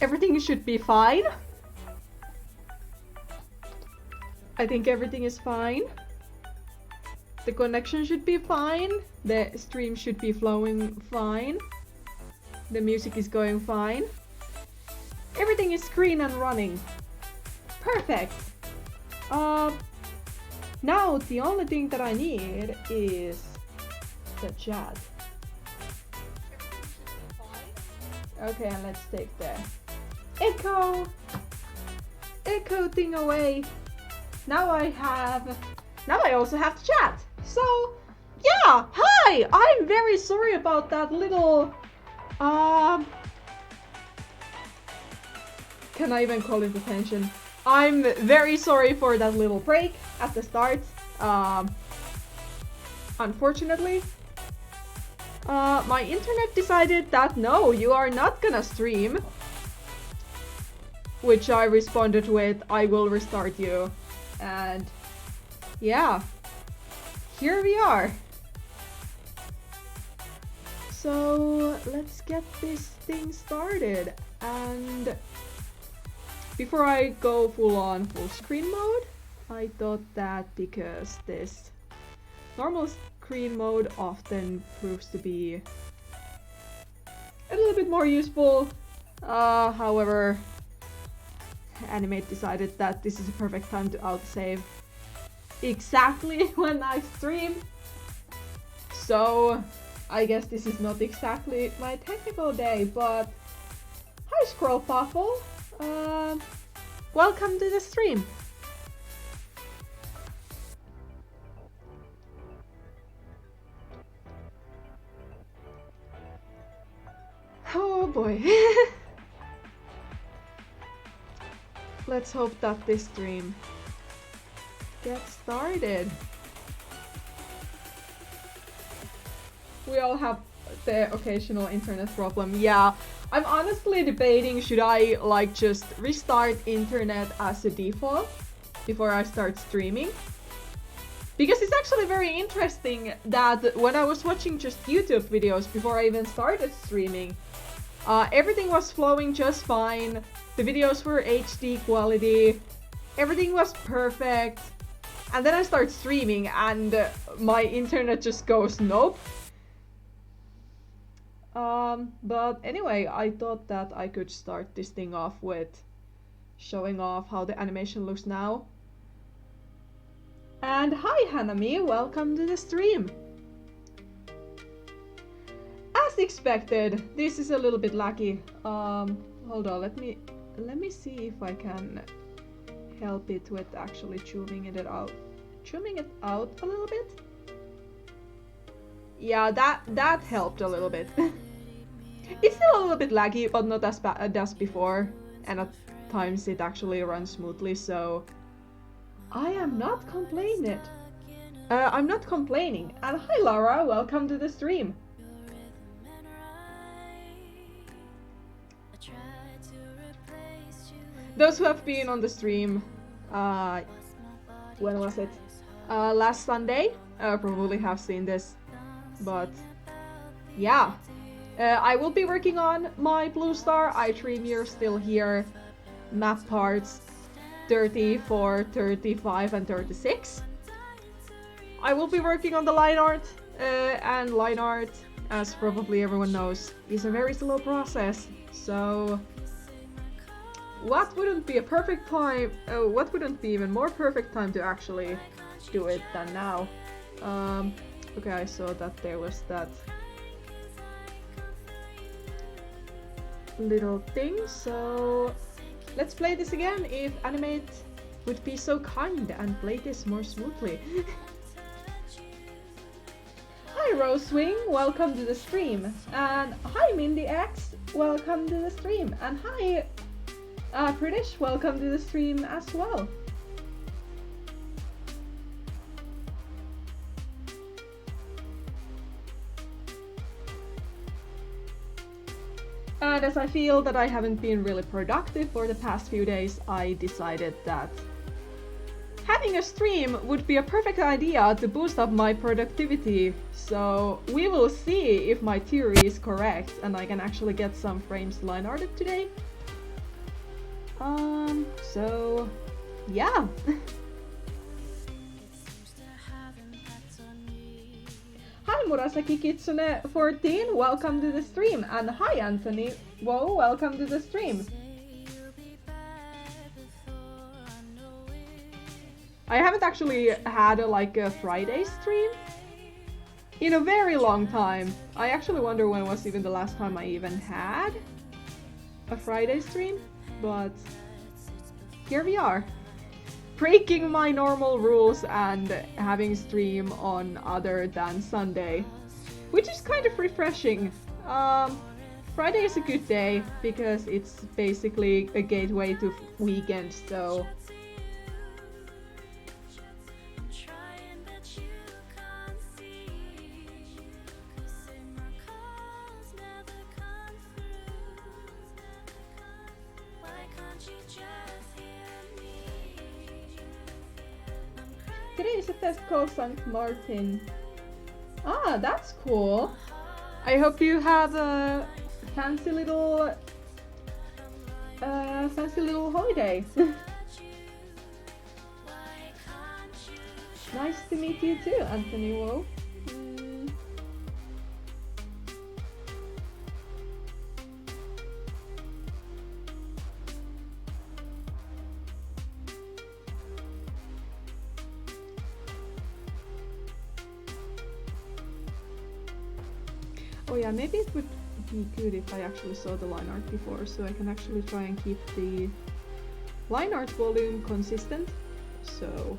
everything should be fine. I think everything is fine. The connection should be fine. The stream should be flowing fine. The music is going fine. Everything is green and running. Perfect. Now the only thing that I need is the chat. Okay, and let's take the echo thing away. Now I also have the chat. So yeah, hi! I'm very sorry about that little can I even call it attention? I'm very sorry for that little break at the start. Unfortunately, my internet decided that no, you are not gonna stream. Which I responded with, I will restart you. And yeah, here we are. So let's get this thing started. And before I go full screen mode, I thought that because this normal screen mode often proves to be a little bit more useful. However, Animate decided that this is a perfect time to autosave exactly when I stream. So I guess this is not exactly my technical day, but hi Scroll Puffle. Welcome to the stream. Oh boy. Let's hope that this stream gets started. We all have the occasional internet problem. Yeah, I'm honestly debating, should I like just restart internet as a default before I start streaming? Because it's actually very interesting that when I was watching just YouTube videos before I even started streaming, everything was flowing just fine. The videos were HD quality. Everything was perfect. And then I start streaming and my internet just goes nope. But anyway, I thought that I could start this thing off with showing off how the animation looks now. And hi Hanami, welcome to the stream. As expected, this is a little bit laggy. Hold on, let me see if I can help it with actually zooming it out a little bit. Yeah, that helped a little bit. It's still a little bit laggy, but not as bad as before, and at times it actually runs smoothly, so I am not complaining. I'm not complaining. And hi Lara, welcome to the stream. Those who have been on the stream, when was it? Last Sunday, probably have seen this. But yeah, I will be working on my Bluestar I Dream You're still here map parts 34, 35 and 36. I will be working on the lineart, and lineart, as probably everyone knows, is a very slow process. So what wouldn't be a perfect time, what wouldn't be even more perfect time to actually do it than now. Okay, I saw that there was that little thing, so let's play this again if Animate would be so kind and play this more smoothly. Hi Rosewing, welcome to the stream. And hi Mindy X, welcome to the stream. And hi British, welcome to the stream as well. And as I feel that I haven't been really productive for the past few days, I decided that having a stream would be a perfect idea to boost up my productivity. So we will see if my theory is correct and I can actually get some frames line arted today. So yeah. Hi Murasaki Kitsune 14, welcome to the stream, and hi Anthony, whoa, welcome to the stream. I haven't actually had a Friday stream in a very long time. I actually wonder when was even the last time I even had a Friday stream, but here we are. Breaking my normal rules and having stream on other than Sunday, which is kind of refreshing. Friday is a good day because it's basically a gateway to weekend, so today is a test called St. Martin. Ah, that's cool. I hope you have a fancy little holiday. Nice to meet you too, Anthony Wu. Oh yeah, maybe it would be good if I actually saw the line art before, so I can actually try and keep the line art volume consistent. So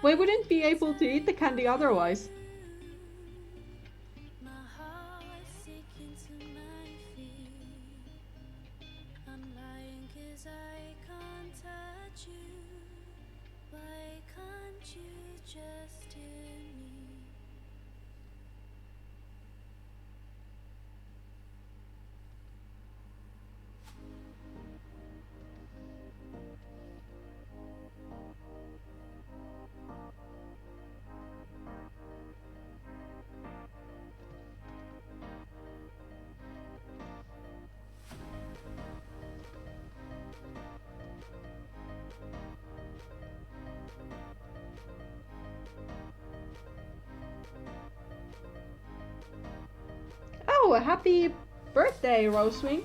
we wouldn't be able to eat the candy otherwise. Oh, happy birthday, Rosewing!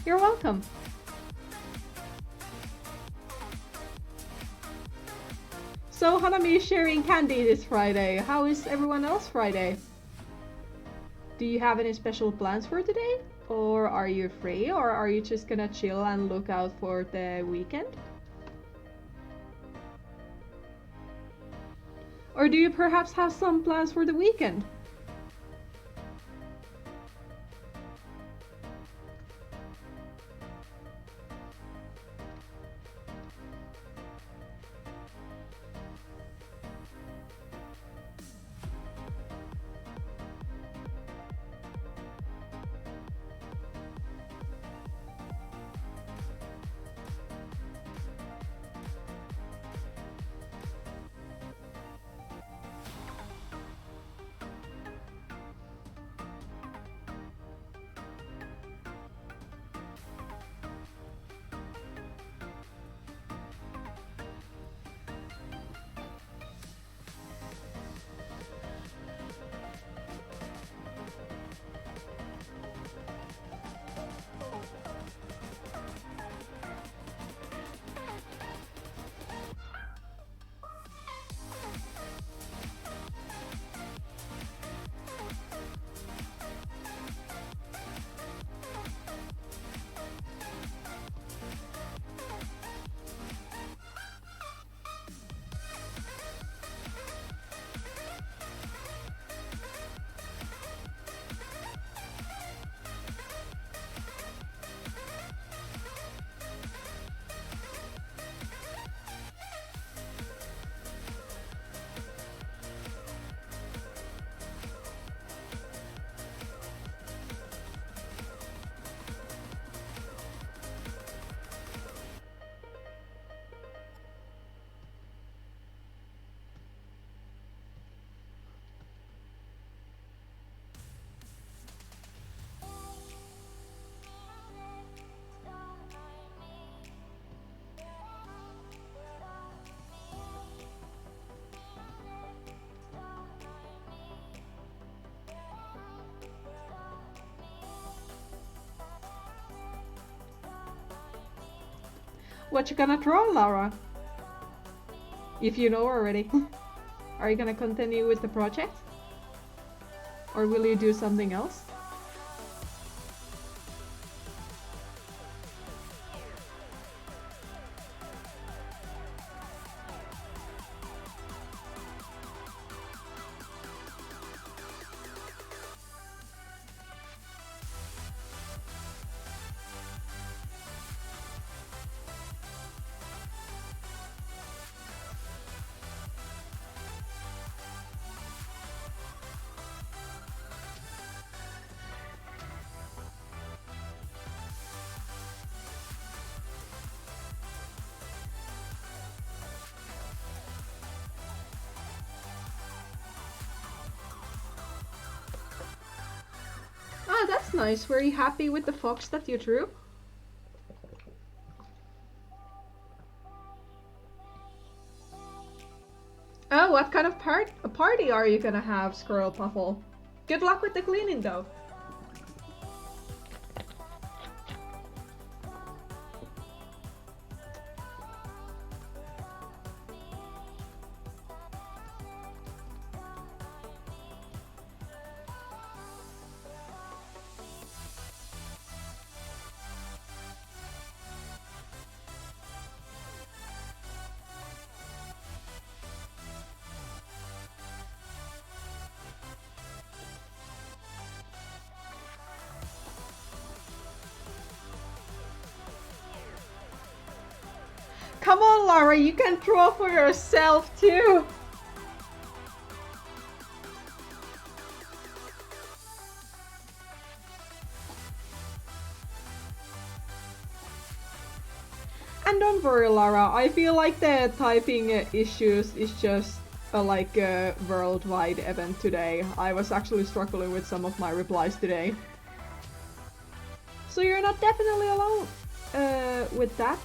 You're welcome. So Hanami is sharing candy this Friday. How is everyone else Friday? Do you have any special plans for today? Or are you free? Or are you just gonna chill and look out for the weekend? Or do you perhaps have some plans for the weekend? What you gonna draw, Laura? If you know already. Are you gonna continue with the project? Or will you do something else? Ah, that's nice. Were you happy with the fox that you drew? Oh, what kind of party are you gonna have, Squirrel Puffle? Good luck with the cleaning, though. Come on, Laura, you can draw for yourself too! And don't worry, Laura, I feel like the typing issues is just a worldwide event today. I was actually struggling with some of my replies today. So you're not definitely alone with that.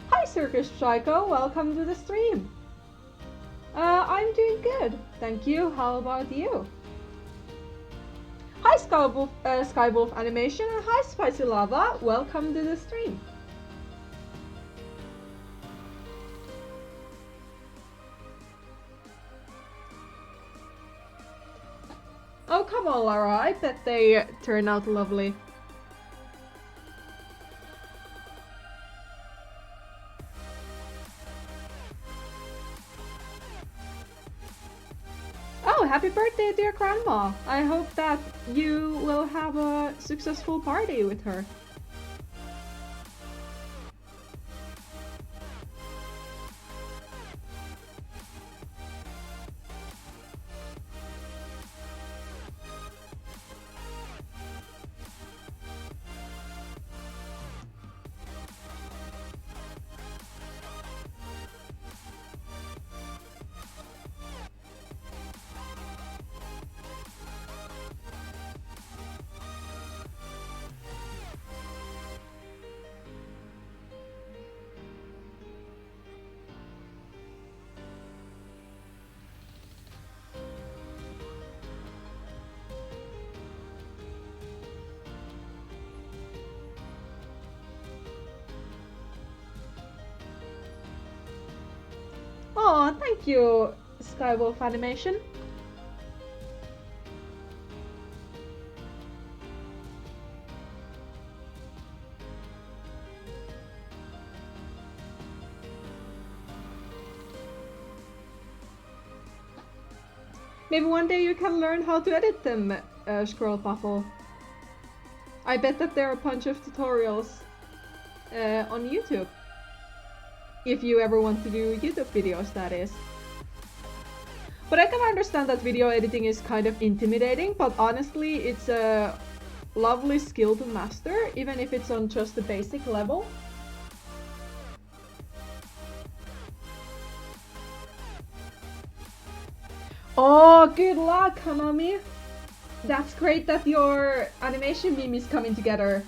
Hi Circus Psycho, welcome to the stream. I'm doing good, thank you. How about you? Hi Skywolf Animation and hi Spicy Lava, welcome to the stream. Oh come on Lara, I bet they turn out lovely. Oh, happy birthday dear grandma! I hope that you will have a successful party with her. Aw, thank you, Skywolf Animation. Maybe one day you can learn how to edit them, Scroll Puffle. I bet that there are a bunch of tutorials on YouTube. If you ever want to do YouTube videos, that is. But I can understand that video editing is kind of intimidating, but honestly, it's a lovely skill to master, even if it's on just the basic level. Oh, good luck, Hanami! That's great that your animation meme is coming together.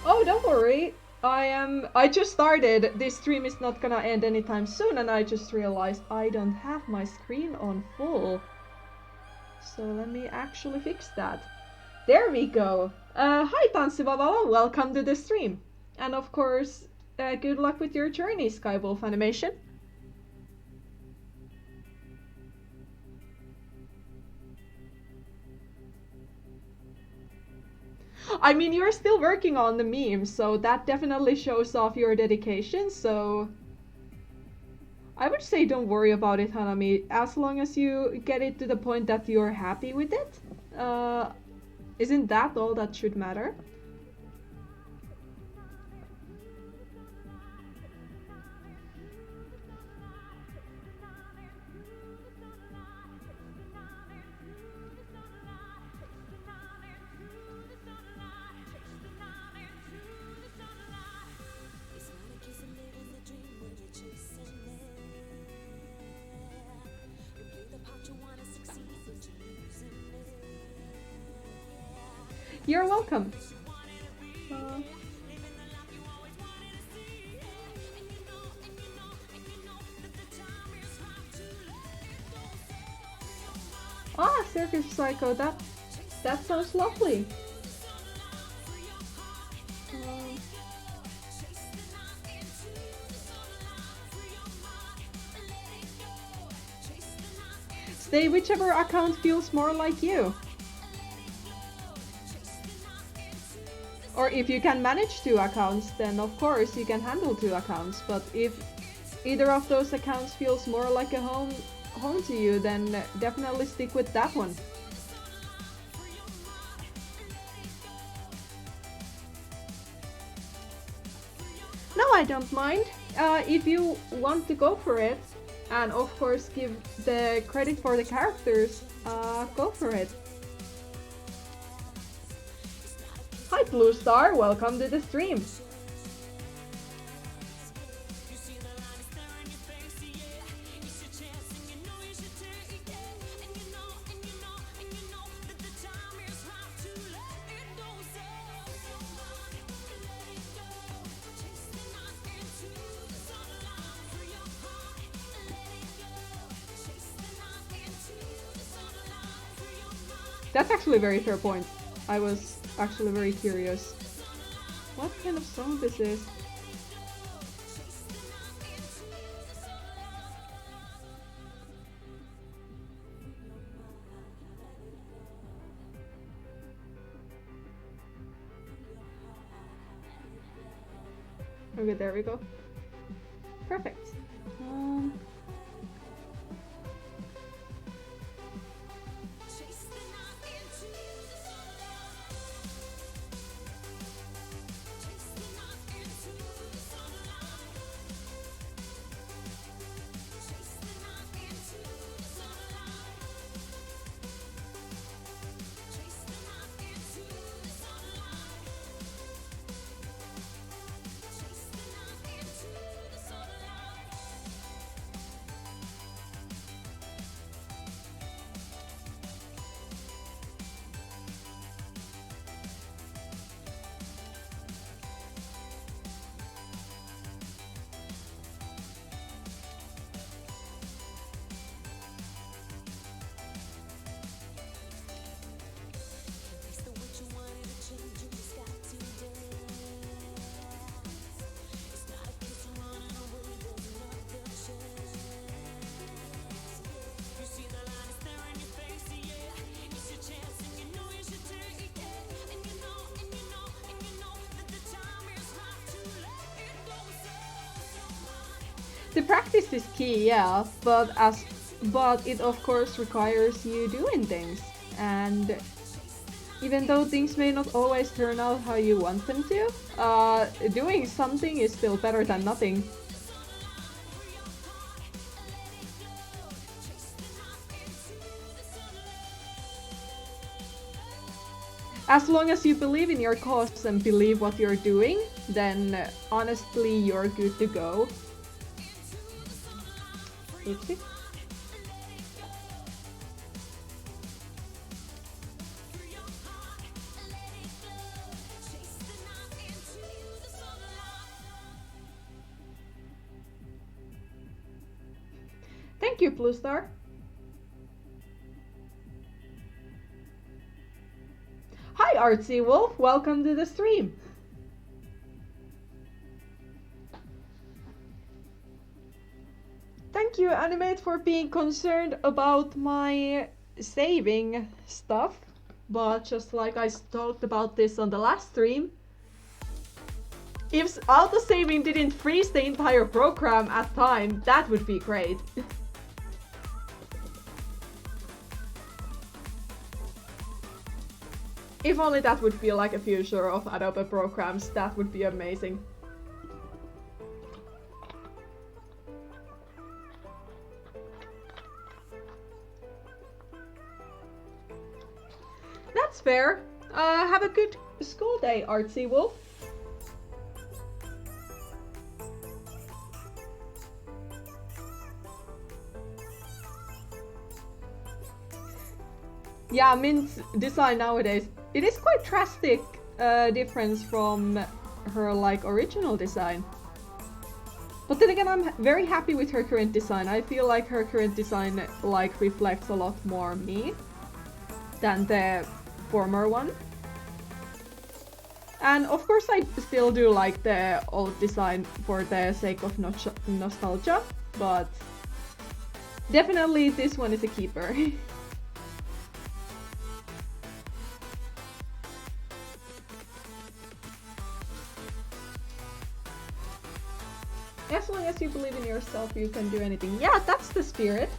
Oh, don't worry. I just started. This stream is not gonna end anytime soon, and I just realized I don't have my screen on full. So let me actually fix that. There we go. Hi Tanssivavala, welcome to the stream. And of course, good luck with your journey, Skywolf Animation. I mean, you're still working on the meme, so that definitely shows off your dedication, so I would say don't worry about it, Hanami. As long as you get it to the point that you're happy with it, isn't that all that should matter? You're welcome. Circus Psycho, that sounds lovely. Stay whichever account feels more like you. Or if you can manage 2 accounts, then of course you can handle 2 accounts, but if either of those accounts feels more like a home to you, then definitely stick with that one. No, I don't mind. If you want to go for it, and of course give the credit for the characters, go for it. Hi Bluestar, welcome to the stream. That's actually a very fair point. I was actually very curious. What kind of song this is? Okay, there we go. Perfect. The practice is key, yeah, but it of course requires you doing things. And even though things may not always turn out how you want them to, doing something is still better than nothing. As long as you believe in your cause and believe what you're doing, then honestly you're good to go. Oopsie. Thank you, Bluestar. Hi, Artsy Wolf. Welcome to the stream. Thank you, Animate, for being concerned about my saving stuff. But just like I talked about this on the last stream, if auto-saving didn't freeze the entire program at time, that would be great. If only that would be like a future of Adobe programs, that would be amazing. That's fair. Have a good school day, Artsy Wolf. Yeah, Mint's design nowadays, it is quite drastic difference from her like original design. But then again, I'm very happy with her current design. I feel like her current design like reflects a lot more me than the former one. And of course I still do like the old design for the sake of nostalgia, but definitely this one is a keeper. As long as you believe in yourself, you can do anything. Yeah, that's the spirit.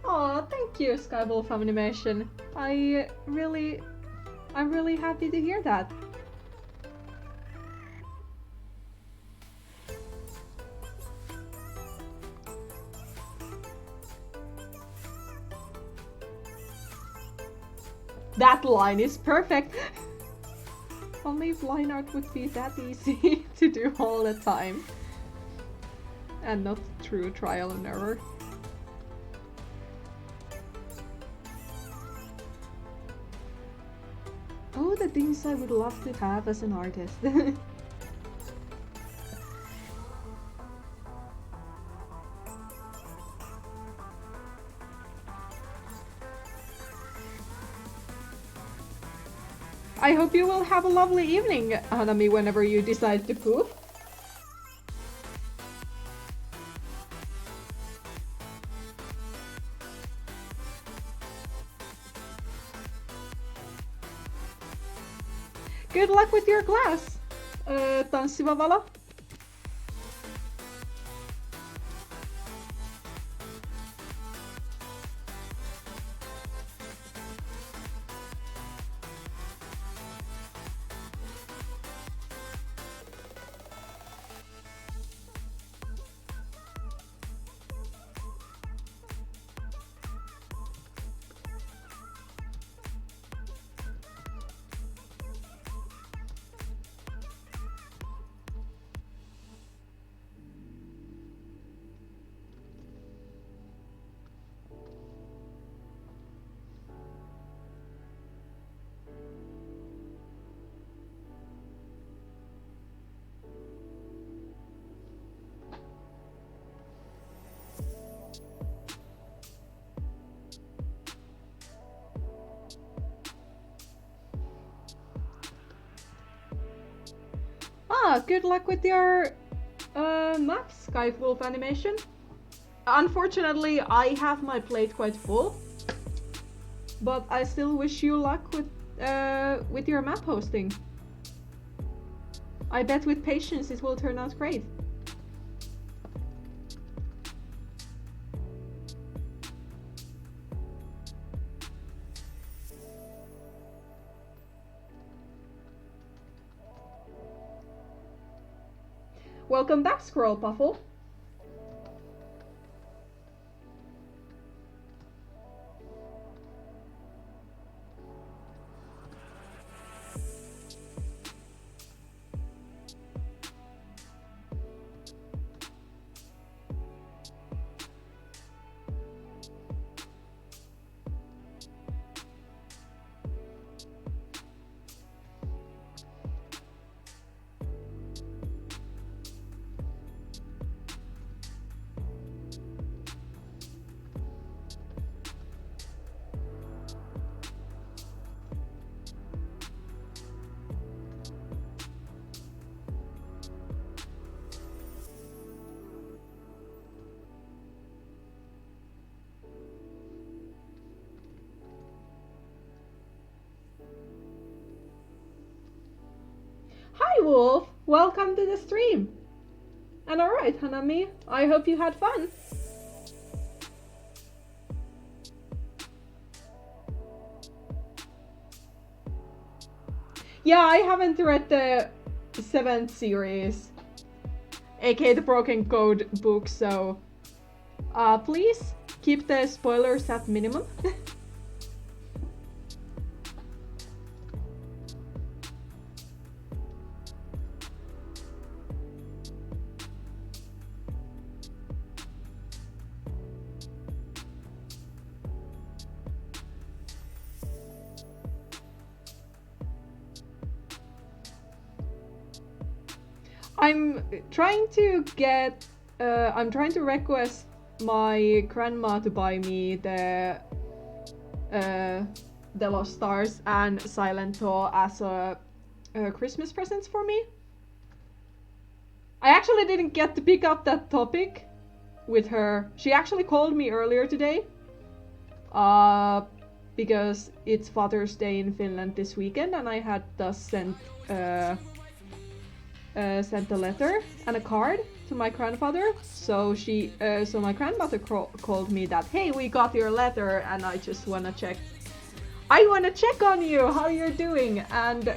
Oh, thank you, Skywolf Animation. I'm really happy to hear that. That line is perfect. Only if line art would be that easy to do all the time. And not through trial and error. Oh, the things I would love to have as an artist. I hope you will have a lovely evening, Hanami, whenever you decide to poop. Good luck with your class, Tanssiva Valo. Good luck with your map, Skype Wolf animation. Unfortunately, I have my plate quite full, but I still wish you luck with your map hosting. I bet with patience it will turn out great. Welcome back, Squirrel Puffle. Hi Wolf, welcome to the stream. And alright Hanami, I hope you had fun. Yeah, I haven't read the 7th series, aka the Broken Code book, so please keep the spoilers at minimum. I'm trying to request my grandma to buy me the Lost Stars and Silent Hill as a Christmas presents for me. I actually didn't get to pick up that topic with her. She actually called me earlier today, because it's Father's Day in Finland this weekend, and I had thus sent a letter and a card to my grandfather. So my grandmother called me that, hey, we got your letter and I just wanna check. I wanna check on you, how you're doing. And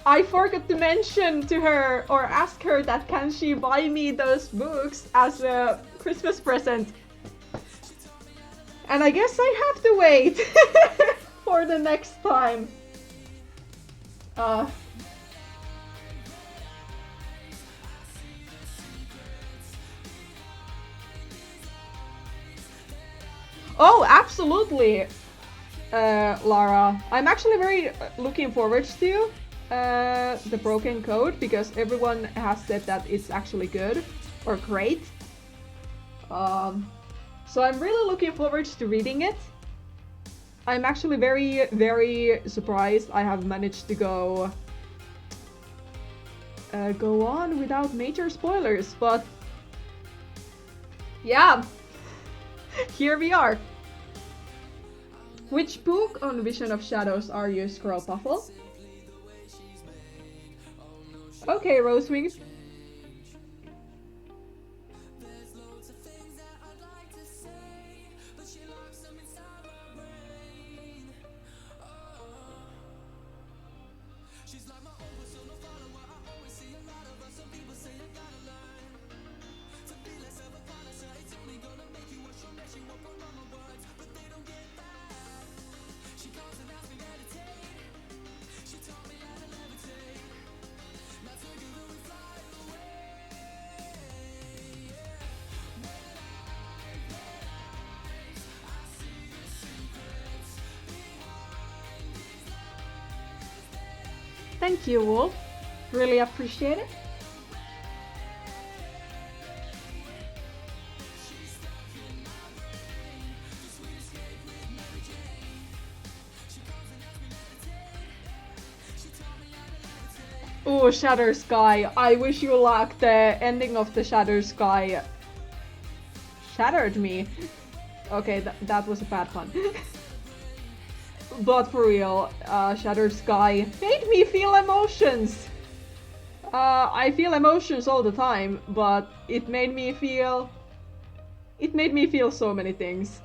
I forgot to mention to her or ask her that can she buy me those books as a Christmas present. And I guess I have to wait for the next time. Oh, absolutely, Lara. I'm actually very looking forward to the Broken Code because everyone has said that it's actually good or great. So I'm really looking forward to reading it. I'm actually very, very surprised I have managed to go on without major spoilers, but yeah, here we are. Which book on Vision of Shadows are you, Squirrel Puffle? Okay, Rosewing. Thank you, Wolf. Really appreciate it. Ooh, Shatter Sky. I wish you luck. The ending of the Shatter Sky shattered me. Okay, that was a bad pun. But for real, Shatter Sky made me feel emotions. I feel emotions all the time, but it made me feel so many things.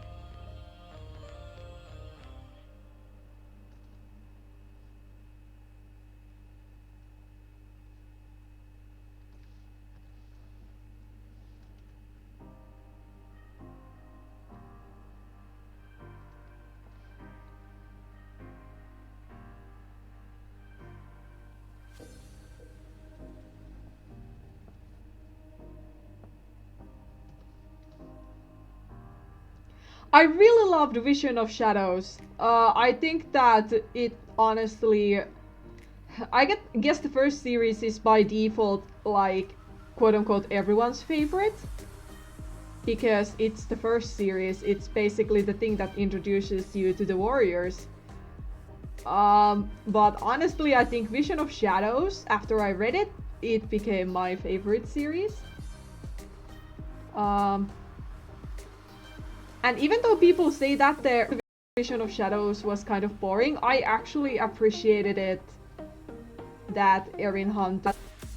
I really loved Vision of Shadows. I think that it honestly... guess the first series is by default, like, quote-unquote everyone's favorite. Because it's the first series, it's basically the thing that introduces you to the warriors. But honestly, I think Vision of Shadows, after I read it, it became my favorite series. And even though people say that the Vision of Shadows was kind of boring, I actually appreciated it that Erin Hunt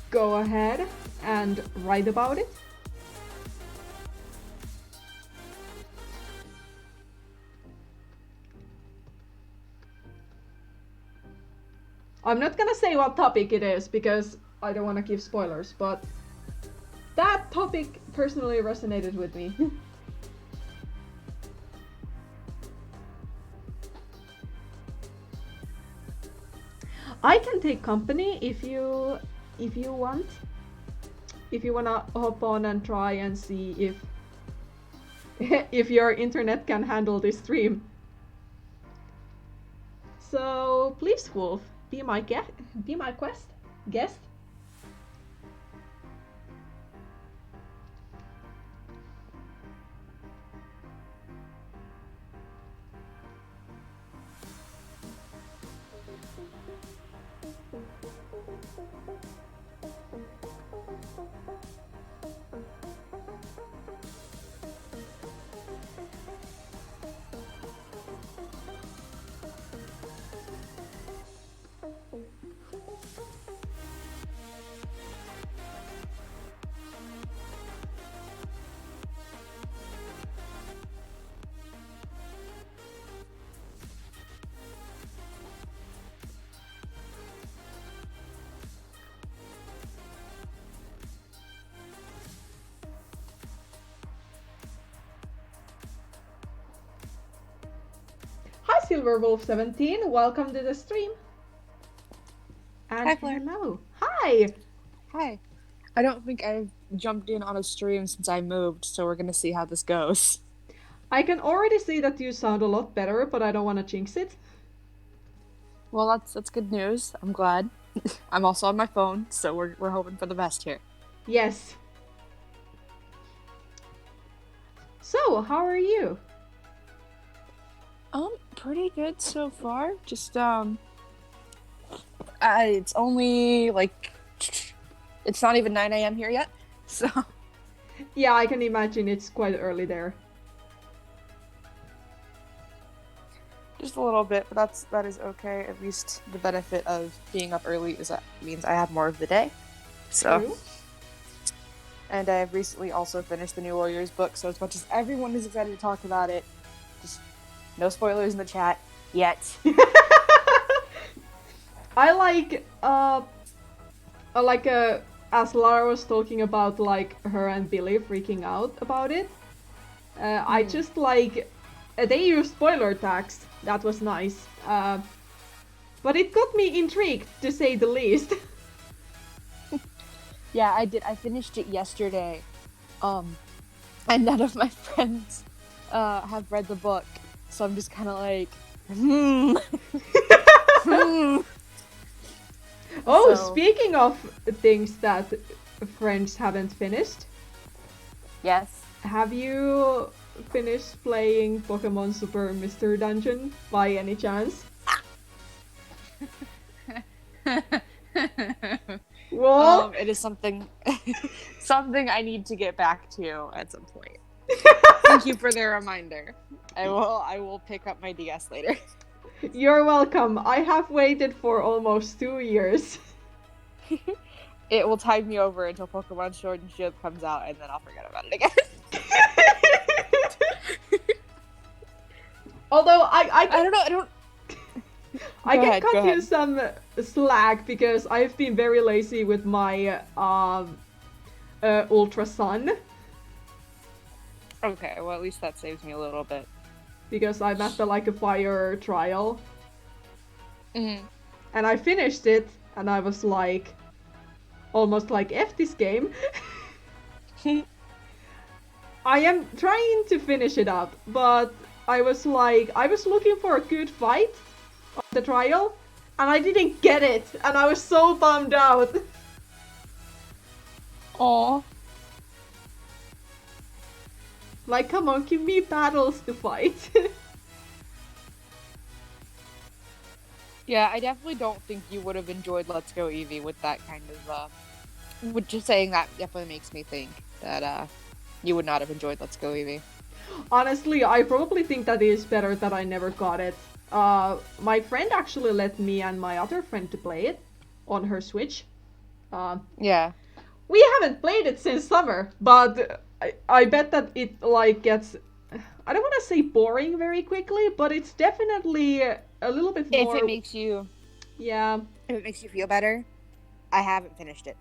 go ahead and write about it. I'm not gonna say what topic it is because I don't want to give spoilers, but that topic personally resonated with me. I can take company if you want. If you wanna hop on and try and see if if your internet can handle this stream. So please, Wolf, be my guest. Hi, Silverwolf17, welcome to the stream. And hi, Flare. hello. Hi. Hi. I don't think I've jumped in on a stream since I moved, so we're gonna see how this goes. I can already see that you sound a lot better, but I don't want to jinx it. Well, that's good news. I'm glad. I'm also on my phone, so we're hoping for the best here. Yes. So, how are you? Pretty good so far. Just it's only like it's not even 9 a.m. here yet, so. Yeah, I can imagine it's quite early there. Just a little bit, but that is okay. At least the benefit of being up early is that means I have more of the day. So. True. And I have recently also finished the New Warriors book, so as much as everyone is excited to talk about it, just no spoilers in the chat yet. I like as Lara was talking about like her and Billy freaking out about it. I just like they used spoiler tags. That was nice. But it got me intrigued to say the least. Yeah, I did. I finished it yesterday. And none of my friends have read the book, so I'm just kind of like, Oh, So- speaking of things that friends haven't finished, Yes. have you finished playing Pokemon Super Mystery Dungeon by any chance? Well, It is something something I need to get back to at some point. Thank you for the reminder. I will pick up my DS later. you're welcome. I have waited for almost 2 years. It will tide me over until Pokemon Sword and Shield comes out, and then I'll forget about it again. Although I don't know. I Go can ahead, cut go you ahead. some slack because I've been very lazy with my Ultra Sun Okay, well at least that saves me a little bit. because I'm at the like a fire trial Mm-hmm. and I finished it and I was like almost like F this game. I am trying to finish it up, but I was looking for a good fight on the trial and I didn't get it and I was so bummed out. Aw. Like, come on, give me battles to fight. Yeah, I definitely don't think you would have enjoyed Let's Go Eevee with that kind of, with just saying that definitely makes me think that, you would not have enjoyed Let's Go Eevee. Honestly, I probably think that it is better that I never got it. My friend actually let me and my other friend to play it on her Switch. Yeah. We haven't played it since summer, but I bet that it like gets, I don't want to say boring very quickly, but it's definitely a little bit more. If it makes you feel better, I haven't finished it.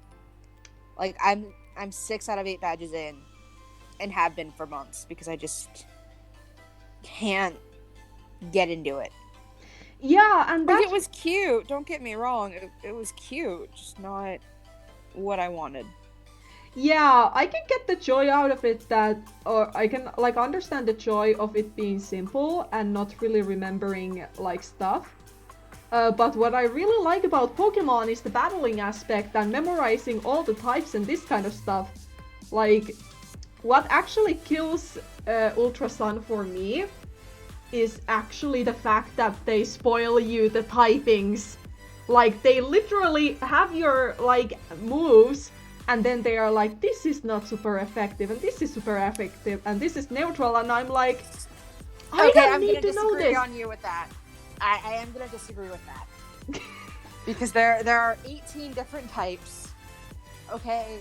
Like I'm 6 out of 8 badges in, and have been for months because I just can't get into it. Yeah, and Like, that's it was cute. Don't get me wrong. It was cute, just not what I wanted. Yeah, I can get the joy out of it or I can like understand the joy of it being simple and not really remembering like stuff. But what I really like about Pokemon is the battling aspect and memorizing all the types and this kind of stuff. Like, what actually kills Ultra Sun for me is actually the fact that they spoil you the typings. Like, they literally have your like moves and then they are like, this is not super effective, and this is super effective, and this is neutral, and I'm like, I don't need to know this. I'm gonna disagree on you with that. I am gonna disagree with that. Because there are 18 different types. Okay?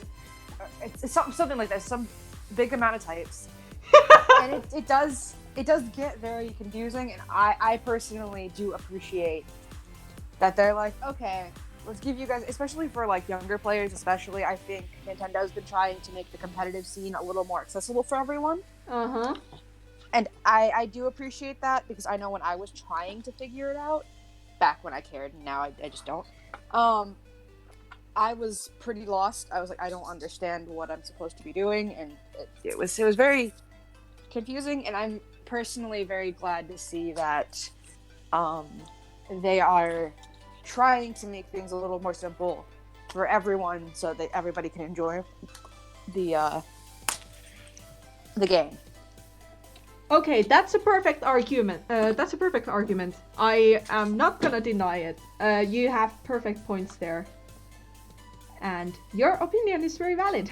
It's something like that, some big amount of types. And it does get very confusing, and I personally do appreciate that they're like, okay, let's give you guys, especially for like younger players, especially, I think Nintendo's been trying to make the competitive scene a little more accessible for everyone. Uh-huh. And I do appreciate that, because I know when I was trying to figure it out, back when I cared, and now I just don't, I was pretty lost. I was like, I don't understand what I'm supposed to be doing, and it was very confusing, and I'm personally very glad to see that they are trying to make things a little more simple for everyone so that everybody can enjoy the game. Okay, that's a perfect argument. I am not gonna deny it. You have perfect points there. And your opinion is very valid.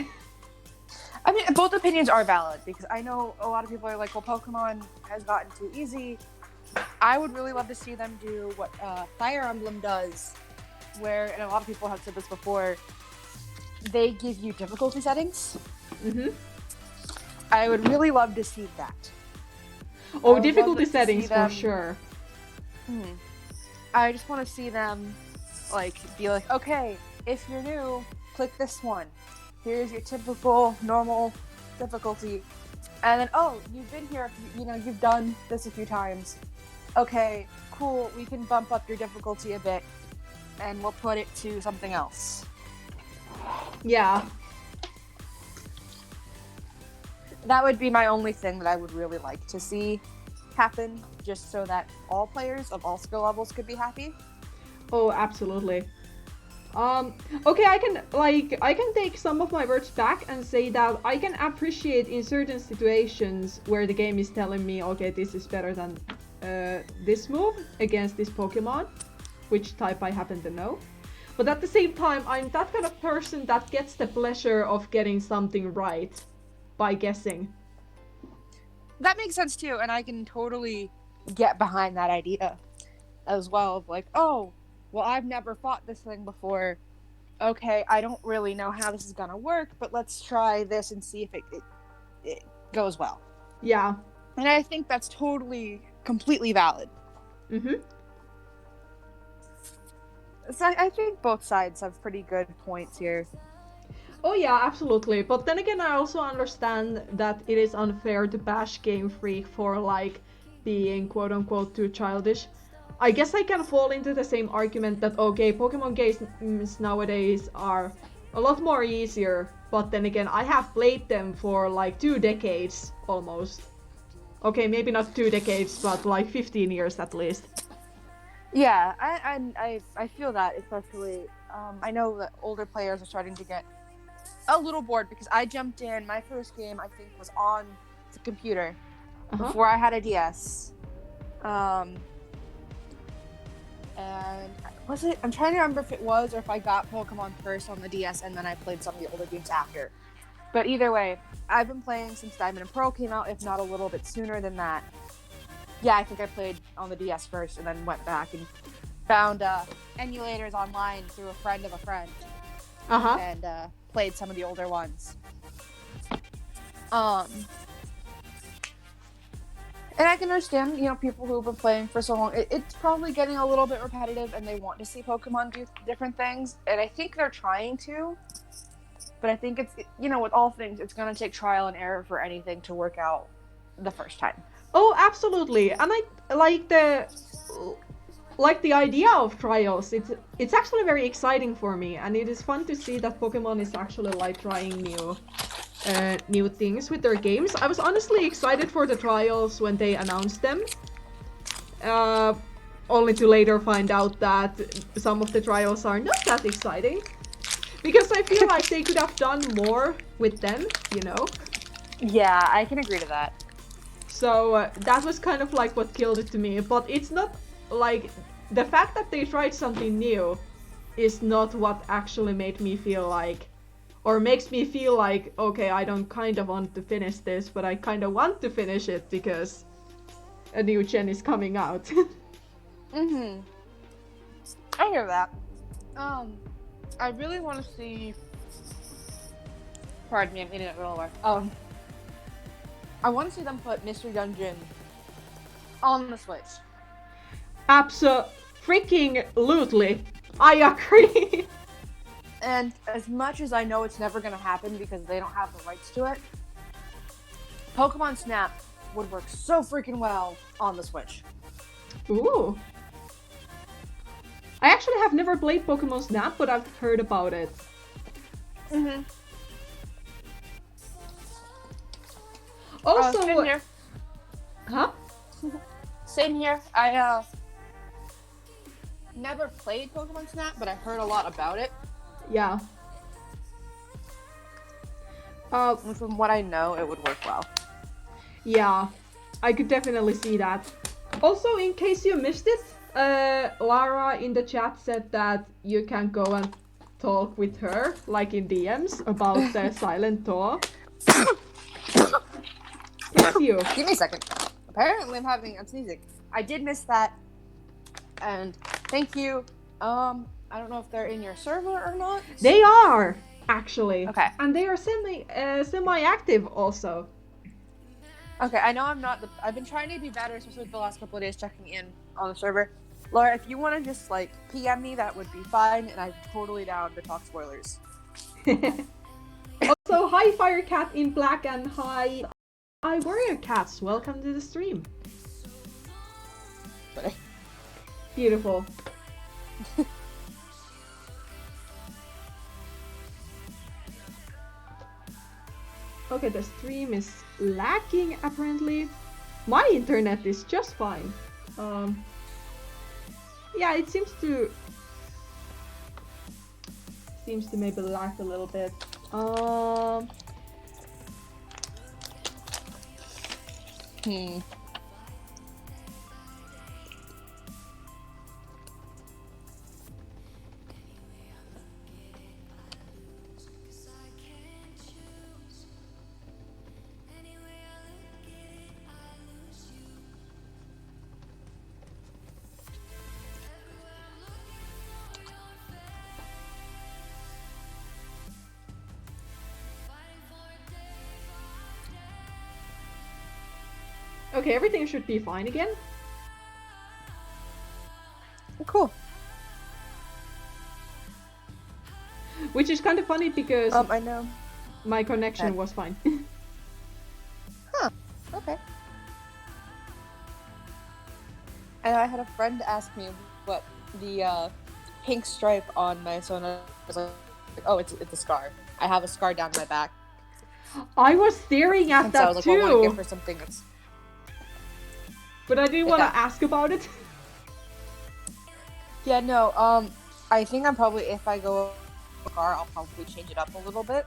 I mean, both opinions are valid, because I know a lot of people are like, well, Pokemon has gotten too easy. I would really love to see them do what Fire Emblem does, where, and a lot of people have said this before, they give you difficulty settings. Mm-hmm. I would really love to see that. Oh, difficulty settings for sure. I just want to see them like be like, okay, if you're new, click this one. Here's your typical normal difficulty, and then, oh, you've been here, you've done this a few times. Okay, cool, we can bump up your difficulty a bit, and we'll put it to something else. Yeah. That would be my only thing that I would really like to see happen, just so that all players of all skill levels could be happy. Oh, absolutely. Okay, I can take some of my words back and say that I can appreciate in certain situations where the game is telling me, okay, this is better than this move against this Pokemon, which type I happen to know. But at the same time, I'm that kind of person that gets the pleasure of getting something right by guessing. That makes sense too, and I can totally get behind that idea as well. Of like, oh, well, I've never fought this thing before. Okay, I don't really know how this is gonna work, but let's try this and see if it goes well. Yeah. And I think that's totally, completely valid. Mm-hmm. So I think both sides have pretty good points here. Oh yeah, absolutely. But then again, I also understand that it is unfair to bash Game Freak for like being quote-unquote too childish. I guess I can fall into the same argument that okay, Pokemon games nowadays are a lot more easier, but then again, I have played them for like 2 decades almost. Okay, maybe not 2 decades, but like 15 years at least. Yeah, I feel that, especially. I know that older players are starting to get a little bored because I jumped in. My first game, I think, was on the computer before I had a DS. And was it? I'm trying to remember if it was or if I got Pokemon first on the DS and then I played some of the older games after. But either way, I've been playing since Diamond and Pearl came out, if not a little bit sooner than that. Yeah, I think I played on the DS first and then went back and found emulators online through a friend of a friend. And played some of the older ones. And I can understand, people who've been playing for so long, it's probably getting a little bit repetitive and they want to see Pokemon do different things. And I think they're trying to. But I think it's, with all things, it's going to take trial and error for anything to work out the first time. Oh, absolutely. And I like the idea of trials. It's actually very exciting for me, and it is fun to see that Pokemon is actually like trying new things with their games. I was honestly excited for the trials when they announced them, only to later find out that some of the trials are not that exciting, because I feel like they could have done more with them, Yeah, I can agree to that. So that was kind of like what killed it to me, but it's not like the fact that they tried something new is not what actually made me feel like, or makes me feel like, okay, I don't kind of want to finish this, but I kind of want to finish it because a new gen is coming out. I hear that. I really want to see. Pardon me, I'm eating it real hard. I want to see them put Mystery Dungeon on the Switch. Abso-freaking-lutely. I agree. And as much as I know it's never going to happen because they don't have the rights to it, Pokemon Snap would work so freaking well on the Switch. Ooh. I actually have never played Pokemon Snap, but I've heard about it. Also, same here. Huh? Same here. I never played Pokemon Snap, but I heard a lot about it. Yeah. And from what I know, it would work well. Yeah, I could definitely see that. Also, in case you missed it, Lara in the chat said that you can go and talk with her, like in DMs, about the silent thaw. Thank you. Give me a second. Apparently I'm sneezing. I did miss that. And thank you. I don't know if they're in your server or not. They are, actually. Okay. And they are semi-active also. Okay, I know I've been trying to be better, especially with the last couple of days checking in on the server. Laura, if you want to just, PM me, that would be fine, and I'm totally down to talk spoilers. Also, hi Firecat in Black and hi Warrior Cats, welcome to the stream. Beautiful. Okay, the stream is lacking apparently. My internet is just fine. Yeah, it seems to maybe lag a little bit. Okay, everything should be fine again. Cool. Which is kind of funny because I know. my connection was fine. Huh. Okay. And I had a friend ask me what the pink stripe on my Sona was like. Oh, it's a scar. I have a scar down my back. I was staring at And that so I was like, too. well, I want to give her something that's... But I didn't want to ask about it. Yeah, no, I think I'm probably, if I go a car, I'll probably change it up a little bit.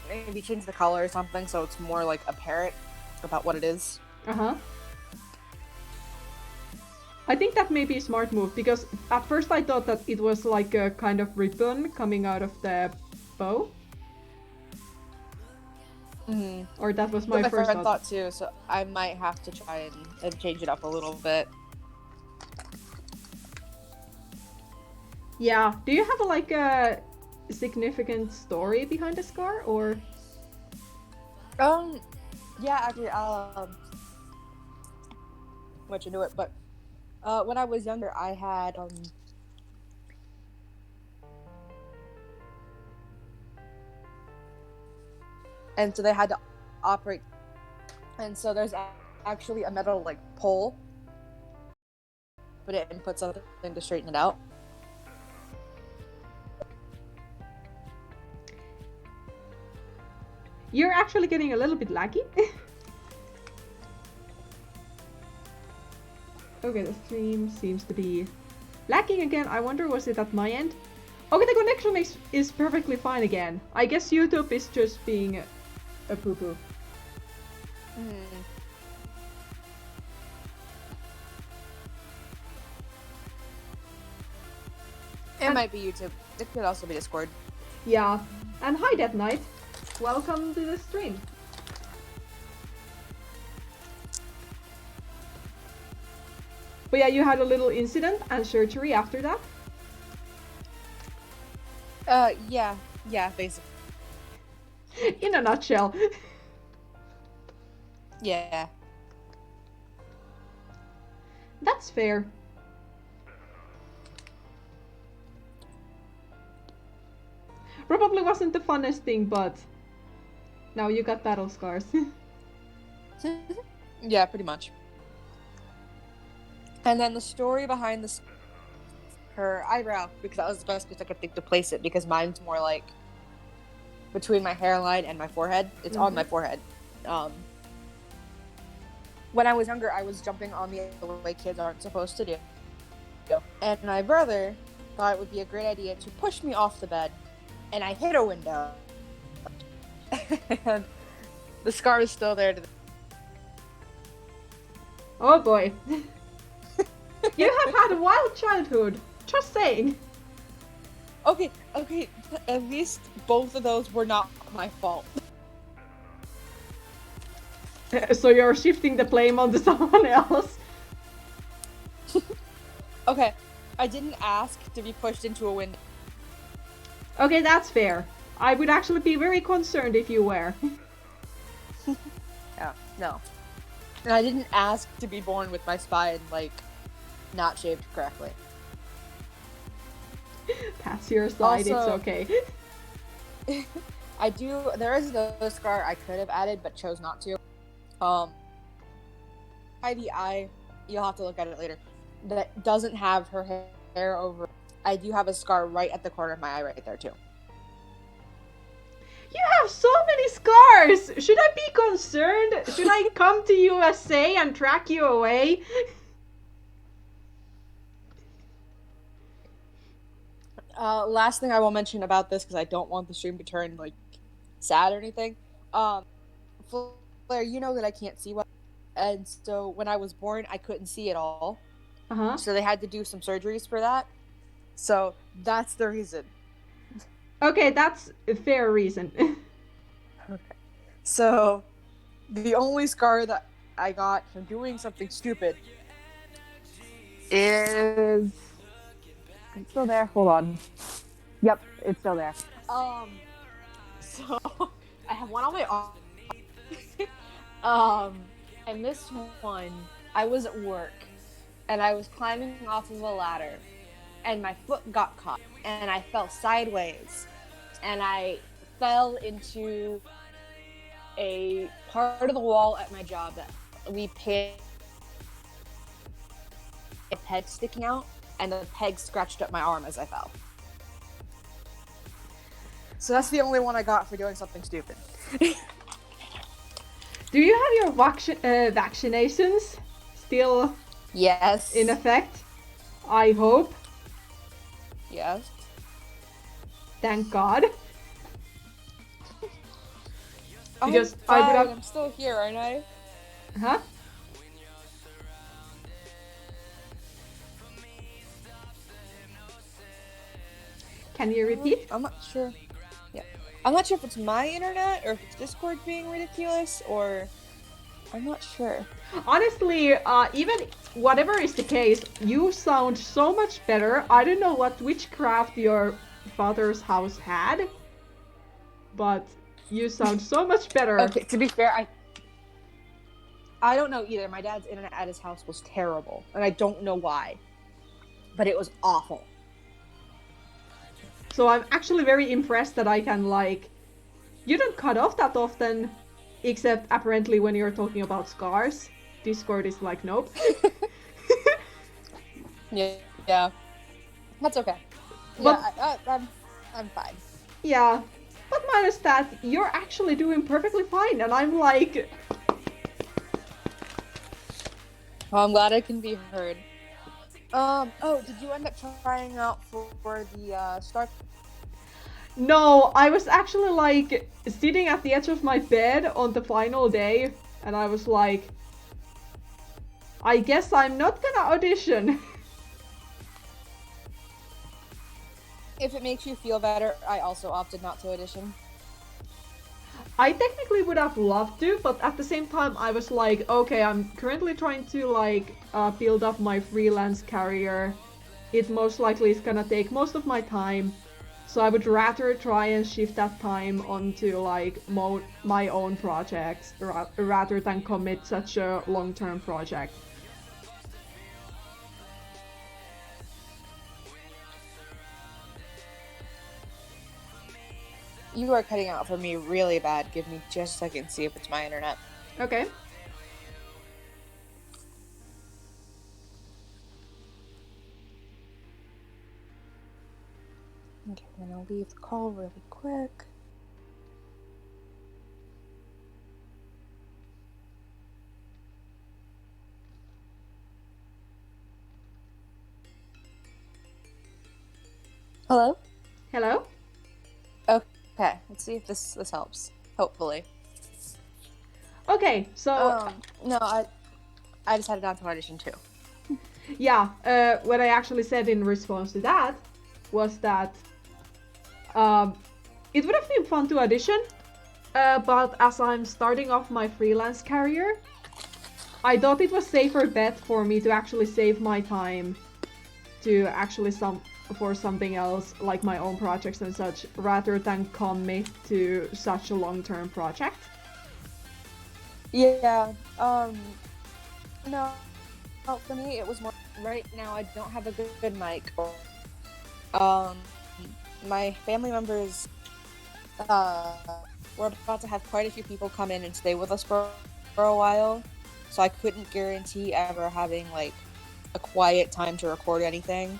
Maybe change the color or something so it's more, like, apparent about what it is. Uh-huh. I think that may be a smart move, because at first I thought that it was like a kind of ribbon coming out of the bow. Mm-hmm. Or that was my first thought too, so I might have to try and change it up a little bit. Yeah. Do you have like a significant story behind the scar, or? Yeah, actually, much into it, but when I was younger, I had and so they had to operate, and so there's actually a metal like pole, put it and put something to straighten it out. You're actually getting a little bit laggy. Okay, the stream seems to be lagging again. I wonder, was it at my end? Okay, the connection is perfectly fine again. I guess YouTube is just being a poo-poo. It might be YouTube. It could also be Discord. Yeah. And hi, Death Knight. Welcome to the stream. But yeah, you had a little incident and surgery after that? Yeah, basically. In a nutshell. Yeah. That's fair. Probably wasn't the funnest thing, but now you got battle scars. Yeah, pretty much. And then the story behind her eyebrow, because that was the best place I could think to place it, because mine's more like between my hairline and my forehead. It's on my forehead. When I was younger, I was jumping on the way kids aren't supposed to do. And my brother thought it would be a great idea to push me off the bed, and I hit a window. And the scar is still there. Oh boy. You have had a wild childhood. Just saying. Okay, at least both of those were not my fault. So you're shifting the blame onto someone else? Okay, I didn't ask to be pushed into a window. Okay, that's fair. I would actually be very concerned if you were. Yeah, no. And I didn't ask to be born with my spine, like, not shaved correctly. Pass your side, Also, it's okay. There is another scar I could have added, but chose not to. By the eye, you'll have to look at it later, that doesn't have her hair over. I do have a scar right at the corner of my eye right there, too. You have so many scars! Should I be concerned? Should I come to USA and track you away? Last thing I will mention about this, because I don't want the stream to turn, like, sad or anything. Flare, you know that I can't see well. And so when I was born, I couldn't see at all. Uh-huh. So they had to do some surgeries for that. So that's the reason. Okay, that's a fair reason. Okay. So the only scar that I got from doing something stupid is... It's still there. Hold on. Yep, it's still there. So I have one on my arm. And this one, I was at work, and I was climbing off of a ladder, and my foot got caught, and I fell sideways, and I fell into a part of the wall at my job that we paid a peg sticking out, and the peg scratched up my arm as I fell. So that's the only one I got for doing something stupid. Do you have your vaccinations still Yes. in effect? I hope. Yes. Thank God. Because I'm I would have... I'm still here, aren't I? Huh? Can you repeat? I'm not sure. Yeah. I'm not sure if it's my internet or if it's Discord being ridiculous or I'm not sure. Honestly, even whatever is the case, you sound so much better. I don't know what witchcraft your father's house had, but you sound so much better. Okay, to be fair, I don't know either. My dad's internet at his house was terrible, and I don't know why, but it was awful. So I'm actually very impressed that I can, like... You don't cut off that often, except apparently when you're talking about scars. Discord is like, nope. Yeah. That's okay. But, yeah, I'm fine. Yeah, but minus that, you're actually doing perfectly fine, and I'm like... Well, I'm glad I can be heard. Oh, did you end up trying out for the start? No, I was actually like sitting at the edge of my bed on the final day, and I was like, I guess I'm not gonna audition. If it makes you feel better, I also opted not to audition. I technically would have loved to, but at the same time I was like, okay, I'm currently trying to like build up my freelance career. It most likely is gonna take most of my time. So I would rather try and shift that time onto like my own projects rather than commit such a long-term project. You are cutting out for me really bad. Give me just a second to see if it's my internet. Okay. Okay, I'm gonna leave the call really quick. Hello? Hello? Okay, let's see if this helps. Hopefully. Okay, so... no, I decided not to audition too. Yeah, what I actually said in response to that was that it would have been fun to audition, but as I'm starting off my freelance career, I thought it was safer bet for me to actually save my time to actually for something else, like my own projects and such, rather than commit to such a long-term project. Yeah, no, for me it was more, right now I don't have a good mic. My family members, we're about to have quite a few people come in and stay with us for a while, so I couldn't guarantee ever having like a quiet time to record anything.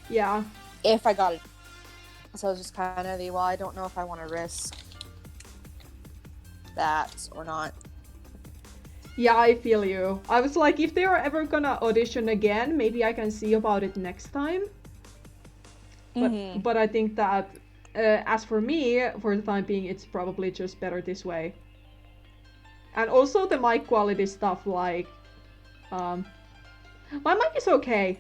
Yeah. If I got it. So I was just kind of well, I don't know if I want to risk that or not. Yeah, I feel you. I was like, if they are ever gonna audition again, maybe I can see about it next time. But I think that, as for me, for the time being, it's probably just better this way. And also the mic quality stuff, like, my mic is okay.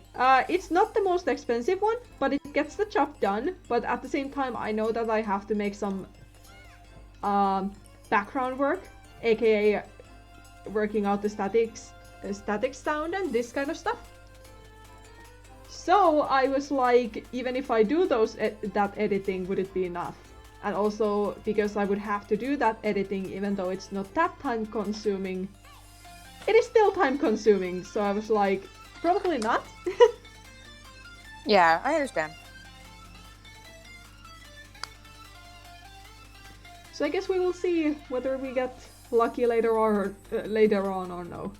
It's not the most expensive one, but it gets the job done. But at the same time, I know that I have to make some background work, aka working out the static sound and this kind of stuff. So I was like, even if I do that editing, would it be enough? and also because I would have to do that editing, even though it's not that time consuming, it is still time consuming, so I was like, probably not. Yeah, I understand. So I guess we will see whether we get lucky later on or no.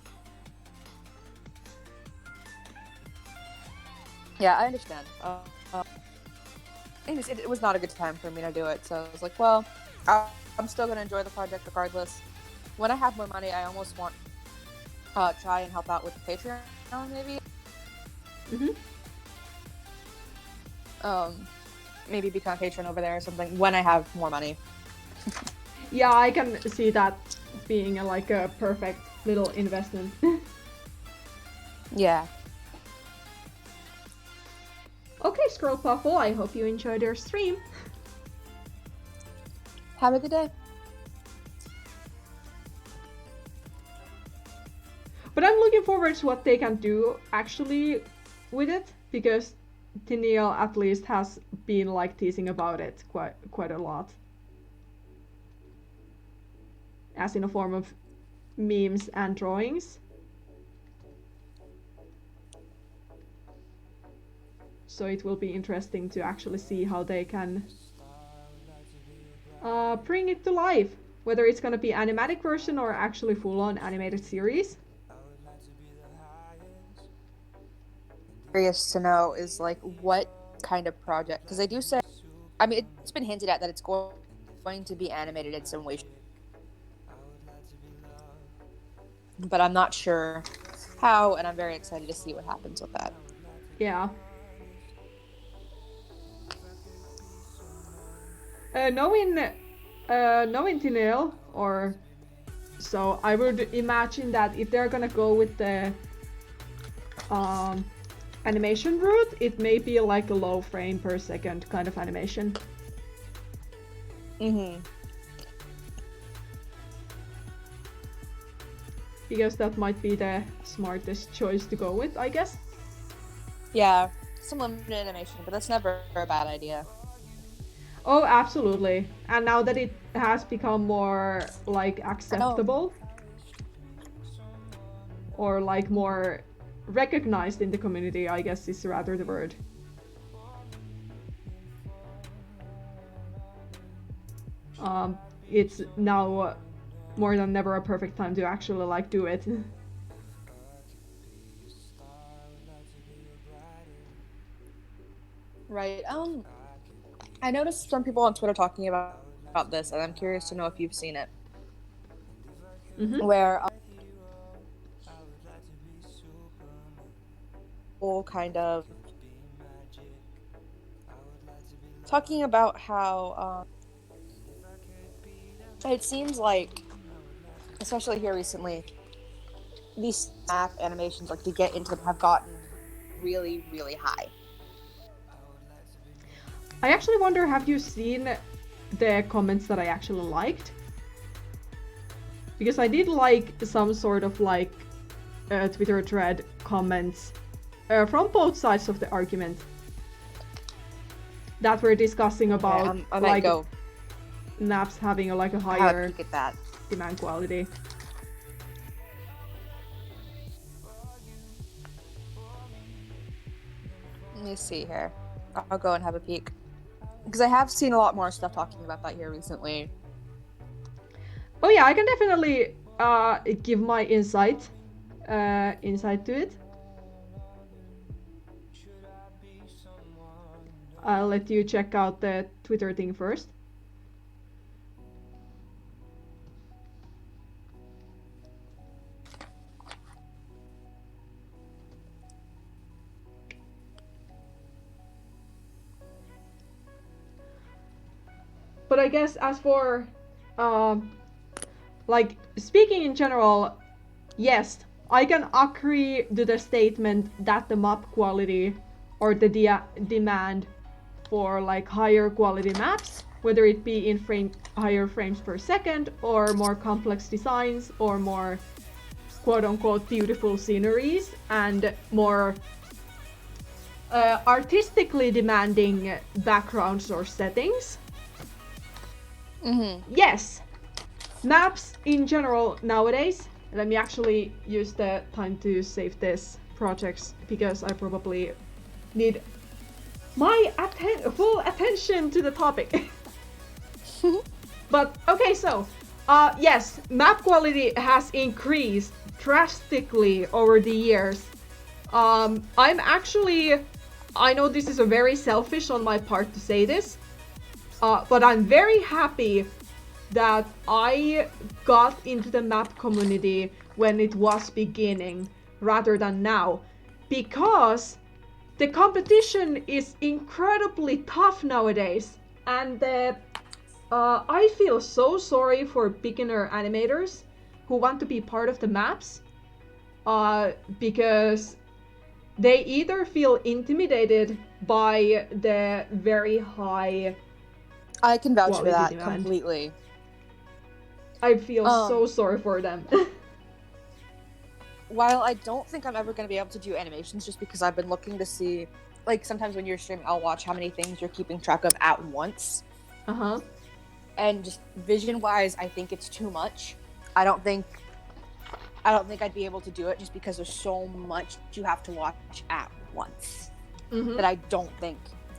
Yeah, I understand. It was not a good time for me to do it, so I was like, well, I'm still gonna enjoy the project regardless. When I have more money, I almost want try and help out with the Patreon, maybe. Maybe become a patron over there or something when I have more money. Yeah, I can see that being like a perfect little investment. Yeah. Okay, Scroll Puffle, I hope you enjoyed your stream. Have a good day. But I'm looking forward to what they can do actually with it, because Tennille at least has been like teasing about it quite a lot. As in a form of memes and drawings. So it will be interesting to actually see how they can bring it to life. Whether it's gonna be animatic version or actually full-on animated series. Curious to know is like what kind of project, because they do say, I mean, it's been hinted at that it's going to be animated in some way, but I'm not sure how, and I'm very excited to see what happens with that. Yeah. Knowing Tennille, or so, I would imagine that if they're gonna go with the animation route, it may be like a low frame per second kind of animation. Because that might be the smartest choice to go with, I guess. Yeah, some limited animation, but that's never a bad idea. Oh, absolutely. And now that it has become more like acceptable or like more recognized in the community, I guess is rather the word. It's now more than never a perfect time to actually like do it. Right. I noticed some people on Twitter talking about this, and I'm curious to know if you've seen it. Where people kind of talking about how it seems like, especially here recently, these snap animations, like to get into them, have gotten really, really high. I actually wonder, have you seen the comments that I actually liked? Because I did like some sort of like Twitter thread comments from both sides of the argument that were discussing about like naps having a higher demand quality. Let me see here. I'll go and have a peek. Because I have seen a lot more stuff talking about that here recently. Oh yeah, I can definitely give my insight to it. I'll let you check out the Twitter thing first. But I guess as for like speaking in general, yes, I can agree to the statement that the map quality or the demand for like higher quality maps, whether it be in higher frames per second or more complex designs or more quote-unquote beautiful sceneries and more artistically demanding backgrounds or settings, Yes, maps in general nowadays. Let me actually use the time to save this projects because I probably need my full attention to the topic. But okay, so yes, map quality has increased drastically over the years. I'm actually, I know this is a very selfish on my part to say this, but I'm very happy that I got into the map community when it was beginning rather than now, because the competition is incredibly tough nowadays, and I feel so sorry for beginner animators who want to be part of the maps, because they either feel intimidated by the very high I can vouch for quality that demand. completely. I feel so sorry for them. While I don't think I'm ever going to be able to do animations just because I've been looking to see, like, sometimes when you're streaming, I'll watch how many things you're keeping track of at once. Uh-huh. And just vision-wise, I think it's too much. I don't think I'd be able to do it just because there's so much you have to watch at once. Mm-hmm. That I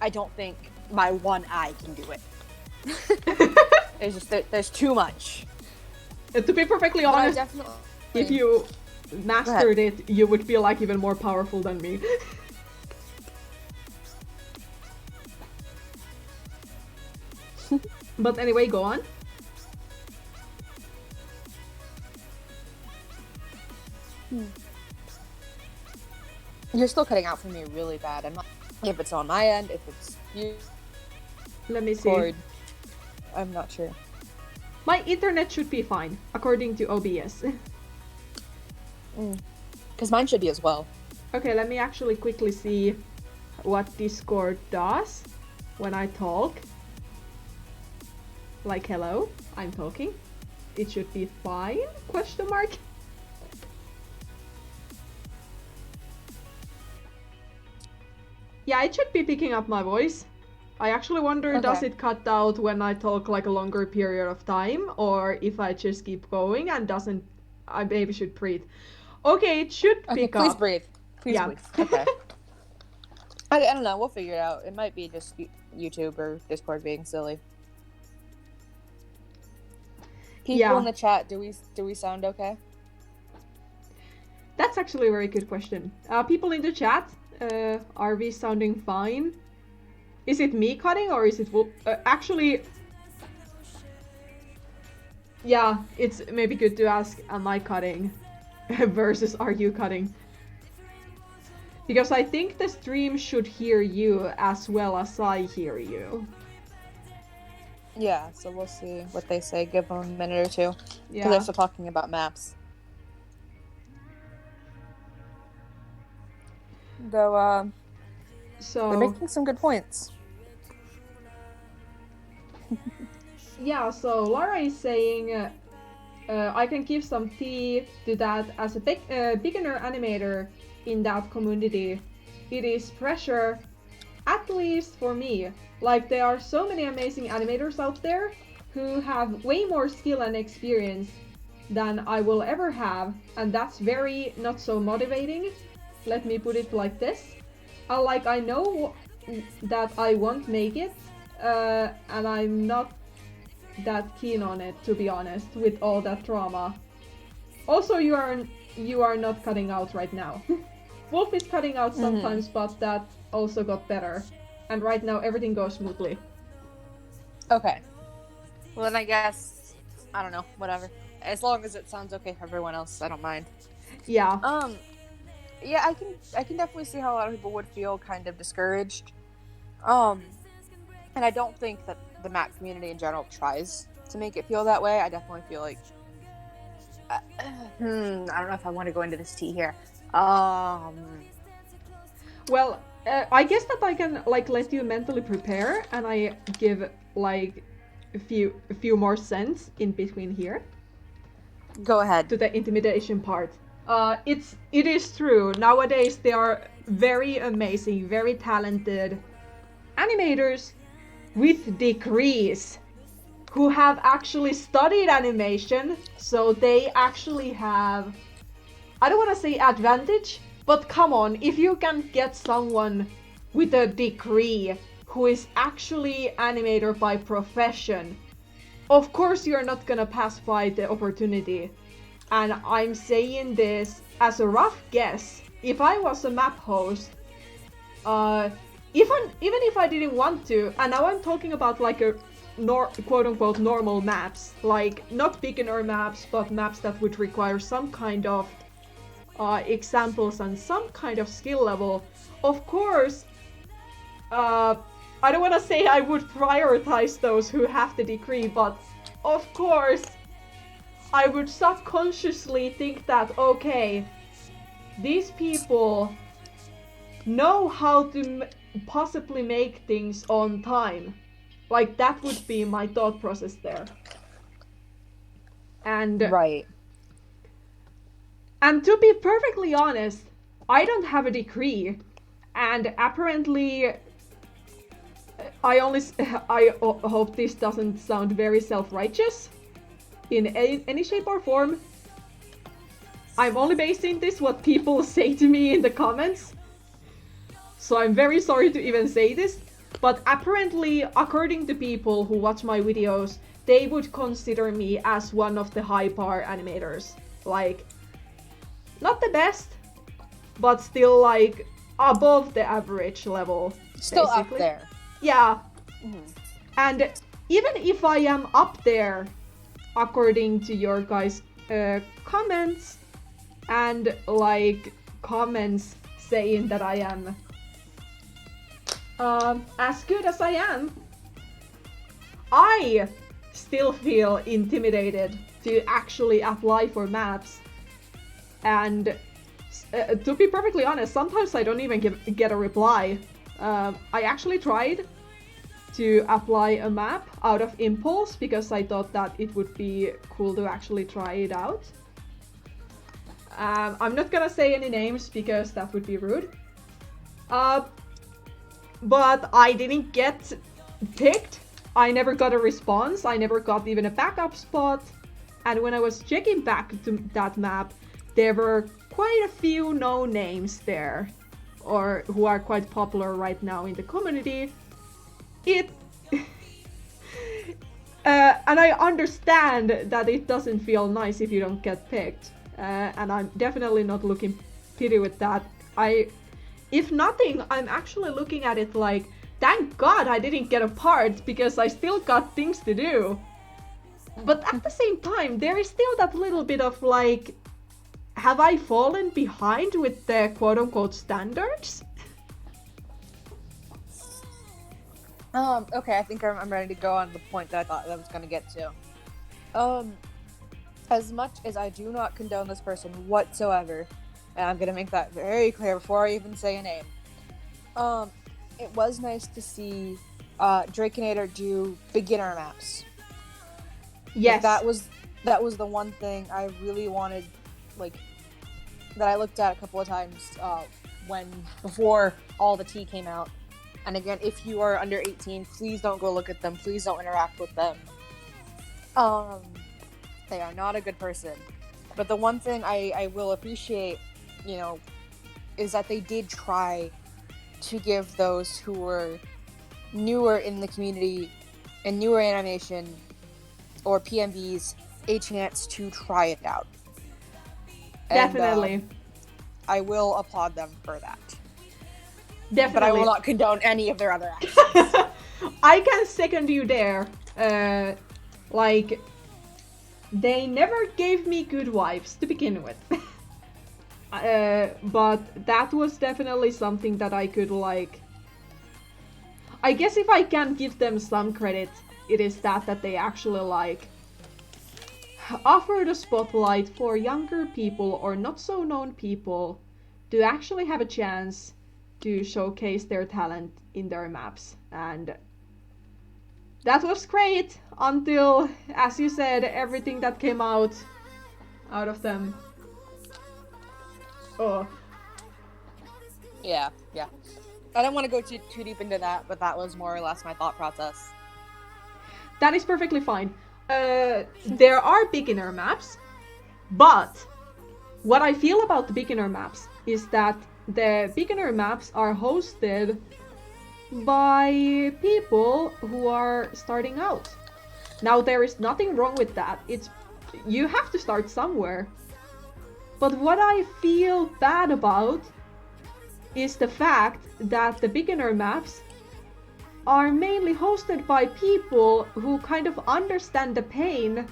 don't think my one eye can do it. There's too much. To be perfectly honest, if you mastered it, you would feel like even more powerful than me. But anyway, go on. You're still cutting out for me really bad. I'm not if it's on my end, if it's you. Let me see. I'm not sure. My internet should be fine, according to OBS. Because mine should be as well. Okay, let me actually quickly see what Discord does when I talk. Like, hello, I'm talking. It should be fine? Question mark. Yeah, it should be picking up my voice. I actually wonder, does it cut out when I talk like a longer period of time, or if I just keep going and doesn't, I maybe should breathe. Okay, it should pick up. Please breathe. Please breathe. Okay. I don't know, we'll figure it out. It might be just YouTube or Discord being silly. People in the chat, do we sound okay? That's actually a very good question. People in the chat, are we sounding fine? Is it me cutting or is it actually? Yeah, it's maybe good to ask, am I cutting versus are you cutting? Because I think the stream should hear you as well as I hear you. Yeah, so we'll see what they say. Give them a minute or two. Yeah. Because they're still talking about maps. Though, so they're making some good points. Yeah, so Lara is saying, I can give some tea to that as a beginner animator in that community. It is pressure, at least for me. Like, there are so many amazing animators out there who have way more skill and experience than I will ever have, and that's very not so motivating. Let me put it like this. Like, I know that I won't make it, and I'm not that keen on it, to be honest, with all that drama. Also, you are not cutting out right now. Wolf is cutting out sometimes, but that also got better. And right now everything goes smoothly. Okay. Well then I guess, I don't know, whatever. As long as it sounds okay for everyone else, I don't mind. Yeah. Yeah, I can definitely see how a lot of people would feel kind of discouraged. And I don't think that the map community in general tries to make it feel that way. I definitely feel like I don't know if I want to go into this tea here. Well, I guess that I can like let you mentally prepare, and I give like a few more cents in between here. Go ahead. To the intimidation part. It is true. Nowadays there are very amazing, very talented animators with degrees. who have actually studied animation, so they actually have, I don't want to say advantage, but come on, if you can get someone with a degree who is actually animator by profession, of course you're not gonna pass by the opportunity. And I'm saying this as a rough guess. If I was a map host, even if I didn't want to, and now I'm talking about like a quote-unquote normal maps, like not beginner maps, but maps that would require some kind of examples and some kind of skill level. Of course, I don't want to say I would prioritize those who have the degree, but of course, I would subconsciously think that, okay, these people know how to possibly make things on time. Like, that would be my thought process there. And Right. And to be perfectly honest, I don't have a degree, and apparently, I hope this doesn't sound very self-righteous in any shape or form. I'm only basing this what people say to me in the comments, so I'm very sorry to even say this, but apparently, according to people who watch my videos, they would consider me as one of the high-par animators. Like, not the best, but still like above the average level. Still basically. up there. Yeah. Mm-hmm. And even if I am up there, according to your guys' comments, and like comments saying that I am as good as I am, I still feel intimidated to actually apply for maps. And to be perfectly honest, sometimes I don't even get a reply. I actually tried to apply a map out of impulse because I thought that it would be cool to actually try it out. I'm not gonna say any names because that would be rude. But I didn't get picked. I never got a response. I never got even a backup spot. And when I was checking back to that map, there were quite a few known names there, or who are quite popular right now in the community. And I understand that it doesn't feel nice if you don't get picked, and I'm definitely not looking pity with that. If nothing, I'm actually looking at it like, thank God I didn't get a part because I still got things to do. But at the same time, there is still that little bit of like, have I fallen behind with the quote-unquote standards? Okay, I think I'm ready to go on the point that I thought I was going to get to. As much as I do not condone this person whatsoever, and I'm going to make that very clear before I even say a name, it was nice to see Drakenator do beginner maps. Yes. That was the one thing I really wanted, like, that I looked at a couple of times before all the tea came out. And again, if you are under 18, please don't go look at them. Please don't interact with them. They are not a good person. But the one thing I will appreciate, is that they did try to give those who were newer in the community and newer animation or PMBs a chance to try it out. Definitely. And, I will applaud them for that. Definitely. But I will not condone any of their other actions. I can second you there. Like, they never gave me good vibes to begin with. But that was definitely something that I could, like... I guess if I can give them some credit, it is that they actually, like, offered a spotlight for younger people or not so known people to actually have a chance to showcase their talent in their maps. And that was great until, as you said, everything that came out of them. Oh. Yeah. I don't want to go too deep into that, but that was more or less my thought process. That is perfectly fine. There are beginner maps, but what I feel about the beginner maps is that the beginner maps are hosted by people who are starting out. Now, there is nothing wrong with that. You have to start somewhere. But what I feel bad about is the fact that the beginner maps are mainly hosted by people who kind of understand the pain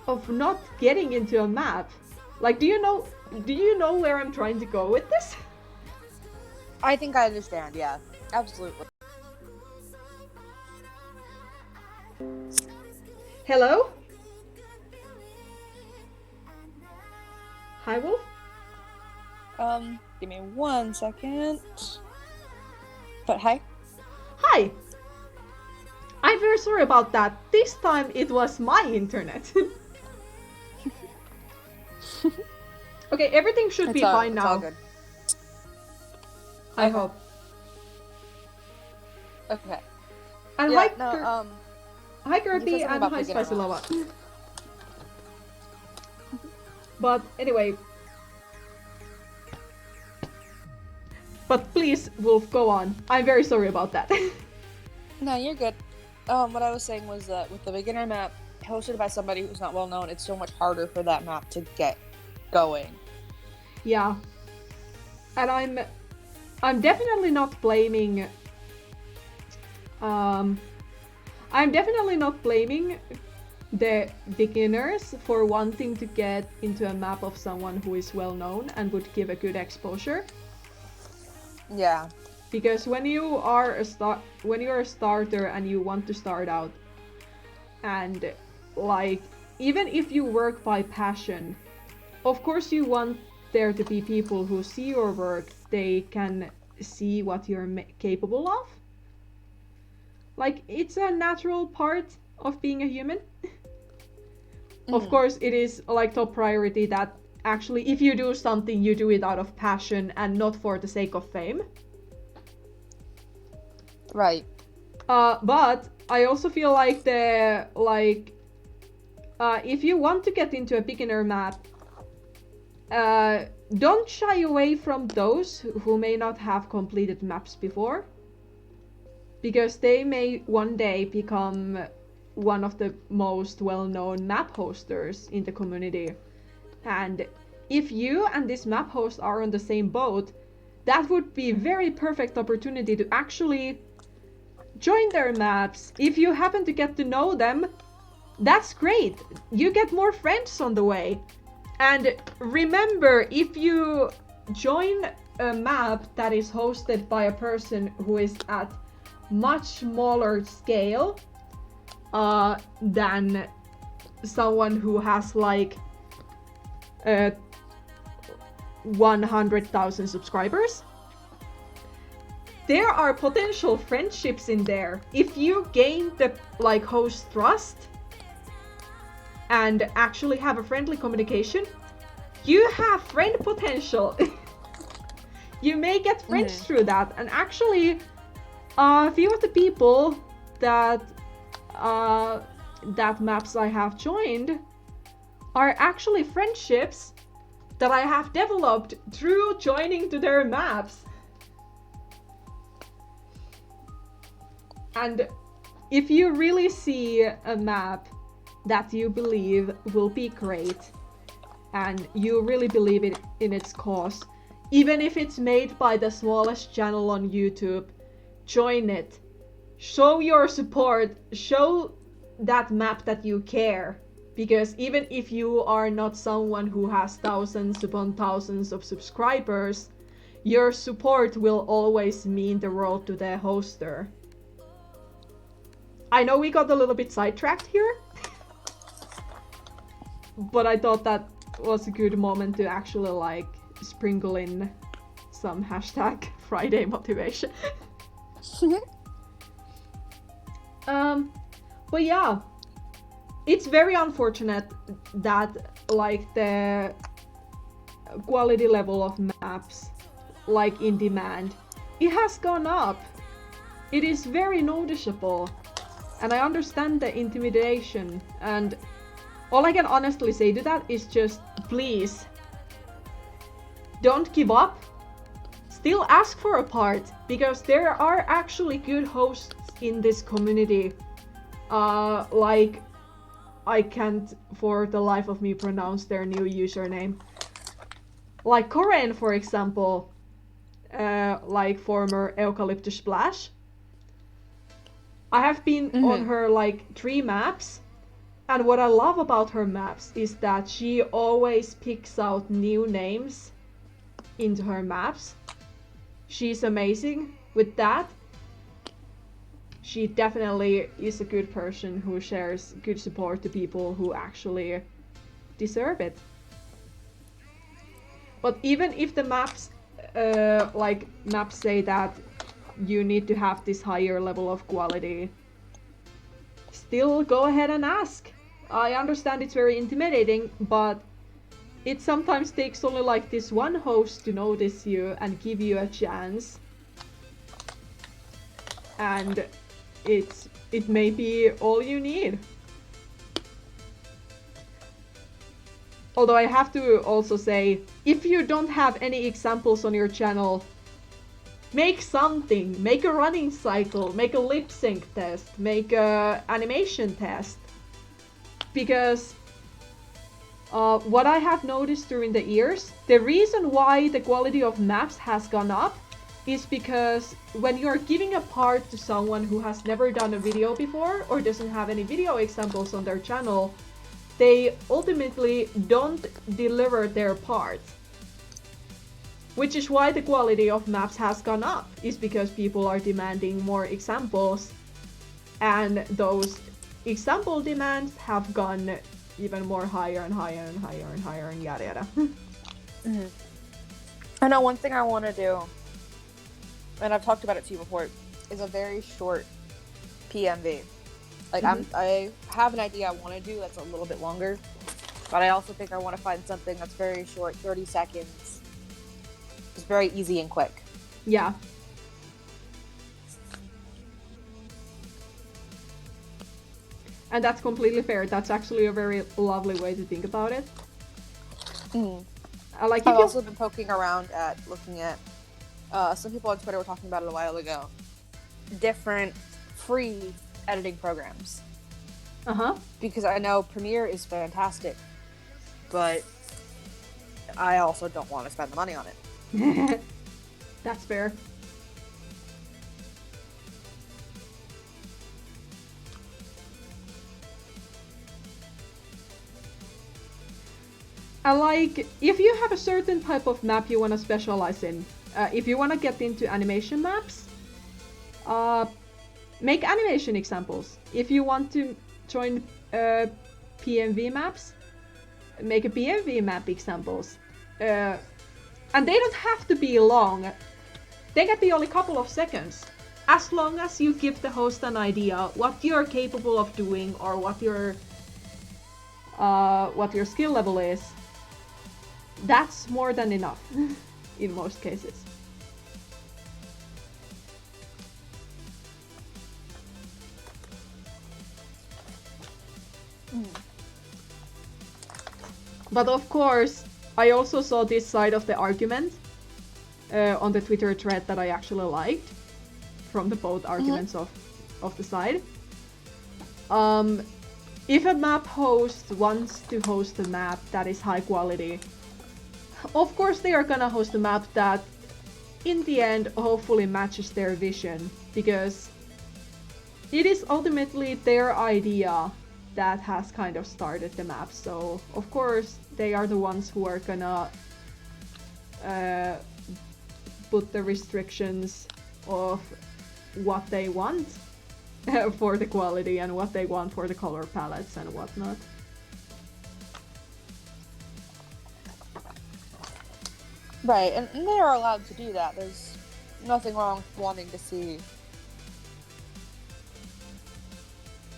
of not getting into a map. Like, do you know where I'm trying to go with this? I think I understand, yeah. Absolutely. Hello? Hi, Wolf? Give me 1 second. But hi. Hi! I'm very sorry about that. This time it was my internet. Okay, everything should be fine now. It's all good. I hope. Okay. And Yeah, hi Kirby and hi Spicy Lava. But anyway. But please, Wolf, go on. I'm very sorry about that. No, you're good. What I was saying was that with the beginner map hosted by somebody who's not well known, it's so much harder for that map to get going. Yeah. And I'm definitely not blaming I'm definitely not blaming the beginners for wanting to get into a map of someone who is well known and would give a good exposure. Yeah. Because when you are a starter and you want to start out, and like even if you work by passion, of course you want there to be people who see your work, they can see what you're capable of. Like, it's a natural part of being a human. Of course, it is like top priority that actually if you do something, you do it out of passion and not for the sake of fame. Right. But I also feel like if you want to get into a beginner map, don't shy away from those who may not have completed maps before, because they may one day become one of the most well-known map hosters in the community. And if you and this map host are on the same boat, that would be a very perfect opportunity to actually join their maps. If you happen to get to know them, that's great. You get more friends on the way. And remember, if you join a map that is hosted by a person who is at much smaller scale than someone who has like 100,000 subscribers, there are potential friendships in there. If you gain the host trust and actually have a friendly communication, you have friend potential. You may get friends through that. And actually, a few of the people that maps I have joined are actually friendships that I have developed through joining to their maps. And if you really see a map that you believe will be great, and you really believe in its cause, even if it's made by the smallest channel on YouTube, join it. Show your support, show that map that you care. Because even if you are not someone who has thousands upon thousands of subscribers, your support will always mean the world to the hoster. I know we got a little bit sidetracked here, but I thought that was a good moment to actually sprinkle in some hashtag Friday motivation. But yeah, it's very unfortunate that the quality level of maps in demand, it has gone up. It is very noticeable. And I understand the intimidation, and all I can honestly say to that is just, please, don't give up. Still ask for a part, because there are actually good hosts in this community. Like, I can't for the life of me pronounce their new username. Like Corinne, for example, like former Eucalyptus Splash. I have been on her like 3 maps, and what I love about her maps is that she always picks out new names into her maps. She's amazing with that. She definitely is a good person who shares good support to people who actually deserve it. But even if the maps say that you need to have this higher level of quality, still go ahead and ask. I understand it's very intimidating, but it sometimes takes only like this one host to notice you and give you a chance. And it may be all you need. Although I have to also say, if you don't have any examples on your channel, make something. Make a running cycle, make a lip sync test, make a animation test. Because what I have noticed during the years, the reason why the quality of maps has gone up is because when you're giving a part to someone who has never done a video before or doesn't have any video examples on their channel, they ultimately don't deliver their part. Which is why the quality of maps has gone up, is because people are demanding more examples, and those example demands have gone even more higher and higher and higher and higher and yada yada. I know one thing I want to do, and I've talked about it to you before, is a very short PMV. Like I have an idea I want to do that's a little bit longer, but I also think I want to find something that's very short, 30 seconds. It's very easy and quick. Yeah. And that's completely fair. That's actually a very lovely way to think about it. I've also been poking around at looking at some people on Twitter were talking about it a while ago. Different free editing programs. Because I know Premiere is fantastic, but I also don't want to spend the money on it. That's fair. Like, if you have a certain type of map you want to specialize in, if you want to get into animation maps, make animation examples. If you want to join PMV maps, make a PMV map examples. And they don't have to be long. They can be only a couple of seconds. As long as you give the host an idea what you're capable of doing or what your skill level is, that's more than enough in most cases. But of course, I also saw this side of the argument on the Twitter thread that I actually liked, from the both arguments of the side. If a map host wants to host a map that is high quality, of course they are gonna host a map that in the end hopefully matches their vision, because it is ultimately their idea that has kind of started the map. So of course they are the ones who are gonna put the restrictions of what they want for the quality and what they want for the color palettes and whatnot. Right, and they are allowed to do that. There's nothing wrong with wanting to see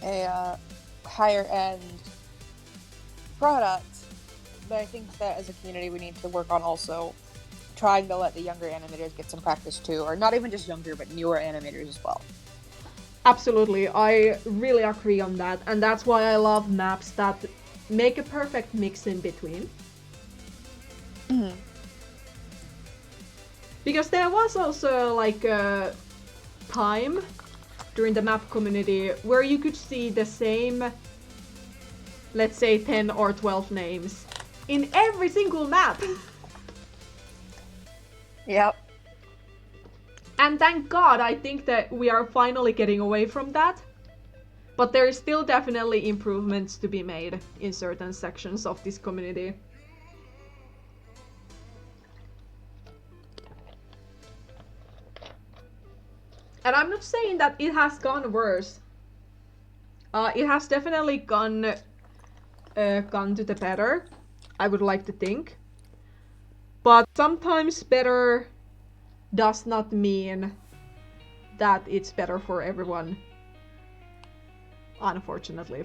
a higher end product, but I think that as a community we need to work on also trying to let the younger animators get some practice too, or not even just younger, but newer animators as well. Absolutely, I really agree on that, and that's why I love maps that make a perfect mix in between. Mm-hmm. Because there was also like a time during the map community where you could see the same, let's say 10 or 12 names in every single map. Yep. And thank God, I think that we are finally getting away from that. But there is still definitely improvements to be made in certain sections of this community. And I'm not saying that it has gone worse. It has definitely gone to the better, I would like to think. But sometimes better does not mean that it's better for everyone. Unfortunately.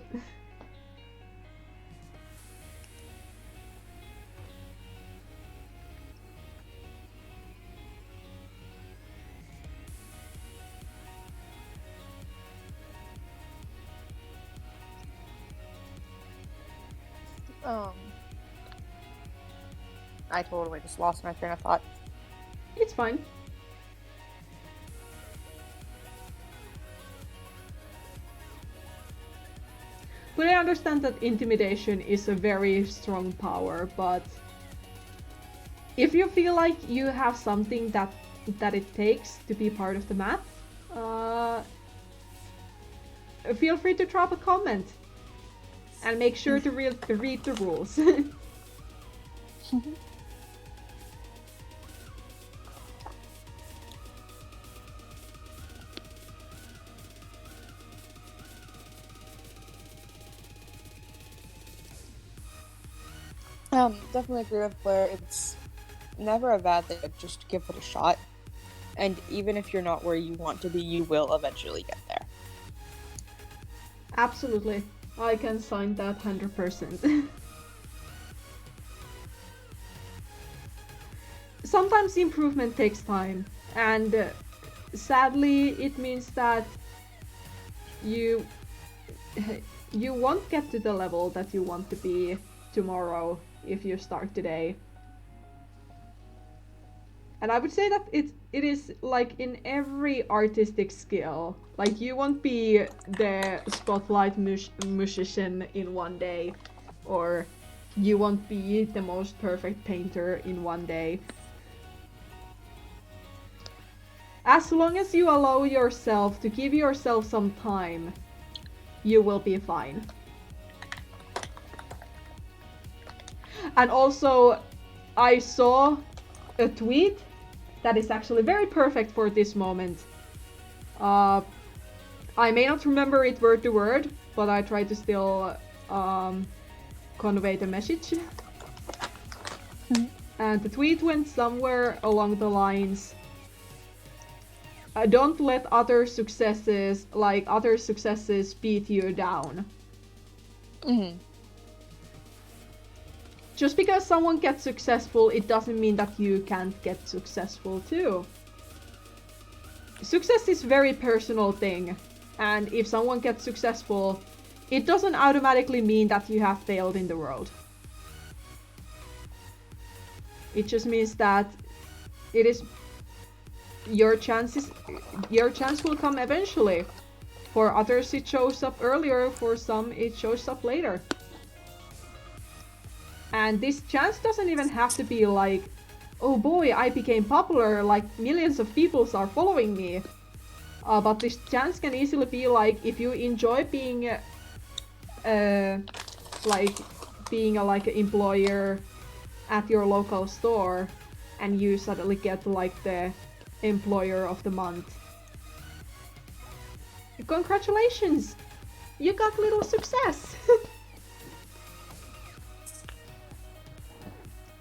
I totally just lost my train of thought. It's fine. But I understand that intimidation is a very strong power, but if you feel like you have something that it takes to be part of the map, feel free to drop a comment and make sure to read the rules. Definitely agree with Blair. It's never a bad thing to just give it a shot. And even if you're not where you want to be, you will eventually get there. Absolutely. I can sign that 100%. Sometimes improvement takes time, and sadly it means that you won't get to the level that you want to be tomorrow if you start today. And I would say that it is like in every artistic skill. Like you won't be the spotlight musician in one day, or you won't be the most perfect painter in one day. As long as you allow yourself to give yourself some time, you will be fine. And also, I saw a tweet that is actually very perfect for this moment. I may not remember it word to word, but I try to still convey the message. And the tweet went somewhere along the lines, don't let other successes beat you down. Mm-hmm. Just because someone gets successful, it doesn't mean that you can't get successful too. Success is a very personal thing, and if someone gets successful, it doesn't automatically mean that you have failed in the world. It just means that it is your chance will come eventually. For others it shows up earlier, for some it shows up later. And this chance doesn't even have to be like, oh boy, I became popular, like millions of people are following me. But this chance can easily be like, if you enjoy being like an employer at your local store, and you suddenly get like the employer of the month. Congratulations! You got little success!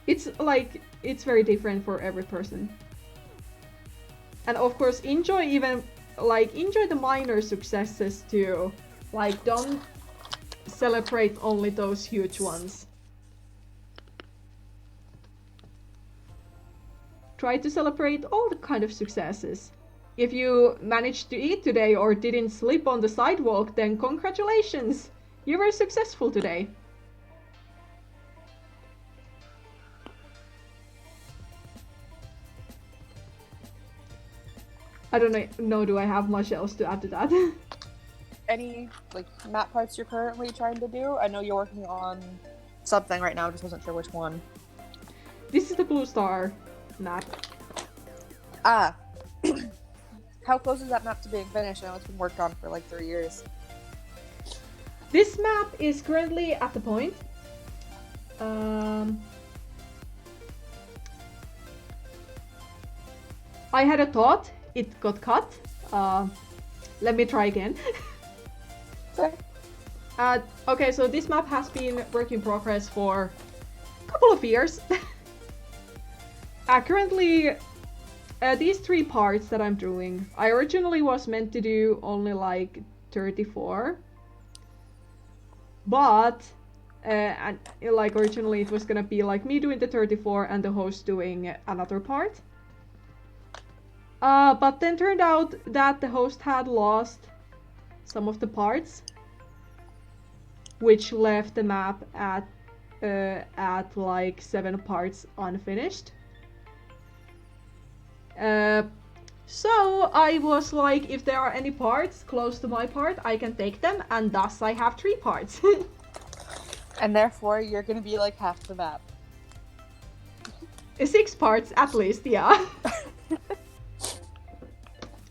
It's very different for every person. And of course, enjoy the minor successes too. Like, don't celebrate only those huge ones. Try to celebrate all the kind of successes. if you managed to eat today or didn't sleep on the sidewalk, then congratulations! You were successful today. I don't know, do I have much else to add to that? Any like map parts you're currently trying to do? I know you're working on something right now, I just wasn't sure which one. This is the Bluestar map. Ah. How close is that map to being finished? I know it's been worked on for like 3 years. This map is currently at the point. I had a thought, it got cut. Let me try again. Okay. Okay, so this map has been work in progress for a couple of years. Currently, these 3 parts that I'm doing, I originally was meant to do only like 34. But, and like originally it was gonna be like me doing the 34 and the host doing another part. But then turned out that the host had lost some of the parts, which left the map at like 7 parts unfinished. So I was like, if there are any parts close to my part, I can take them, and thus I have 3 parts. And therefore, you're gonna be like half the map. 6 parts at least, yeah.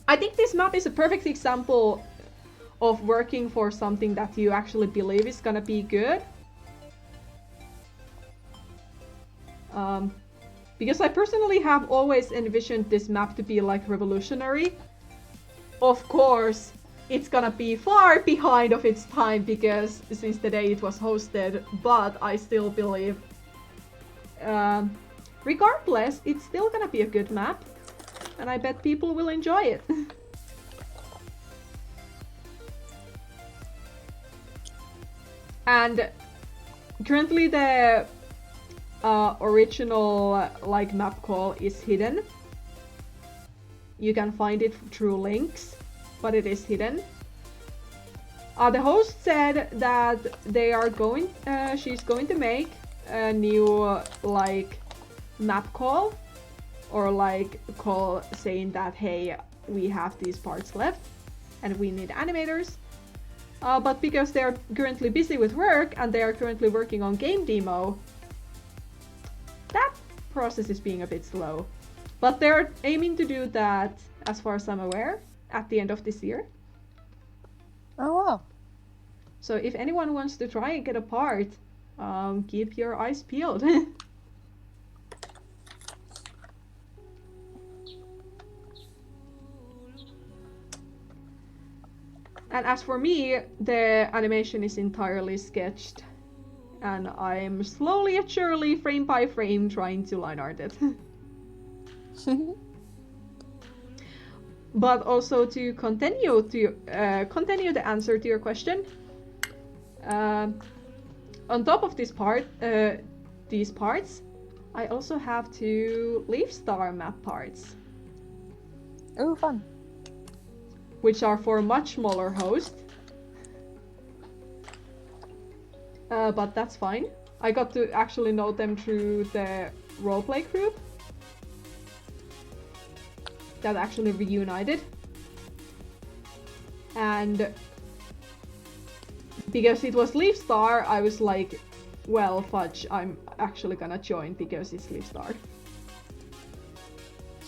I think this map is a perfect example of working for something that you actually believe is gonna be good. Because I personally have always envisioned this map to be like revolutionary. Of course, it's gonna be far behind of its time because since the day it was hosted, but I still believe regardless, it's still gonna be a good map, and I bet people will enjoy it. And currently the original like map call is hidden. You can find it through links, but it is hidden. The host said that they are going, she's going to make a new like map call, or like call saying that hey, we have these parts left and we need animators. But because they're currently busy with work and they are currently working on game demo, that process is being a bit slow. But they're aiming to do that, as far as I'm aware, at the end of this year. Oh wow. So if anyone wants to try and get a part, keep your eyes peeled. And as for me, the animation is entirely sketched. And I'm slowly and surely, frame by frame, trying to line art it. But also to continue the answer to your question, on top of this part, these parts, I also have 2 Leafstar map parts. Ooh, fun. Which are for much smaller host. But that's fine. I got to actually know them through the roleplay group that actually reunited. And because it was Leafstar, I was like, well, fudge, I'm actually gonna join because it's Leafstar.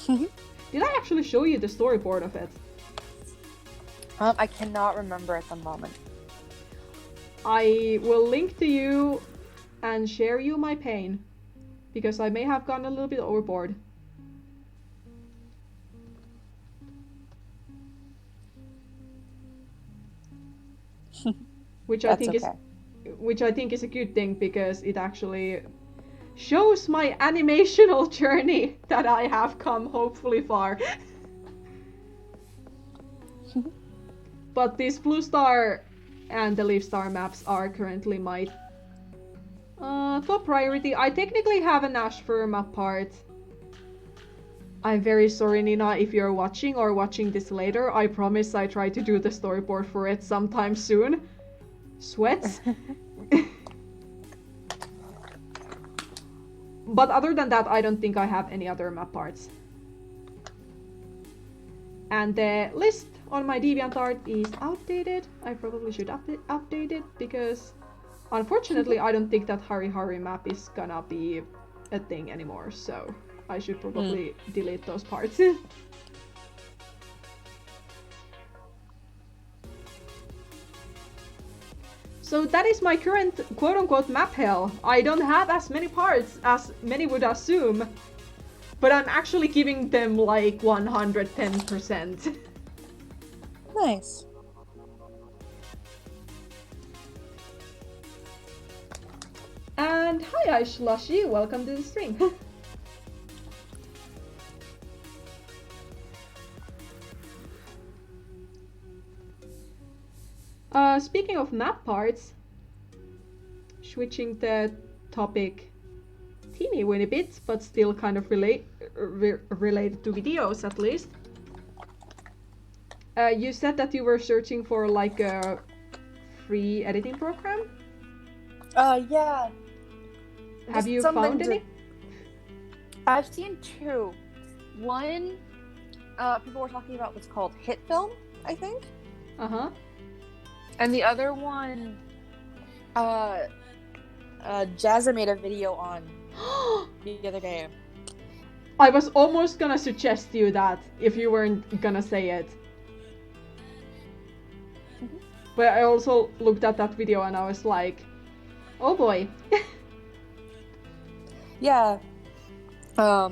Did I actually show you the storyboard of it? I cannot remember at the moment. I will link to you and share you my pain, because I may have gone a little bit overboard. Which I think is a good thing, because it actually shows my animational journey that I have come hopefully far. But this Bluestar and the Leafstar maps are currently my top priority. I technically have an Ashfur map part I'm very sorry, Nina, if you're watching or watching this later. I promise I try to do the storyboard for it sometime soon. Sweats. But other than that, I don't think I have any other map parts. And the list on my DeviantArt is outdated. I probably should update it because unfortunately I don't think that Hari Hari map is gonna be a thing anymore, so I should probably delete those parts. So that is my current quote-unquote map hell. I don't have as many parts as many would assume, but I'm actually giving them like 110%. Nice. And hi Aishlashy, welcome to the stream. Speaking of map parts, switching the topic teeny weeny bit, but still kind of related to videos at least. You said that you were searching for like a free editing program? Yeah. Have you found any? I've seen two. One, people were talking about what's called Hit Film, I think. Uh-huh. And the other one, Jazza made a video on the other day. I was almost gonna suggest you that if you weren't gonna say it. But I also looked at that video and I was like, oh boy. Yeah. I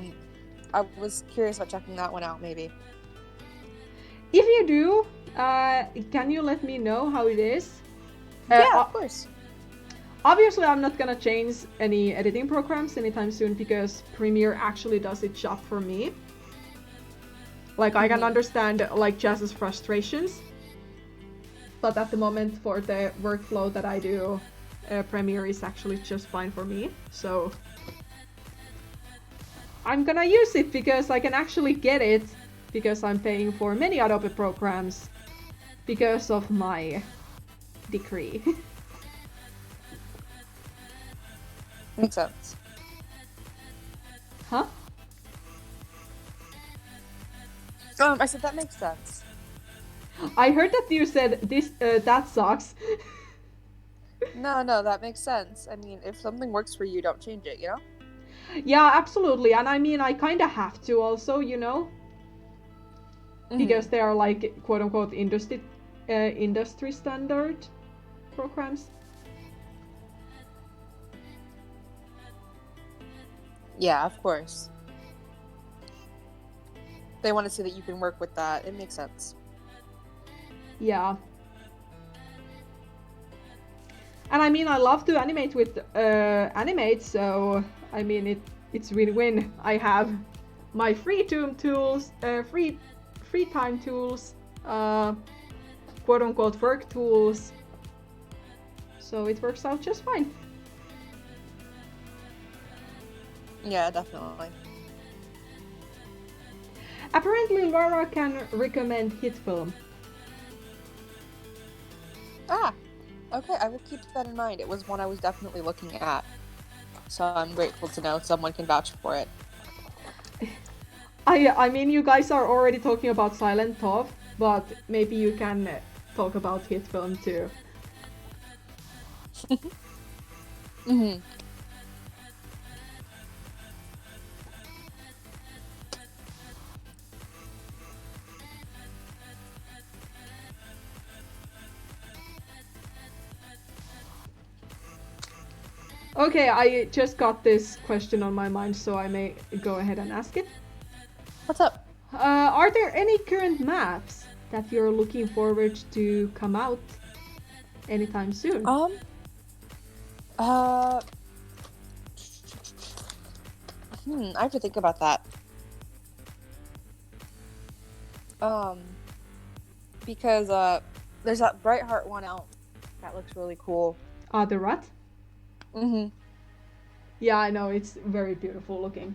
was curious about checking that one out, maybe. If you do, can you let me know how it is? Yeah, of course. Obviously, I'm not gonna change any editing programs anytime soon because Premiere actually does its job for me. Like, I can understand, like, Jazz's frustrations. But at the moment, for the workflow that I do, Premiere is actually just fine for me. So I'm gonna use it because I can actually get it because I'm paying for many Adobe programs because of my decree. Makes sense. Huh? I said that makes sense. I heard that you said this, that sucks. No, that makes sense. I mean, if something works for you, don't change it, you know? Yeah, absolutely. And I mean, I kinda have to also, you know? Because they are like, quote-unquote, industry standard programs. Yeah, of course. They want to see that you can work with that. It makes sense. Yeah. And I mean, I love to animate with Animate, so I mean, it's win-win. I have my free tools, free time tools, quote-unquote work tools, so it works out just fine. Yeah, definitely. Apparently, Laura can recommend Hit Film. Ah, okay, I will keep that in mind. It was one I was definitely looking at. So I'm grateful to know someone can vouch for it. I mean, you guys are already talking about Silent Top, but maybe you can talk about Hit Film too. Okay, I just got this question on my mind, so I may go ahead and ask it. What's up? Are there any current maps that you're looking forward to come out anytime soon? I have to think about that. Because there's that Brightheart one out that looks really cool. The Rat? Yeah, I know, it's very beautiful looking.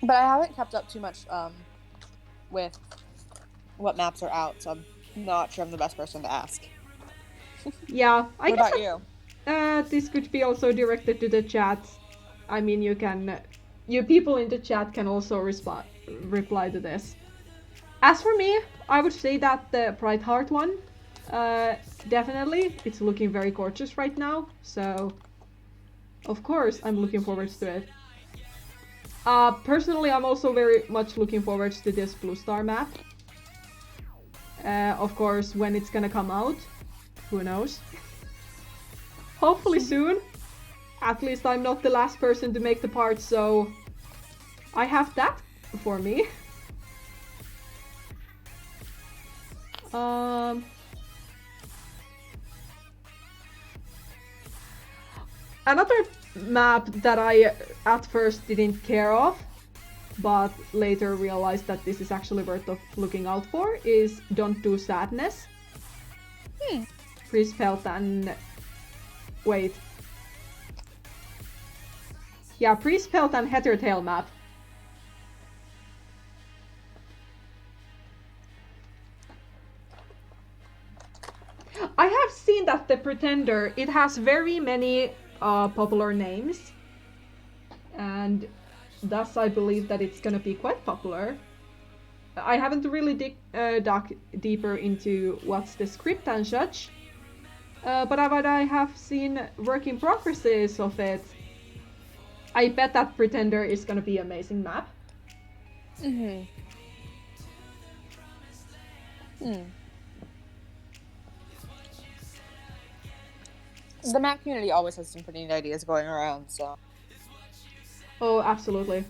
But I haven't kept up too much with what maps are out, so I'm not sure I'm the best person to ask. Yeah, I what guess about you? This could be also directed to the chat. I mean, you people in the chat can also reply to this. As for me, I would say that the Bright Heart one, definitely, it's looking very gorgeous right now. So, of course, I'm looking forward to it. Personally, I'm also very much looking forward to this Bluestar map. Of course, when it's gonna come out, who knows? Hopefully soon. At least I'm not the last person to make the part, so I have that for me. Another map that I at first didn't care of, but later realized that this is actually worth of looking out for, is Don't Do Sadness. Chris Pelt and... wait. Yeah, Priest Pelt and Heathertail map. I have seen that the Pretender, it has very many popular names. And thus I believe that it's gonna be quite popular. I haven't really dug deeper into what's the script and such. But what I have seen work in progresses of it, I bet that Pretender is gonna be an amazing map. The map community always has some pretty neat ideas going around, so. Oh, absolutely.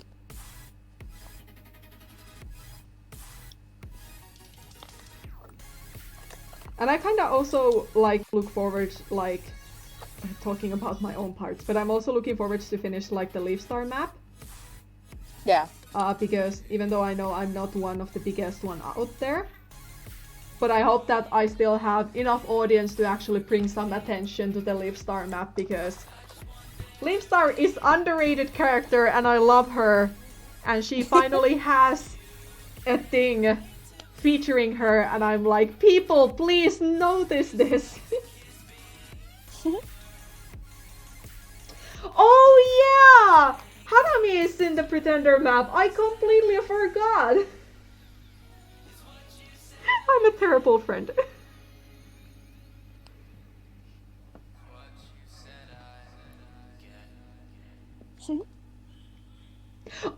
And I kinda also look forward talking about my own parts, but I'm also looking forward to finish the Leafstar map. Yeah. Because even though I know I'm not one of the biggest one out there, but I hope that I still have enough audience to actually bring some attention to the Leafstar map, because Leafstar is underrated character and I love her, and she finally has a thing featuring her, and I'm like, people, please notice this. Oh yeah! Hanami is in the Pretender map. I completely forgot. I'm a terrible friend.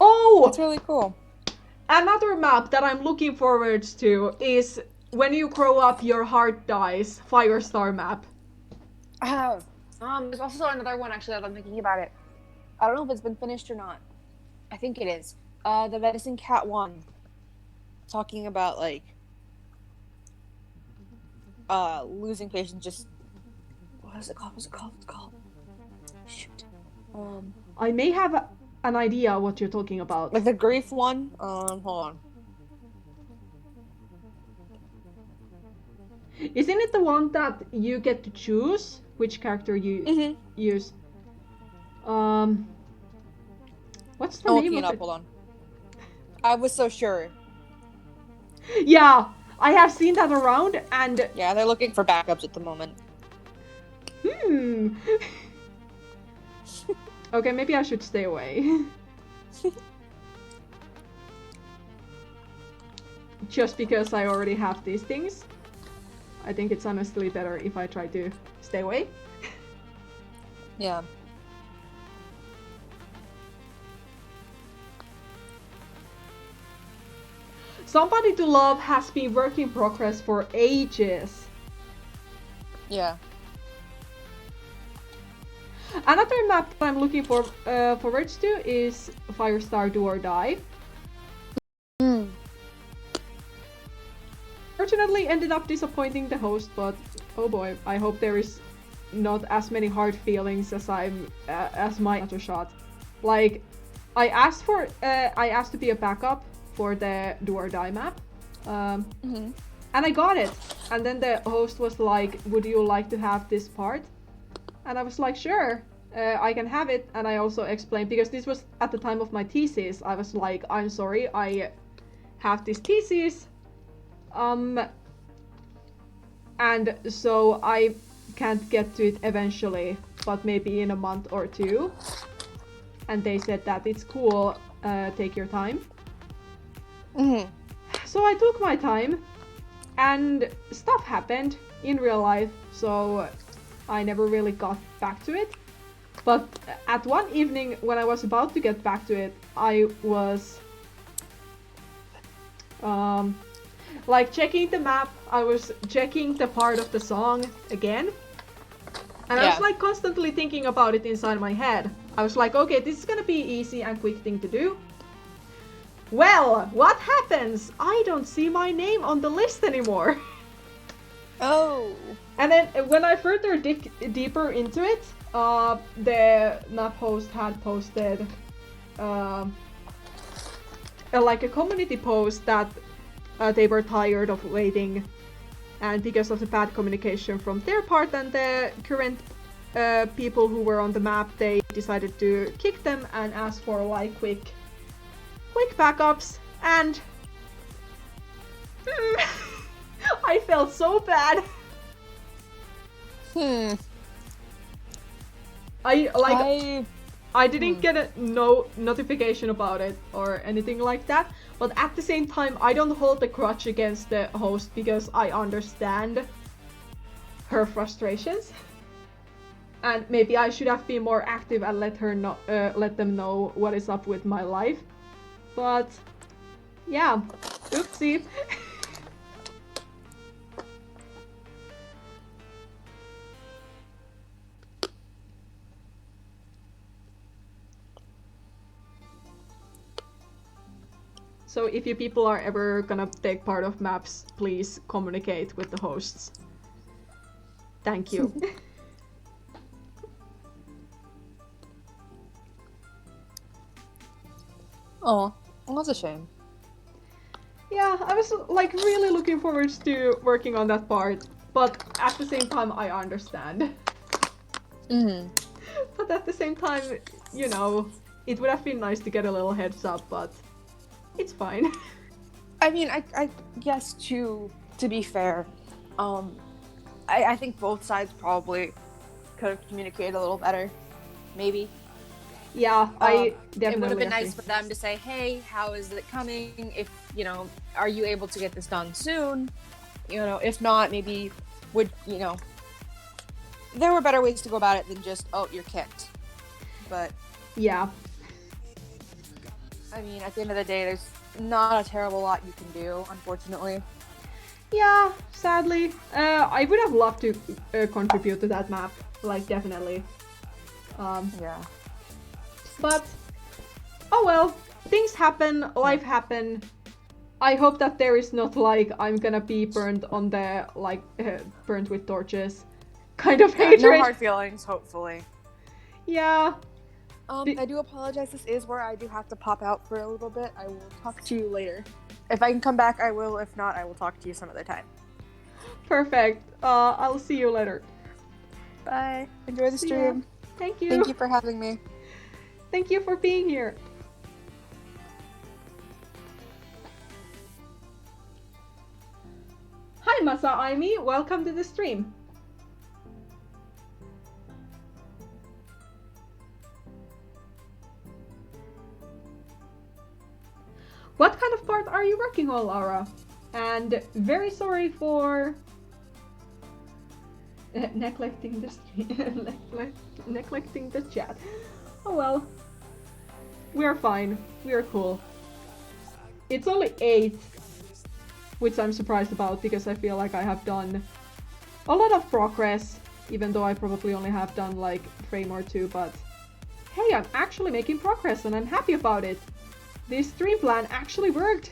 Oh! That's really cool. Another map that I'm looking forward to is When You Grow Up Your Heart Dies, Firestar map. There's also another one actually that I'm thinking about it. I don't know if it's been finished or not. I think it is. The Medicine Cat one. Talking about losing patients, just what is it called? What's it called? Shoot. I may have an idea what you're talking about. Like the grief one? Hold on. Isn't it the one that you get to choose which character you use? What's the name of it? Hold on. I was so sure. Yeah, I have seen that around, and yeah, they're looking for backups at the moment. Okay, maybe I should stay away. Just because I already have these things. I think it's honestly better if I try to stay away. Yeah. Somebody to Love has been work in progress for ages. Yeah. Another map that I'm looking forward to is Firestar Do or Die. Fortunately, ended up disappointing the host, but oh boy, I hope there is not as many hard feelings as as my other shot. I asked to be a backup for the Do or Die map, and I got it. And then the host was like, "Would you like to have this part?" And I was like, sure, I can have it. And I also explained, because this was at the time of my thesis, I was like, I'm sorry, I have this thesis. And so I can't get to it eventually, but maybe in a month or two. And they said that it's cool, take your time. So I took my time, and stuff happened in real life, so I never really got back to it. But at one evening, when I was about to get back to it, I was like checking the map. I was checking the part of the song again, and I was like constantly thinking about it inside my head. I was like, okay, this is gonna be easy and quick thing to do. Well, what happens? I don't see my name on the list anymore. Oh. And then when I further dig deeper into it, the NAP host had posted like a community post that they were tired of waiting, and because of the bad communication from their part and the current people who were on the map, they decided to kick them and ask for like quick backups, and I felt so bad. I didn't get a notification about it or anything like that, but at the same time I don't hold a grudge against the host, because I understand her frustrations, and maybe I should have been more active and let them know what is up with my life. But yeah, oopsie. So if you people are ever gonna take part of maps, please communicate with the hosts. Thank you. Oh, well, that's a shame. Yeah, I was like really looking forward to working on that part, but at the same time I understand. But at the same time, you know, it would have been nice to get a little heads up, but it's fine. I mean, I guess to be fair, I think both sides probably could have communicated a little better, maybe. Yeah, I definitely it would have been agree. nice for them to say, hey, how is it coming? If, you know, are you able to get this done soon? You know, if not, maybe would, you know, there were better ways to go about it than just, oh, you're kicked. But yeah, I mean, at the end of the day, there's not a terrible lot you can do, unfortunately. Yeah, sadly. I would have loved to contribute to that map, like, definitely. Yeah. But, oh well, things happen, life happen. I hope that there is not, like, I'm gonna be burned on the, like, burned with torches kind of hatred. No hard feelings, hopefully. Yeah. I do apologize. This is where I do have to pop out for a little bit. I will talk to you later. If I can come back, I will. If not, I will talk to you some other time. Perfect. I'll see you later. Bye. Enjoy the stream. Thank you. Thank you for having me. Thank you for being here. Hi Masa Aimi, welcome to the stream. What kind of part are you working on, Laura? And very sorry for neglecting the neglecting the chat. Oh well. We're fine. We're cool. It's only 8, which I'm surprised about because I feel like I have done a lot of progress, even though I probably only have done like a frame or 2, but hey, I'm actually making progress and I'm happy about it. This stream plan actually worked.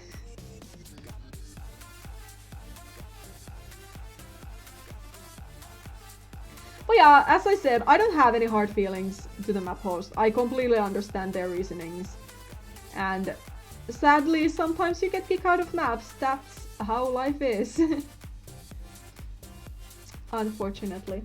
But yeah, as I said, I don't have any hard feelings to the map host. I completely understand their reasonings. And sadly, sometimes you get kicked out of maps. That's how life is. Unfortunately.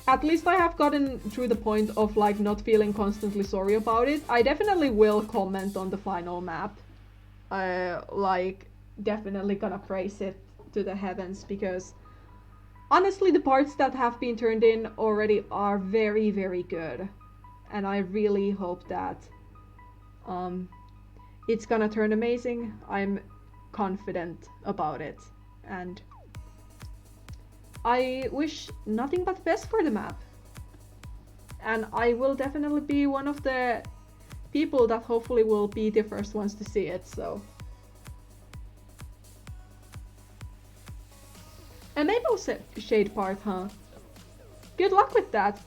at least I have gotten through the point of like not feeling constantly sorry about it. I definitely will comment on the final map. Like definitely gonna praise it to the heavens, because honestly the parts that have been turned in already are very, very good. And I really hope that it's gonna turn amazing. I'm confident about it. And I wish nothing but the best for the map. And I will definitely be one of the people that hopefully will be the first ones to see it, so. A maple shade part, huh? Good luck with that.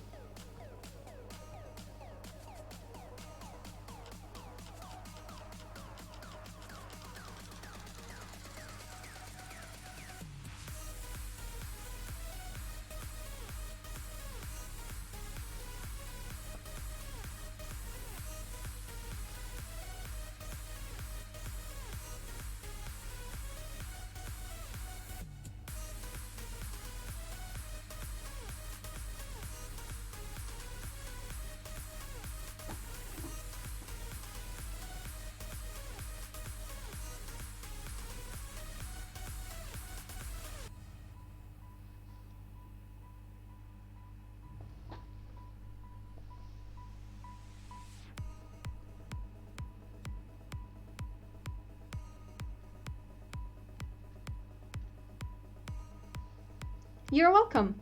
You're welcome.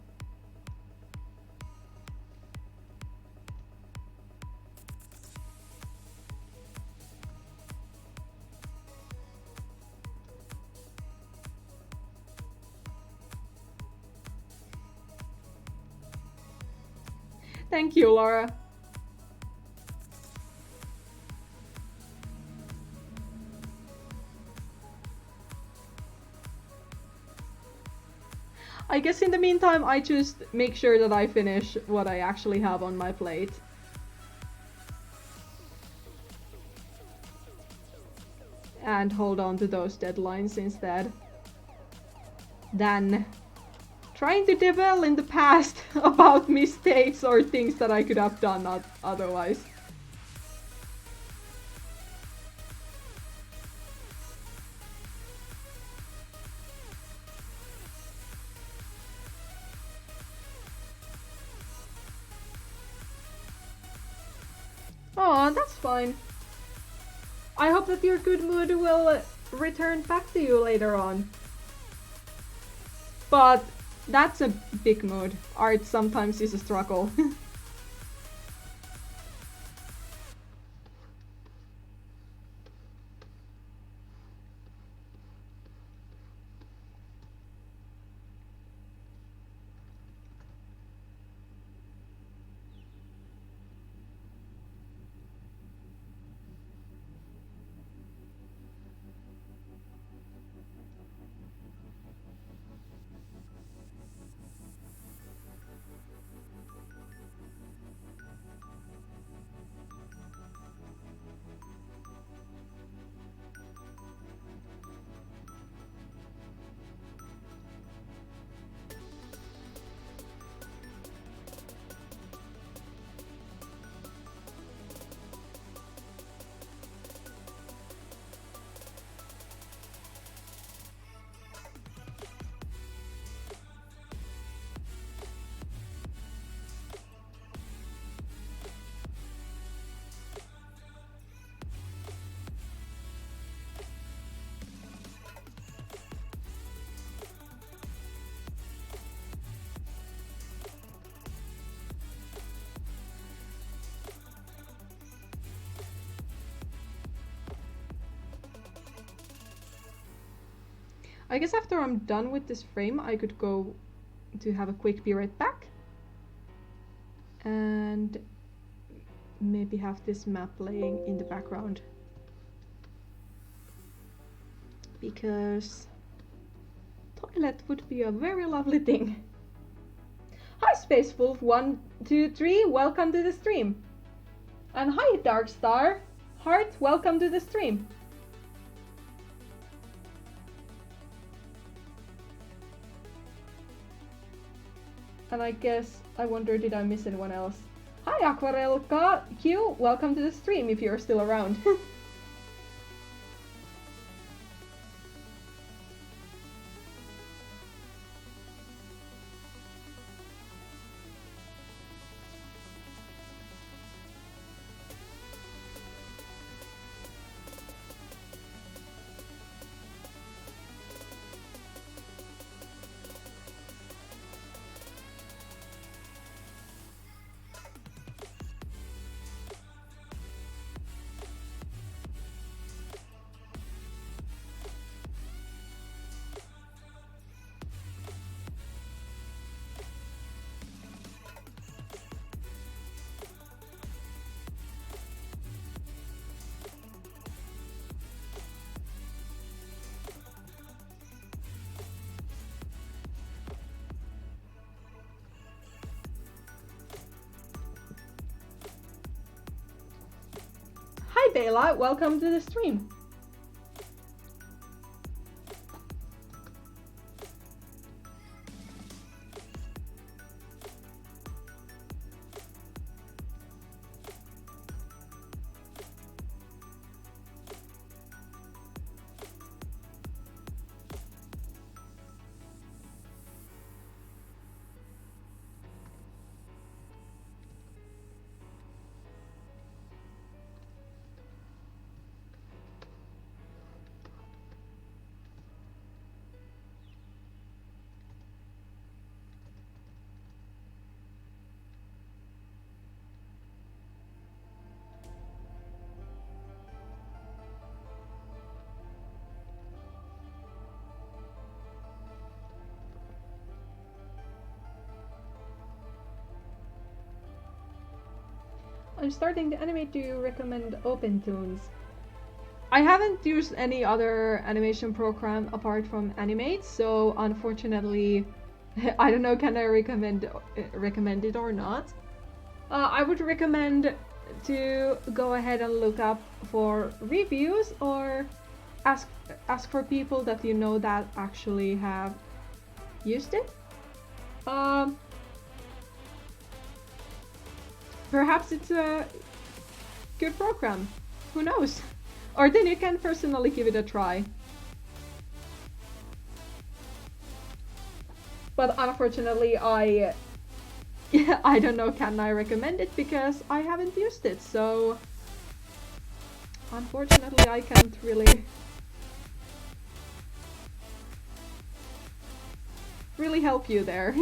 Thank you, Laura. I guess in the meantime, I just make sure that I finish what I actually have on my plate. And hold on to those deadlines instead. Than trying to dwell in the past about mistakes or things that I could have done otherwise. Oh, that's fine. I hope that your good mood will return back to you later on. But that's a big mood. Art sometimes is a struggle. I guess after I'm done with this frame, I could go to have a quick be right back. And maybe have this map playing in the background. Because toilet would be a very lovely thing. Hi Space Wolf 123, welcome to the stream. And hi Darkstar Heart, welcome to the stream. And I guess, I wonder, did I miss anyone else? Hi Aquarelka! Q, welcome to the stream if you're still around. Hi Bela, welcome to the stream. I'm starting to animate. Do you recommend OpenToons? I haven't used any other animation program apart from Animate, so unfortunately, I don't know, can I recommend it or not? I would recommend to go ahead and look up for reviews or ask for people that you know that actually have used it. Perhaps it's a good program. Who knows? Or then you can personally give it a try. But unfortunately, I don't know, can I recommend it because I haven't used it, so unfortunately I can't really help you there.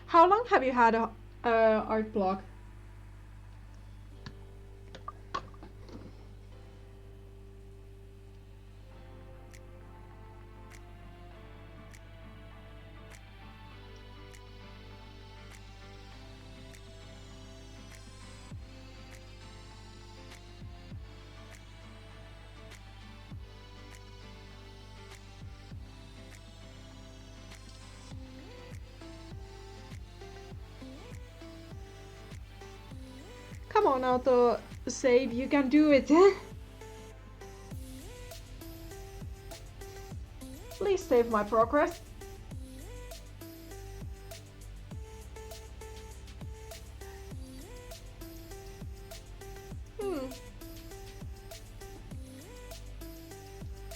How long have you had a art blog? Come on, auto save, you can do it. Please save my progress.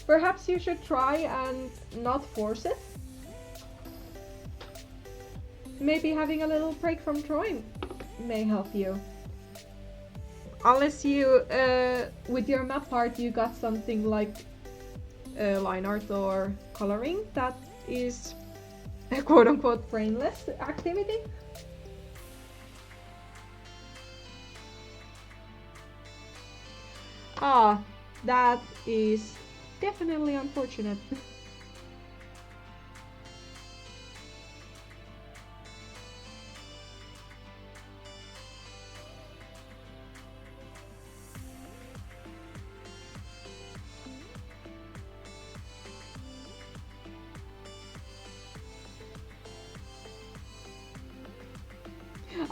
Perhaps you should try and not force it. Maybe having a little break from drawing may help you. Unless you, with your map part, you got something like line art or coloring that is a quote-unquote brainless activity. Ah, that is definitely unfortunate.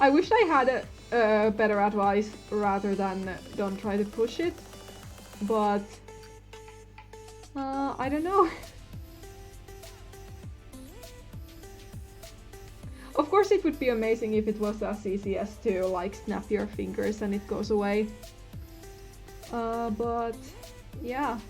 I wish I had a better advice rather than don't try to push it, but I don't know. Of course it would be amazing if it was as easy as to like snap your fingers and it goes away. But yeah.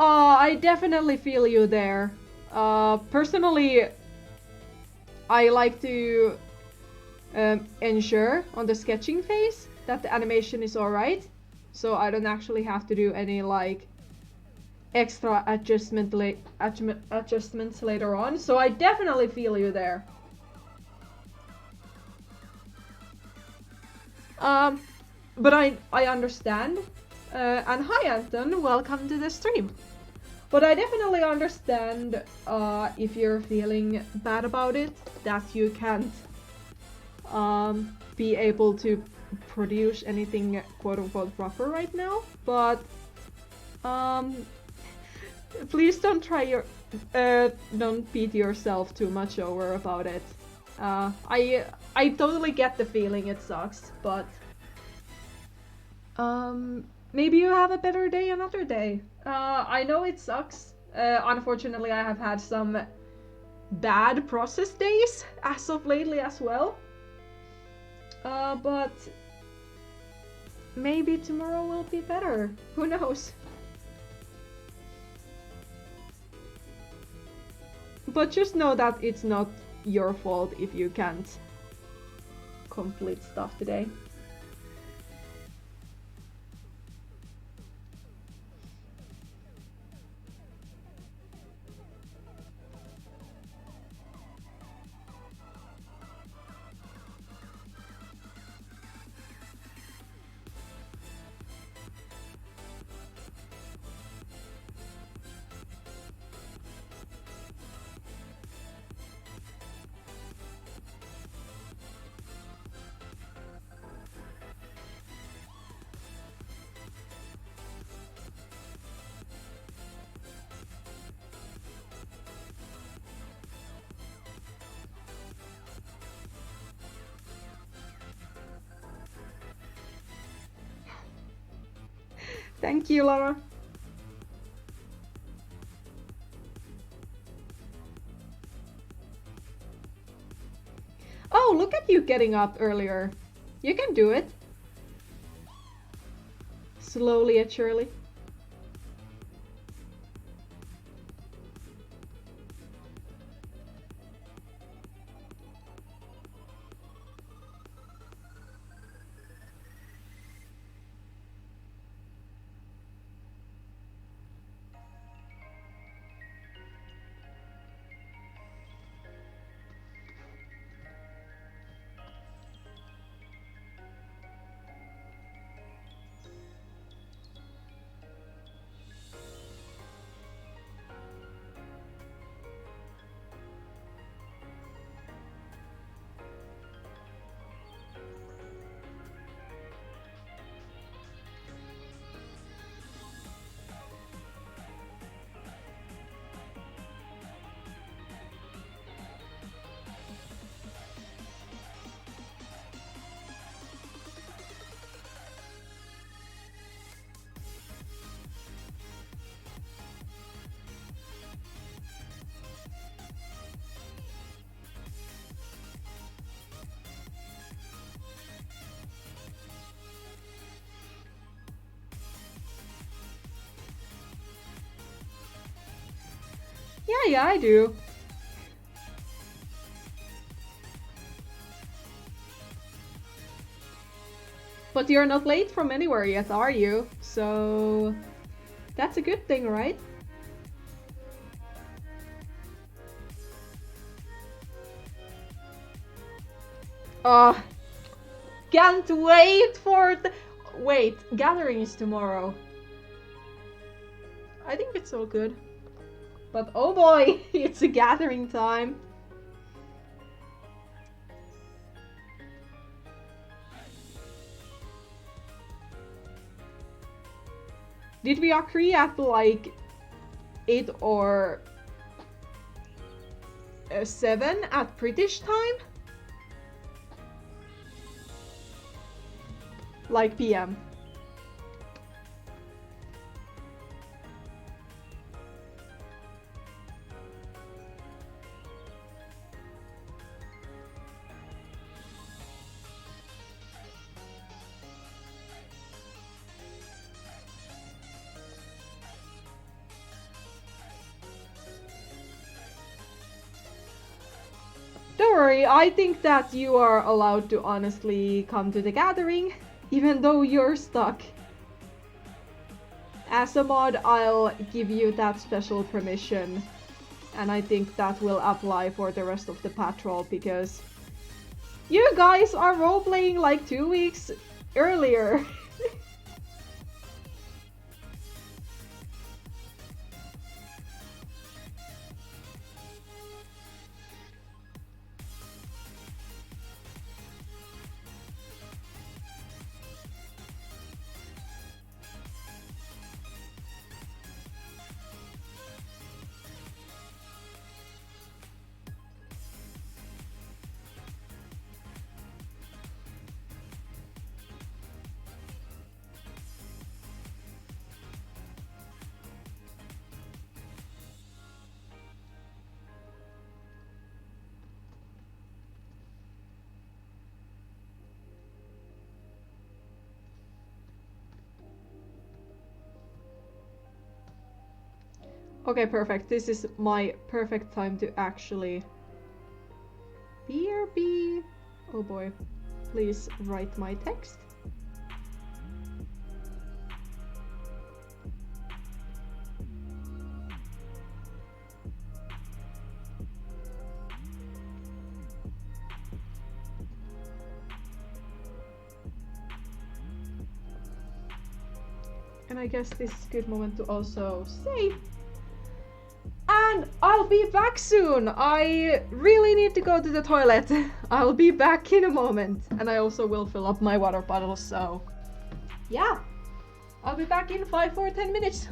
I definitely feel you there. Personally, I like to ensure on the sketching phase that the animation is alright, so I don't actually have to do any like extra adjustments later on. So I definitely feel you there. But I understand. And hi Anton, welcome to the stream. But I definitely understand if you're feeling bad about it, that you can't be able to produce anything quote-unquote proper right now. But please don't don't beat yourself too much over about it. I totally get the feeling it sucks, but maybe you have a better day another day. I know it sucks. Unfortunately, I have had some bad process days as of lately as well. But maybe tomorrow will be better. Who knows? But just know that it's not your fault if you can't complete stuff today. Thank you, Lara. Oh, look at you getting up earlier. You can do it. Slowly and surely. Yeah, I do. But you're not late from anywhere yet, are you? So that's a good thing, right? Can't wait for the... Wait, gathering is tomorrow. I think it's all good. But oh boy, it's a gathering time. Did we agree at like 8 or 7 at British time? Like PM. Don't worry, I think that you are allowed to honestly come to the gathering, even though you're stuck. As a mod, I'll give you that special permission, and I think that will apply for the rest of the patrol, because you guys are roleplaying like 2 weeks earlier. Okay, perfect. This is my perfect time to actually there be... Oh boy. Please write my text. And I guess this is a good moment to also save. And I'll be back soon! I really need to go to the toilet. I'll be back in a moment. And I also will fill up my water bottle, so... Yeah! I'll be back in 5 or 10 minutes.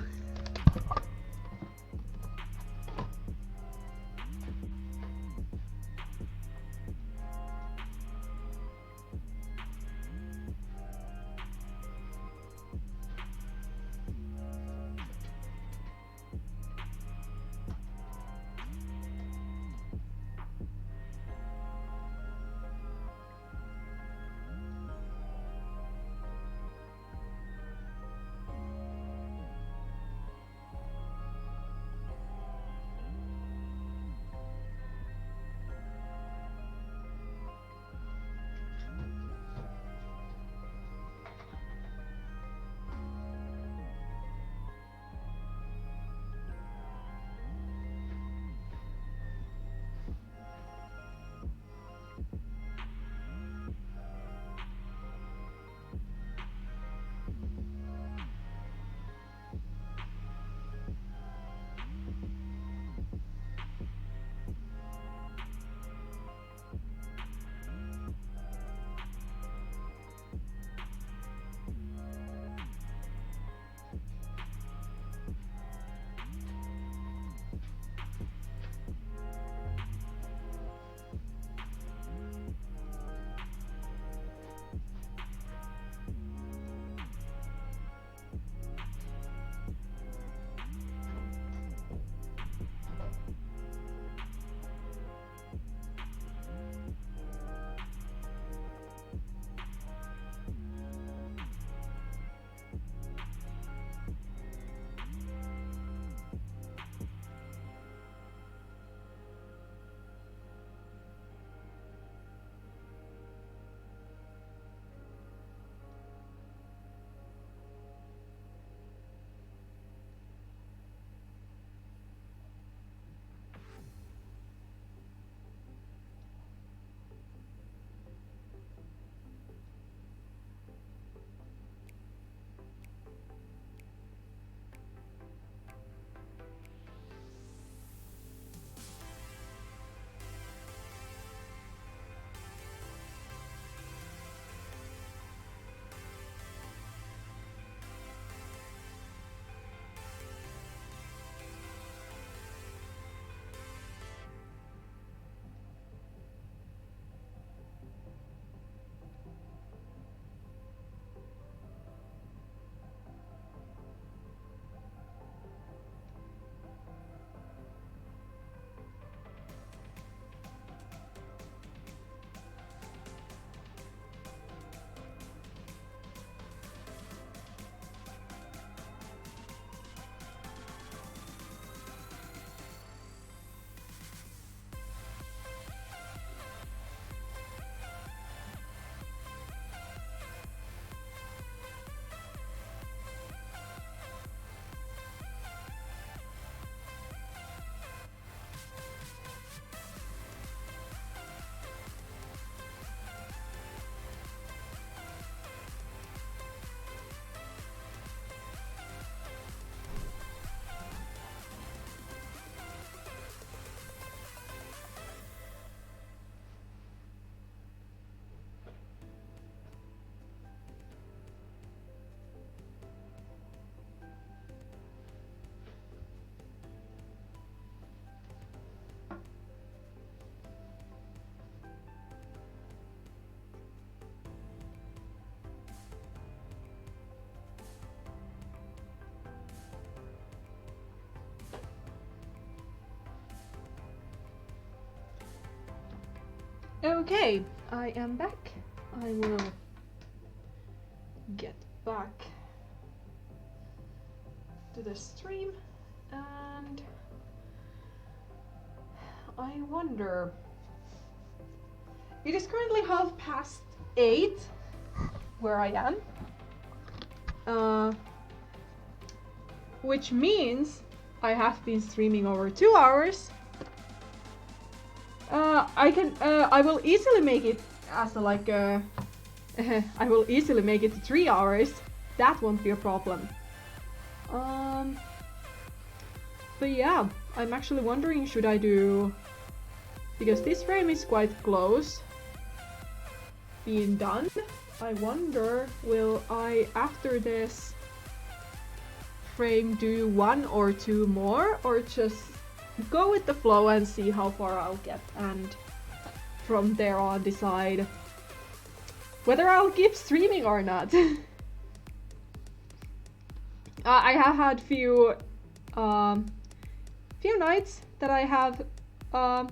Okay, I am back. I will get back to the stream, and I wonder, It is currently 8:30 where I am. Which means I have been streaming over 2 hours. I will easily make it as a, like a I will easily make it to 3 hours. That won't be a problem. But yeah, I'm actually wondering, should I do, because this frame is quite close being done. I wonder, will I after this frame do 1 or 2 more, or just go with the flow and see how far I'll get, and from there on decide whether I'll keep streaming or not. I have had few nights that I have I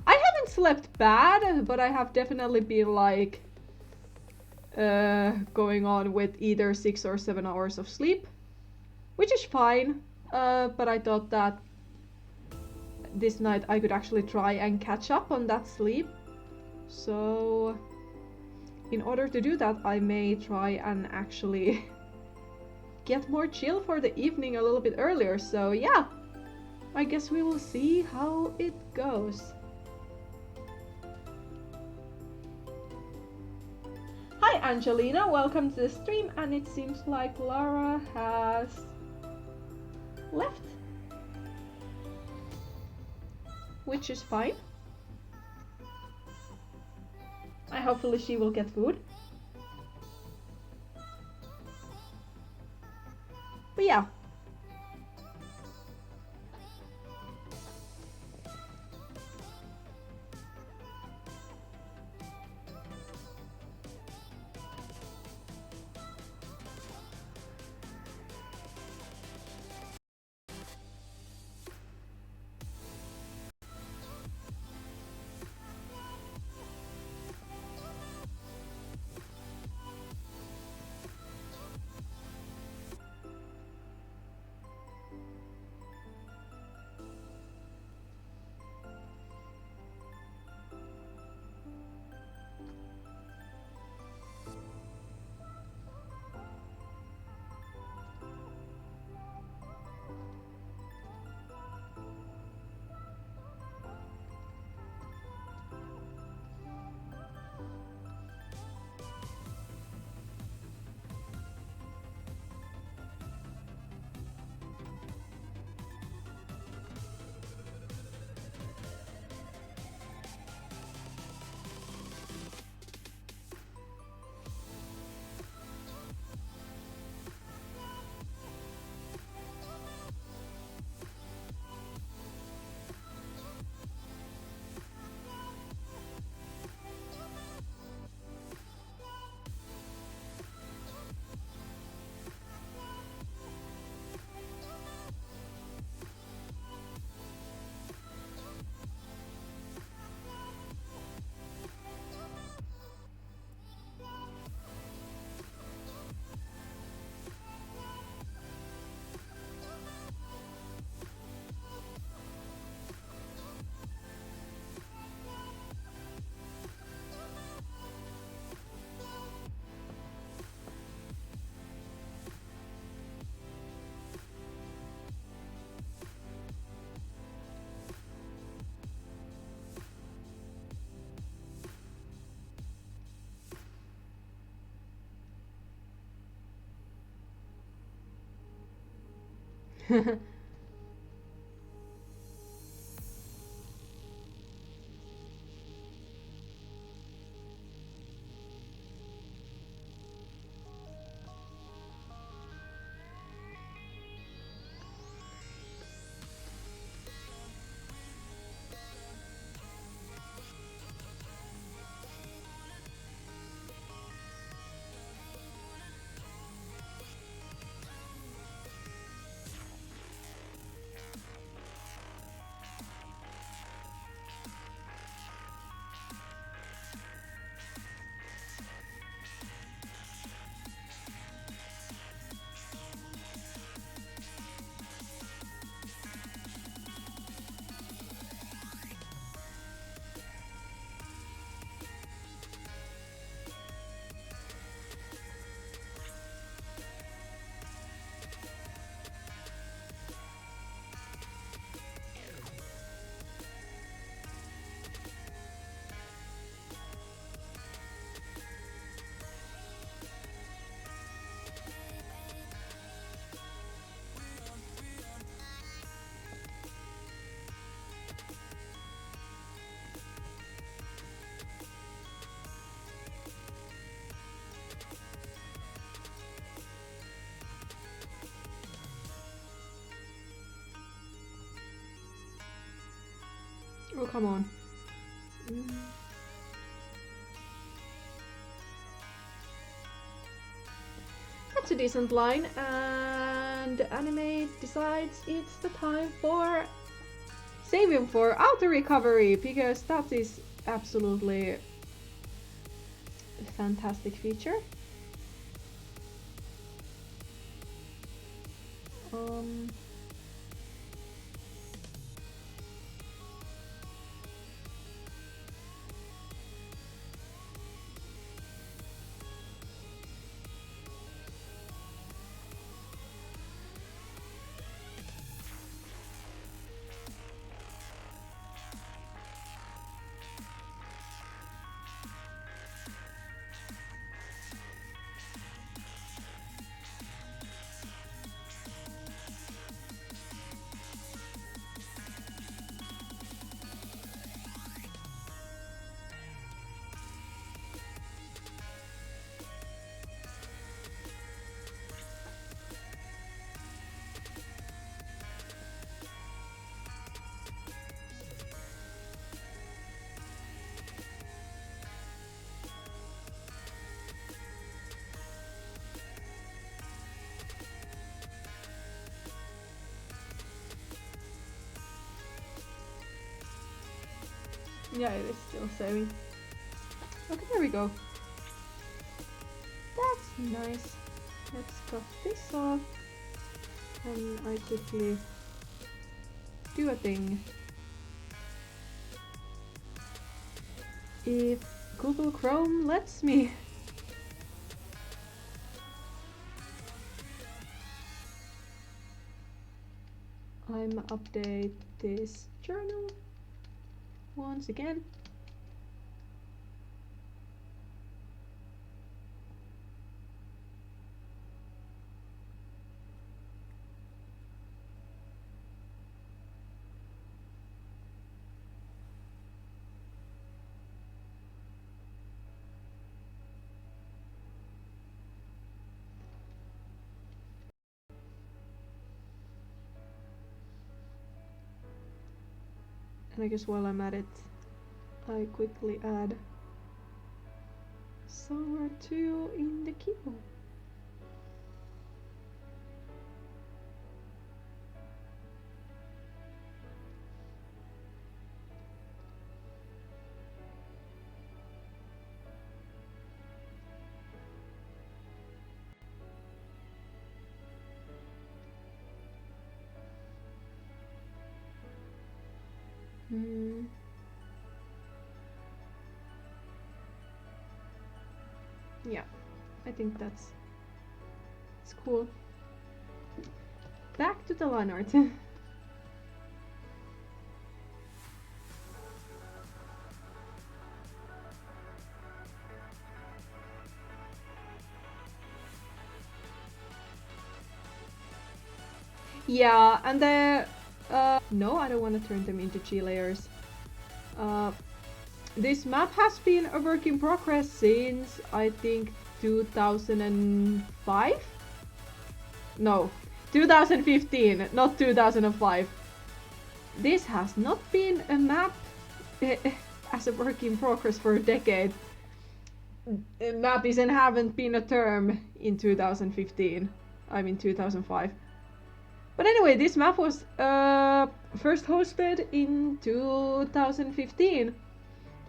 haven't slept bad, but I have definitely been like going on with either 6 or 7 hours of sleep, which is fine, but I thought that this night I could actually try and catch up on that sleep. So in order to do that, I may try and actually get more chill for the evening a little bit earlier. So yeah, I guess we will see how it goes. Hi Angelina, welcome to the stream, and it seems like Lara has left, which is fine. Hopefully she will get food. But yeah. Oh, come on. That's a decent line, and Animate decides it's the time for saving for auto recovery, because that is absolutely a fantastic feature. Yeah, it is still saving. Okay, there we go. That's nice. Let's cut this off. And I quickly do a thing. If Google Chrome lets me. I'm update this journal once again. And I guess while I'm at it, I quickly add somewhere 2 in the queue. Yeah, I think that's cool. Back to the lineart. Yeah, and the no, I don't want to turn them into G layers. This map has been a work in progress since I think 2005? No, 2015, not 2005. This has not been a map as a work in progress for a decade. Map isn't haven't been a term in 2015. I mean 2005. But anyway, this map was first hosted in 2015.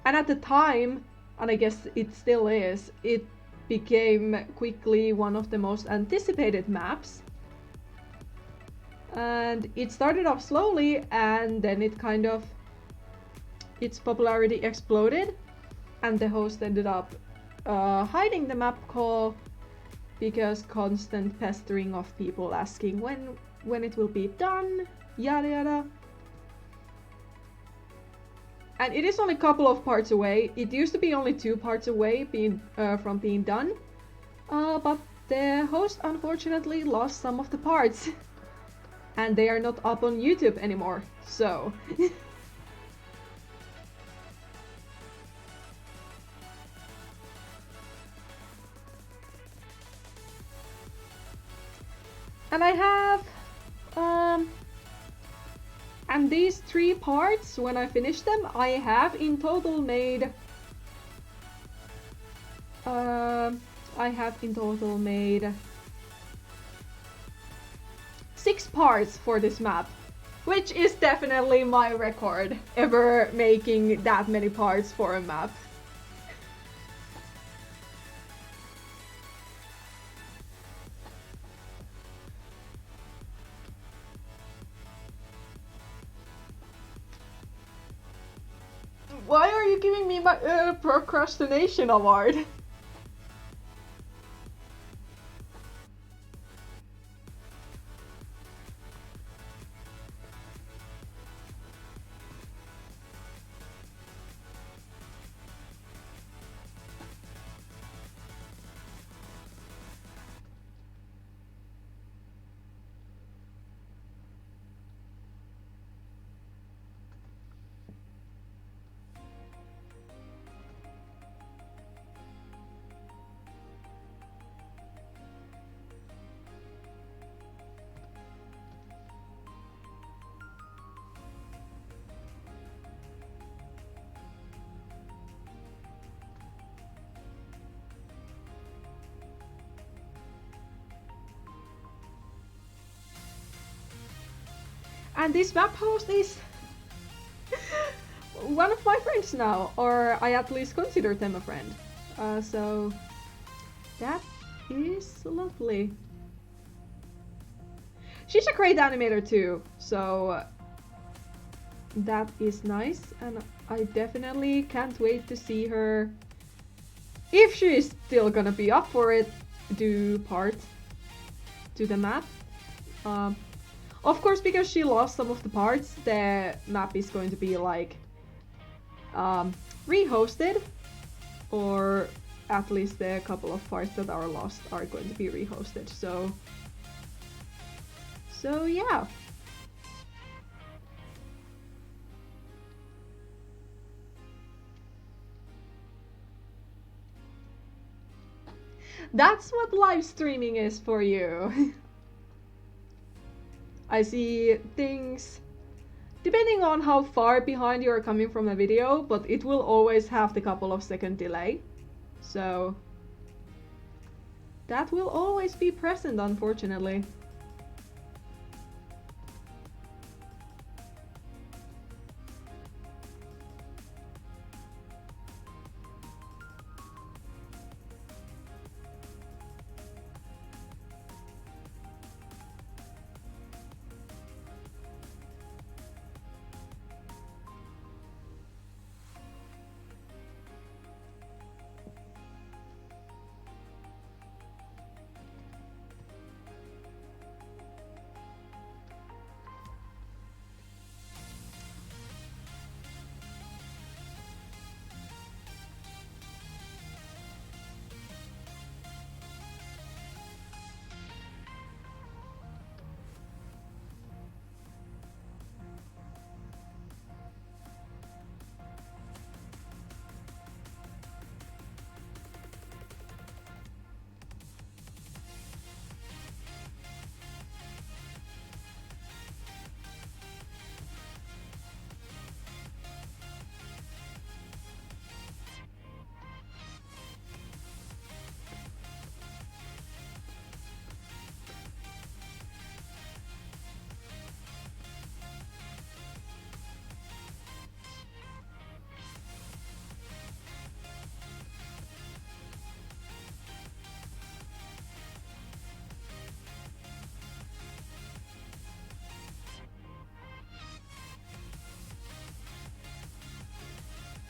And at the time, and I guess it still is, it became quickly one of the most anticipated maps. And it started off slowly, and then it kind of, its popularity exploded, and the host ended up hiding the map call because constant pestering of people asking when it will be done, yada yada. And it is only a couple of parts away. It used to be only 2 parts away from being done. But the host unfortunately lost some of the parts. And they are not up on YouTube anymore, so... And I have... And these 3 parts, when I finish them, I have in total made... I have in total made 6 parts for this map, which is definitely my record ever making that many parts for a map. Why are you giving me my procrastination award? And this map host is one of my friends now, or I at least consider them a friend. So that is lovely. She's a great animator too, so that is nice, and I definitely can't wait to see her, if she is still gonna be up for it, do part to the map. Of course, because she lost some of the parts, the map is going to be like rehosted, or at least the couple of parts that are lost are going to be rehosted. So yeah. That's what live streaming is for you. I see things depending on how far behind you are coming from a video, but it will always have the couple of second delay. So that will always be present, unfortunately.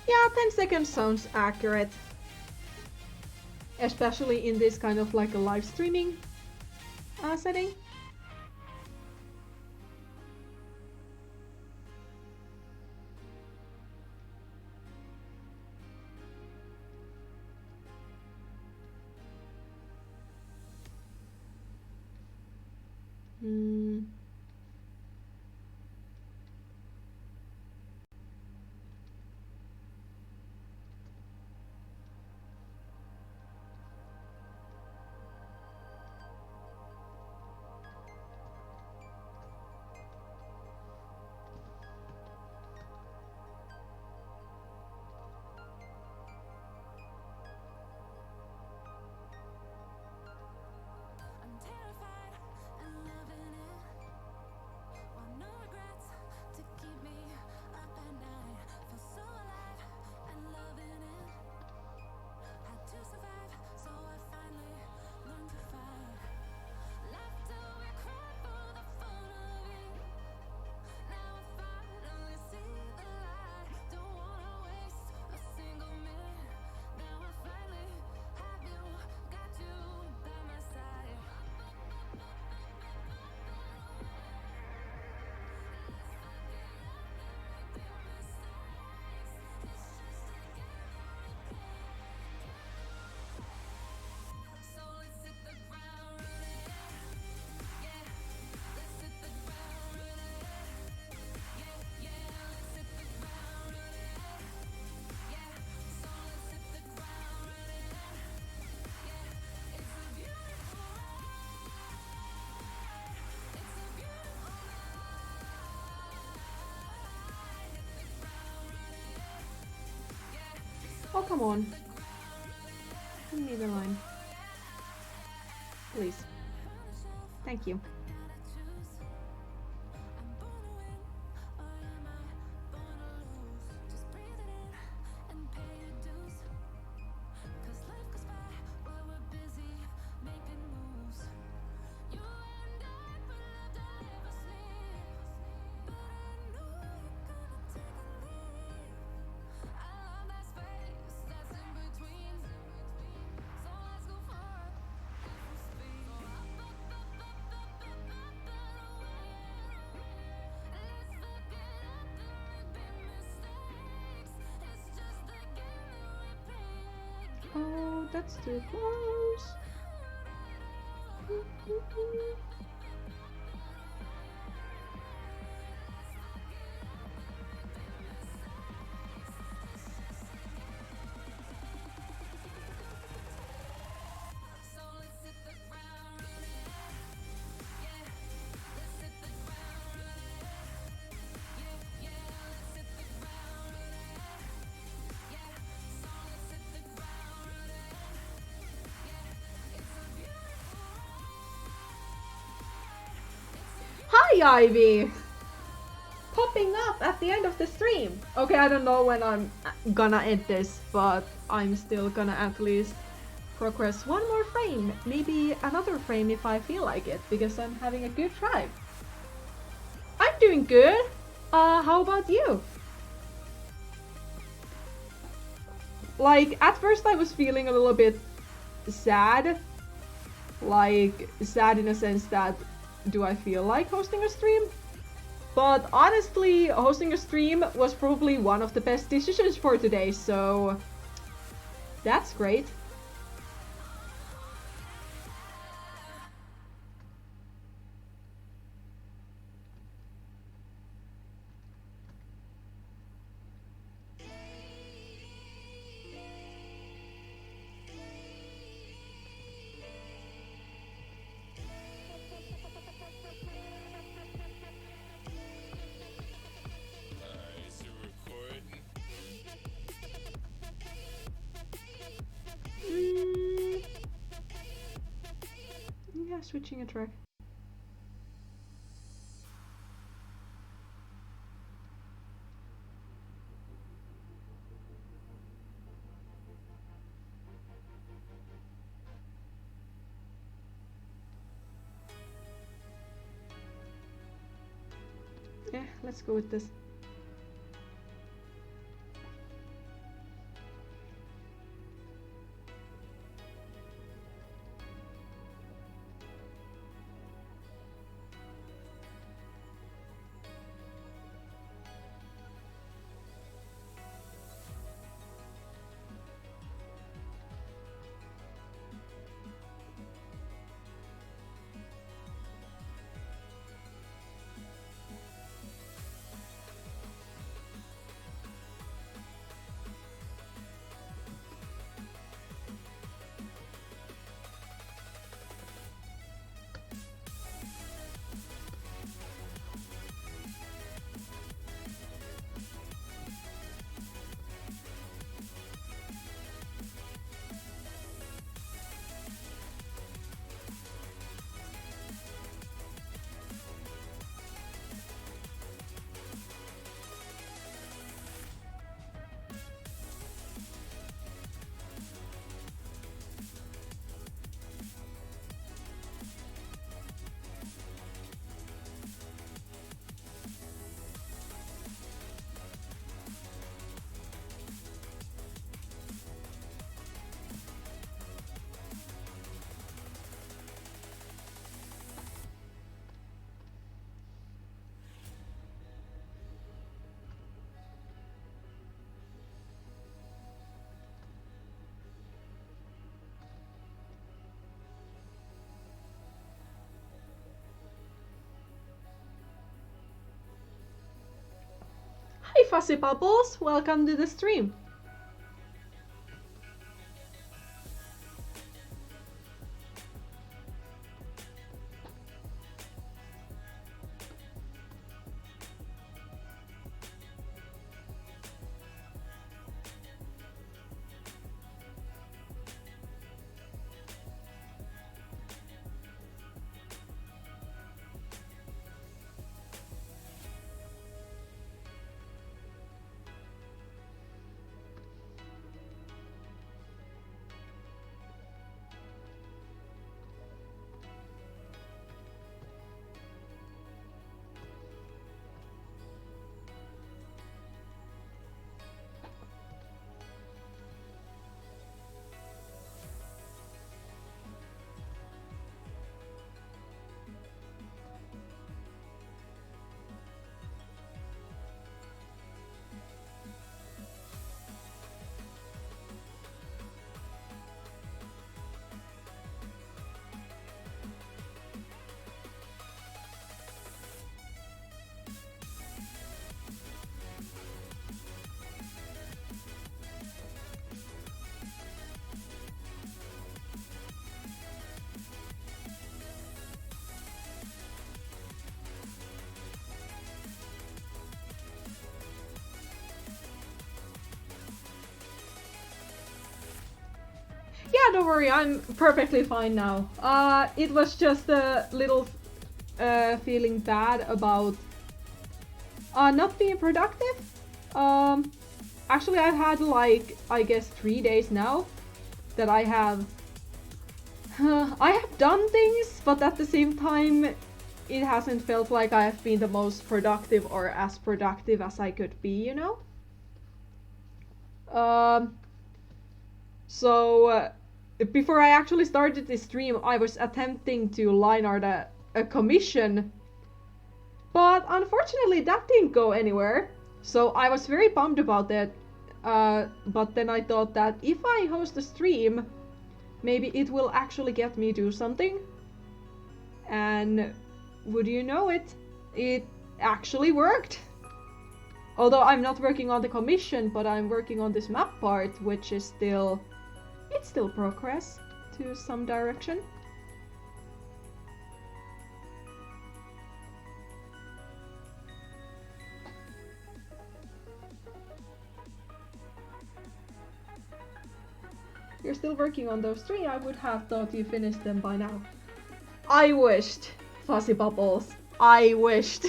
Yeah, 10 seconds sounds accurate. Especially in this kind of like a live streaming setting. Oh, come on. Give me the line. Please. Thank you. Oh, that's too close. Hi, Ivy! Popping up at the end of the stream. Okay, I don't know when I'm gonna end this, but I'm still gonna at least progress one more frame. Maybe another frame if I feel like it, because I'm having a good time. I'm doing good. How about you? Like, at first I was feeling a little bit sad. Like, sad in a sense that, do I feel like hosting a stream? But honestly, hosting a stream was probably one of the best decisions for today, so that's great. Yeah, switching a track. Yeah, let's go with this. Hi Fussy Bubbles, welcome to the stream. don't worry, I'm perfectly fine now. It was just a little feeling bad about not being productive. Actually, I've had like, I guess 3 days now that I have done things, but at the same time, it hasn't felt like I have been the most productive or as productive as I could be, you know? So before I actually started this stream, I was attempting to line art a commission, but unfortunately that didn't go anywhere. So I was very bummed about that. But then I thought that if I host a stream, maybe it will actually get me do something. And would you know it, it actually worked. Although I'm not working on the commission, but I'm working on this map part, which is still, it's still progress to some direction. You're still working on those 3, I would have thought you finished them by now. I wished, Fuzzy Bubbles, I wished.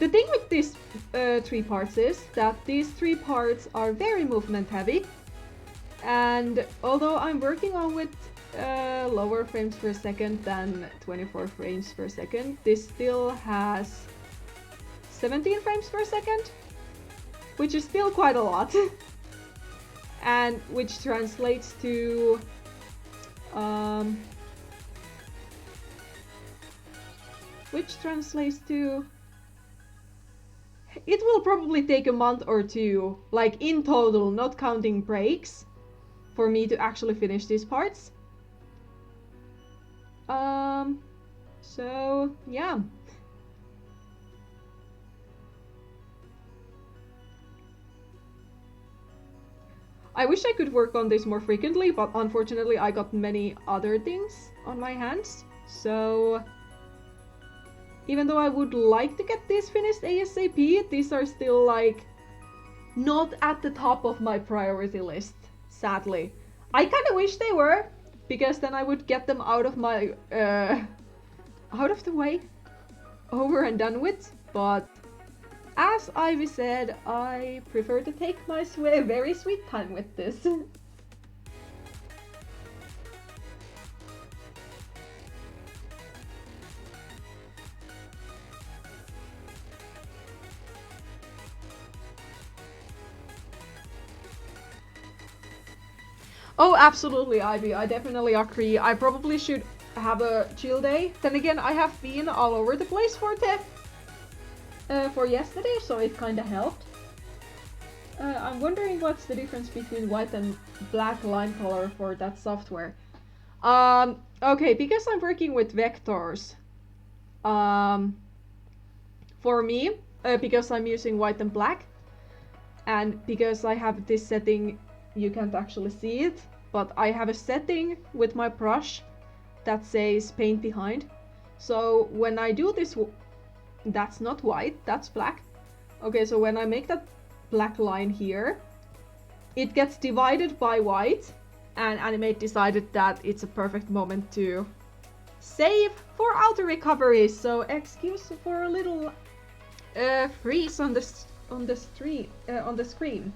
The thing with these 3 parts is that these 3 parts are very movement heavy, and although I'm working on with lower frames per second than 24 frames per second, this still has 17 frames per second, which is still quite a lot, and which translates to it will probably take a month or 2, like in total, not counting breaks, for me to actually finish these parts. So yeah. I wish I could work on this more frequently, but unfortunately I got many other things on my hands, so even though I would like to get this finished ASAP, these are still like not at the top of my priority list, sadly. I kinda wish they were, because then I would get them out of my out of the way, over and done with, but as Ivy said, I prefer to take my very sweet time with this. Oh, absolutely, Ivy, I definitely agree. I probably should have a chill day. Then again, I have been all over the place for yesterday, so it kinda helped. I'm wondering what's the difference between white and black line color for that software. Okay, because I'm working with vectors, for me, because I'm using white and black, and because I have this setting, you can't actually see it, but I have a setting with my brush that says paint behind. So when I do this, that's not white, that's black. Okay, so when I make that black line here, it gets divided by white, and Animate decided that it's a perfect moment to save for auto recovery. So excuse for a little freeze on the screen.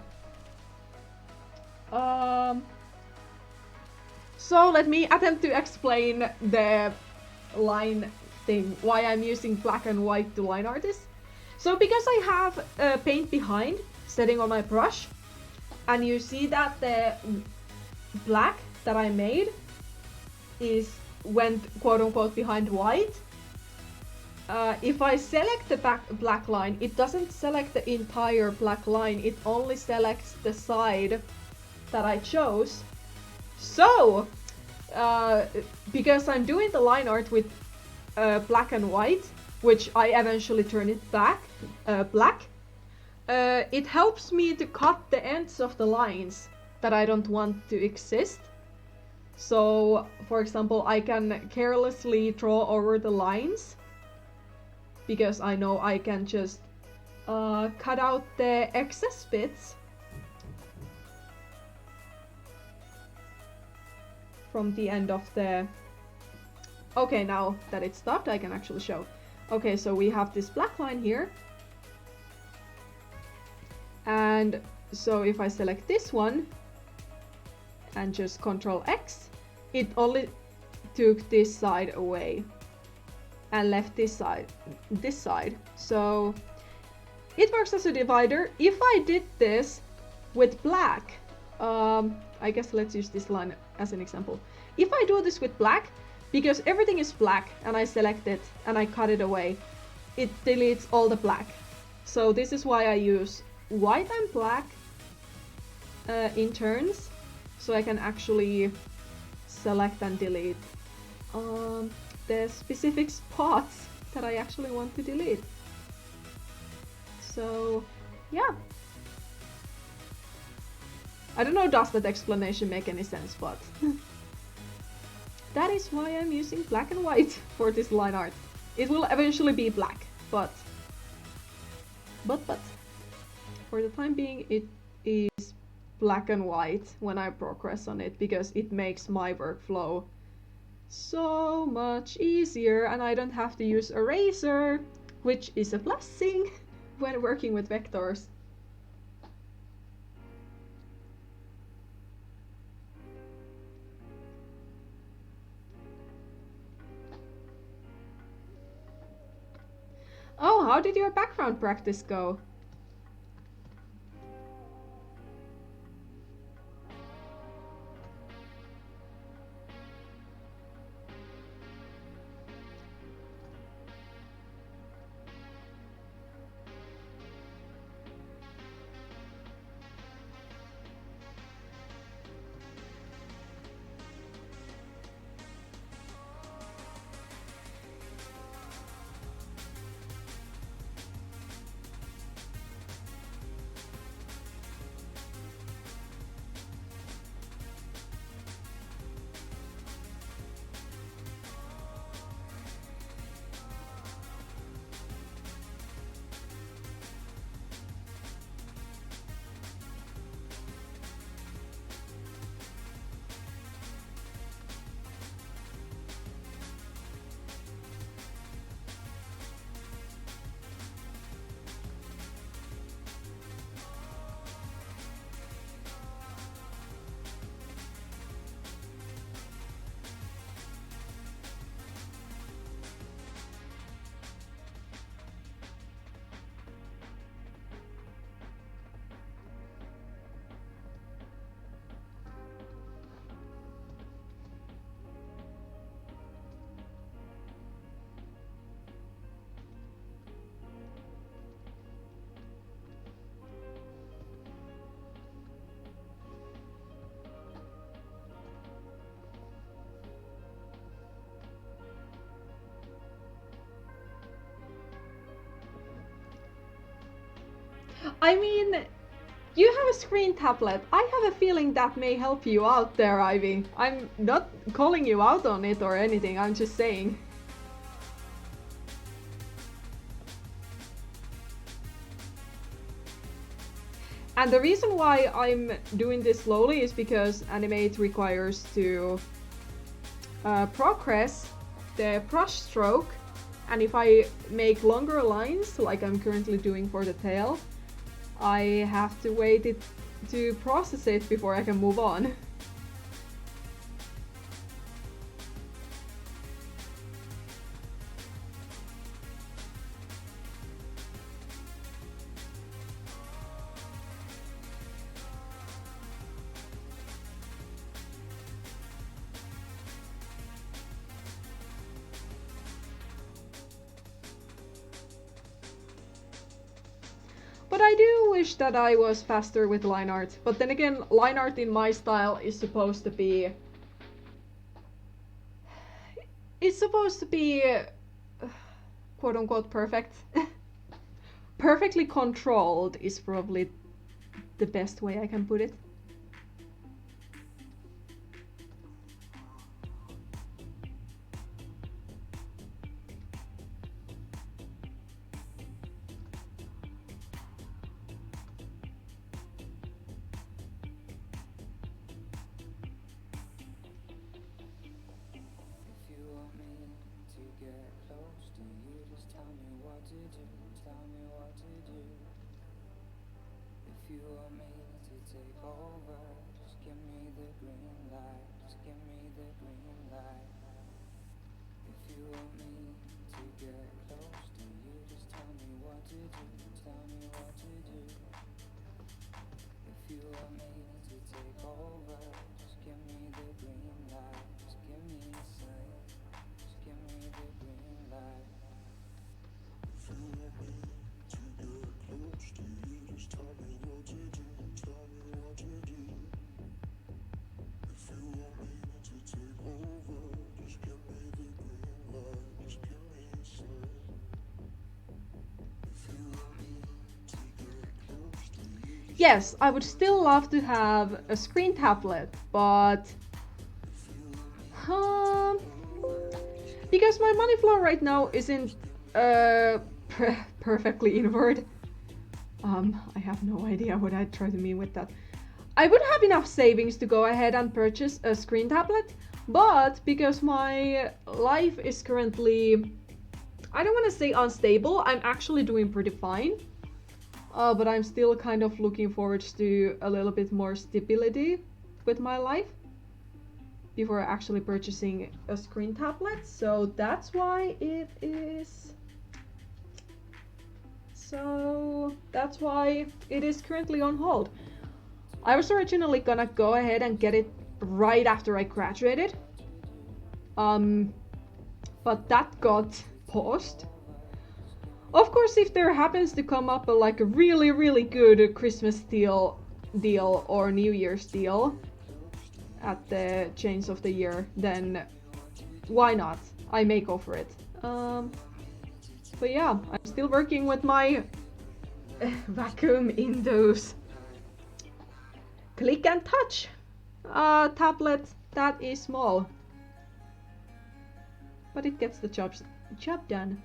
So let me attempt to explain the line thing, why I'm using black and white to line art this. So because I have paint behind setting on my brush, and you see that the black that I made went quote-unquote behind white. If I select the black line, it doesn't select the entire black line, it only selects the side that I chose. So, because I'm doing the line art with black and white, which I eventually turn it back black, it helps me to cut the ends of the lines that I don't want to exist. So, for example, I can carelessly draw over the lines, because I know I can just cut out the excess bits from the end of the... Okay, now that it's stopped, I can actually show. Okay, so we have this black line here. And so if I select this one and just Control X, it only took this side away and left this side. So it works as a divider. If I did this with black, I guess let's use this line as an example. If I do this with black, because everything is black and I select it and I cut it away, it deletes all the black. So this is why I use white and black in turns, so I can actually select and delete the specific spots that I actually want to delete. So yeah. I don't know, does that explanation make any sense, but that is why I'm using black and white for this line art. It will eventually be black, but for the time being it is black and white when I progress on it, because it makes my workflow so much easier and I don't have to use eraser, which is a blessing when working with vectors. Oh, how did your background practice go? I mean, you have a screen tablet. I have a feeling that may help you out there, Ivy. I'm not calling you out on it or anything, I'm just saying. And the reason why I'm doing this slowly is because Animate requires to progress the brush stroke, and if I make longer lines, like I'm currently doing for the tail, I have to wait it to process it before I can move on. But I do wish that I was faster with line art. But then again, line art in my style is supposed to be... It's supposed to be... quote-unquote perfect. Perfectly controlled is probably the best way I can put it. Yes, I would still love to have a screen tablet, but um, because my money flow right now isn't perfectly inward. I have no idea what I'd try to mean with that. I would have enough savings to go ahead and purchase a screen tablet, but because my life is currently, I don't want to say unstable, I'm actually doing pretty fine. But I'm still kind of looking forward to a little bit more stability with my life before actually purchasing a screen tablet. So that's why it is. So that's why it is currently on hold. I was originally gonna go ahead and get it right after I graduated. But that got paused. Of course, if there happens to come up a really good Christmas deal or New Year's deal at the change of the year, then why not? I may go for it. But yeah, I'm still working with my vacuum Windows click and touch tablet that is small, but it gets the job done.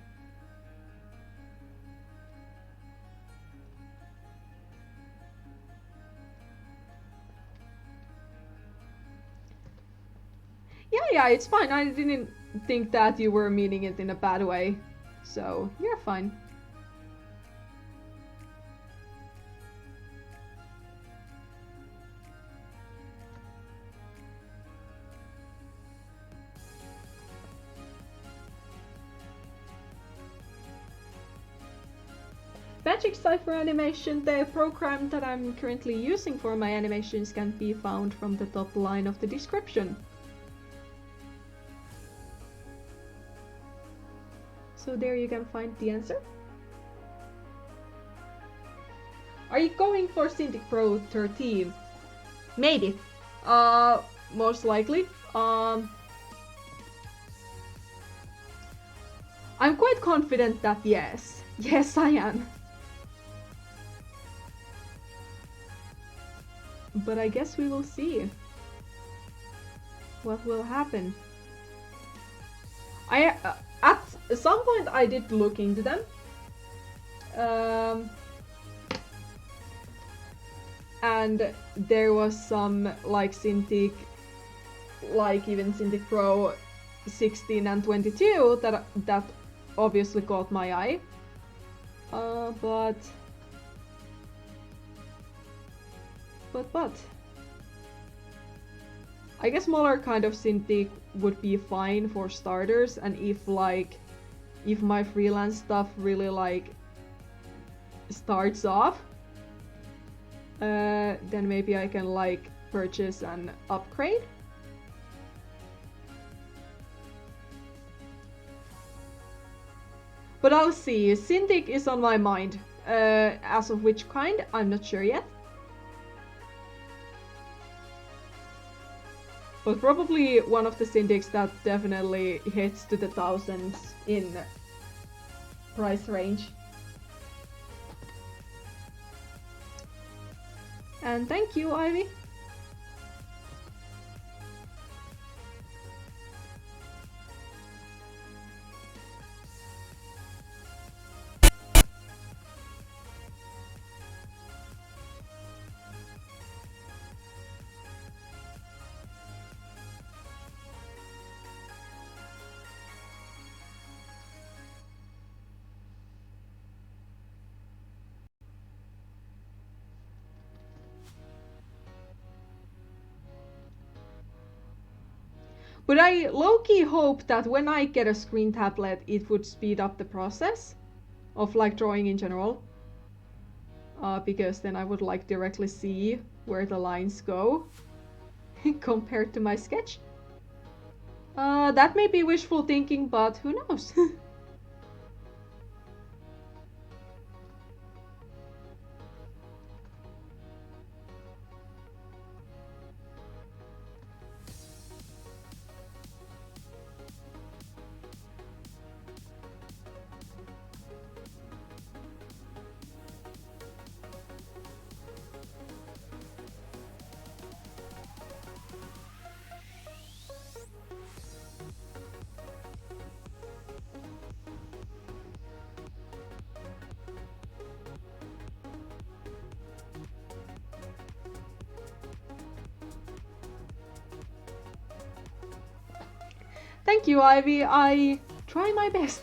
Yeah, it's fine. I didn't think that you were meaning it in a bad way, so you're fine. Magic Cipher Animation, the program that I'm currently using for my animations, can be found from the top line of the description. So there you can find the answer. Are you going for Cintiq Pro 13? Maybe. Most likely. I'm quite confident that yes. Yes, I am. But I guess we will see what will happen. At some point I did look into them. And there was some like Cintiq, like even Cintiq Pro 16 and 22 that obviously caught my eye. But I guess smaller kind of Cintiq would be fine for starters, and if my freelance stuff really like starts off, then maybe I can like purchase an upgrade. But I'll see. Cintiq is on my mind. As of which kind, I'm not sure yet. But probably one of the Cintiqs that definitely hits to the thousands in price range. And thank you, Ivy. But I low-key hope that when I get a screen tablet, it would speed up the process of like drawing in general. Because then I would like directly see where the lines go compared to my sketch. That may be wishful thinking, but who knows? Thank you, Ivy. I try my best.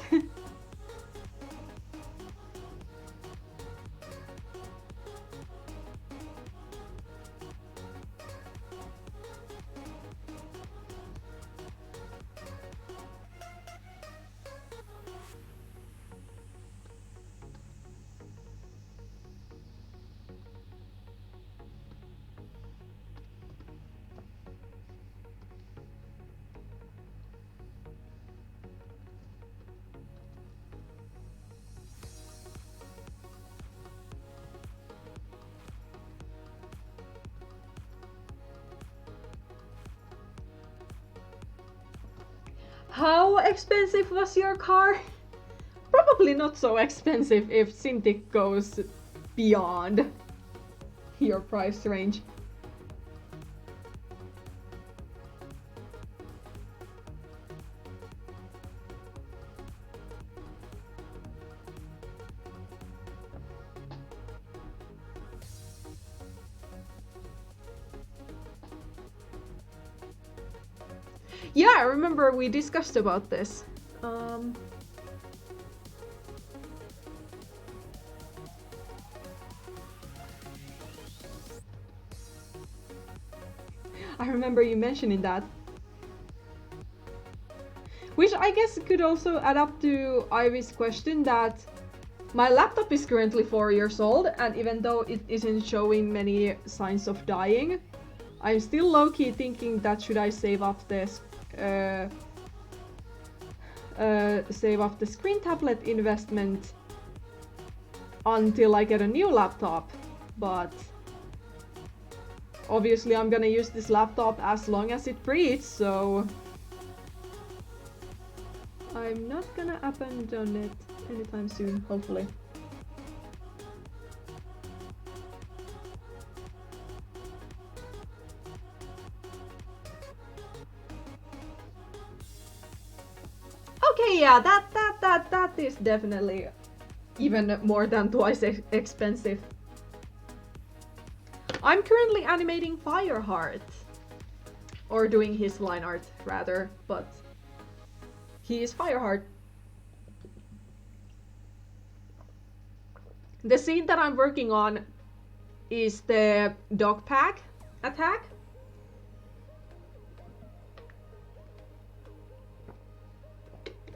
How expensive was your car? Probably not so expensive if Cintiq goes beyond your price range. Yeah, I remember we discussed about this. I remember you mentioning that. Which I guess could also add up to Ivy's question that my laptop is currently 4 years old, and even though it isn't showing many signs of dying, I'm still low-key thinking that should I save up this save up the screen tablet investment until I get a new laptop. But obviously I'm gonna use this laptop as long as it breathes, so I'm not gonna abandon it anytime soon, hopefully. Okay, yeah, that is definitely even more than twice expensive. I'm currently animating Fireheart, or doing his line art rather, but he is Fireheart. The scene that I'm working on is the dog pack attack.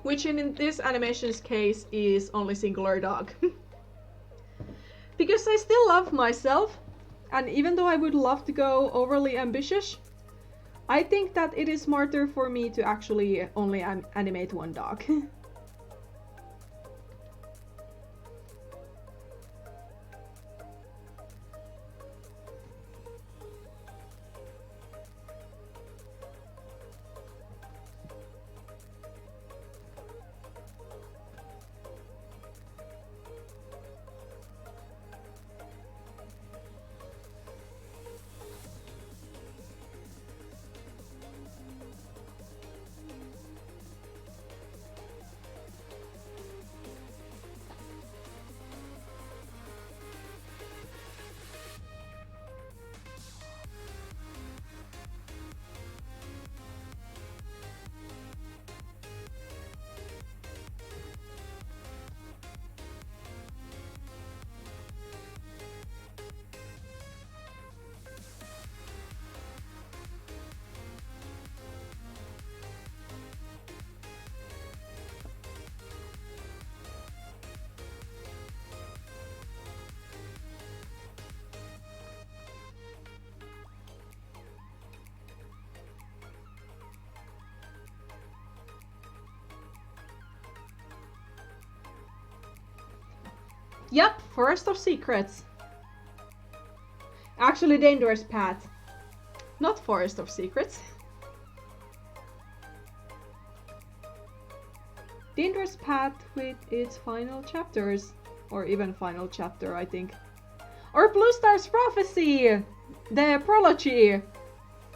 Which in this animation's case is only singular dog. Because I still love myself, and even though I would love to go overly ambitious, I think that it is smarter for me to actually only animate one dog. Yep, Forest of Secrets. Actually, Dangerous Path. Not Forest of Secrets. Dangerous Path with its final chapters. Or even final chapter, I think. Or Bluestar's Prophecy! The prology!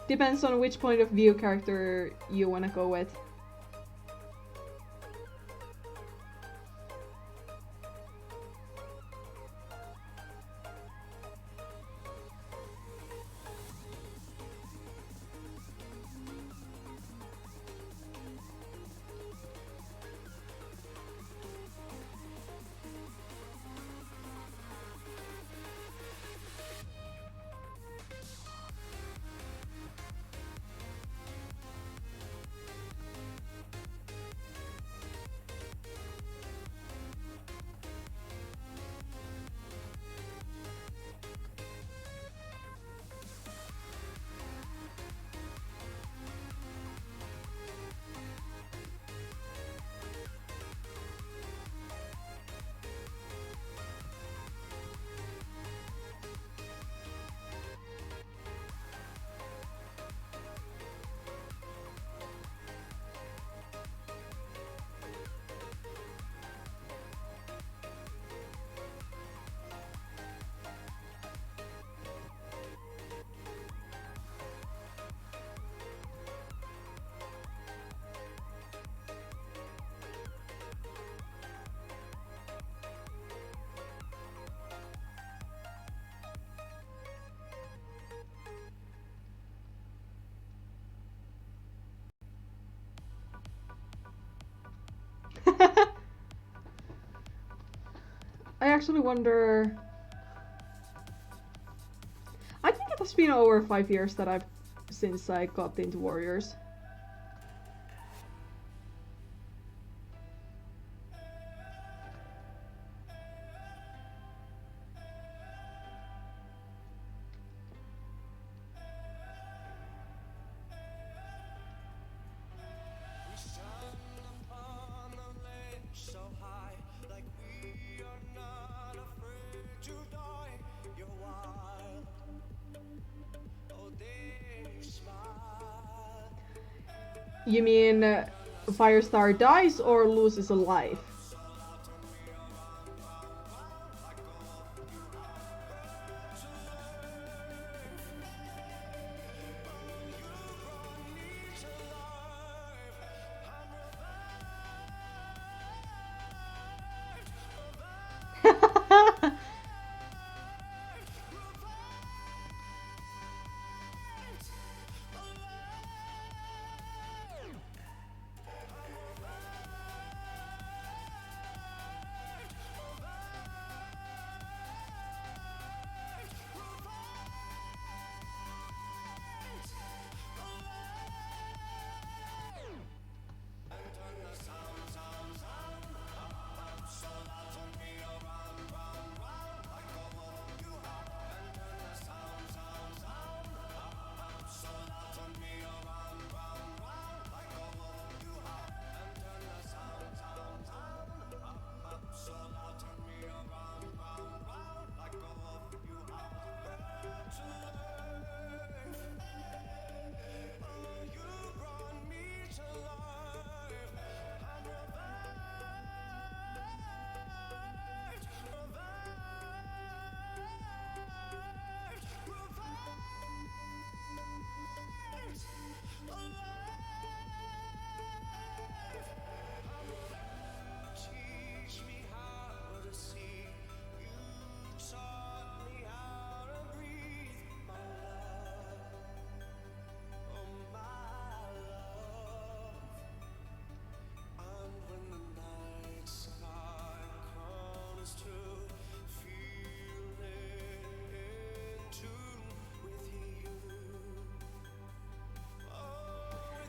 Depends on which point of view character you wanna go with. I actually wonder... I think it has been over 5 years that since I got into Warriors. You mean Firestar dies or loses a life?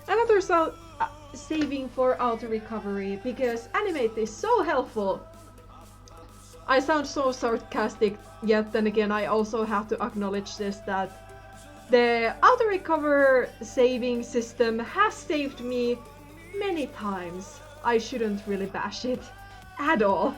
Another saving for auto recovery because Animate is so helpful. I sound so sarcastic, yet then again I also have to acknowledge this, that the auto recover saving system has saved me many times. I shouldn't really bash it at all.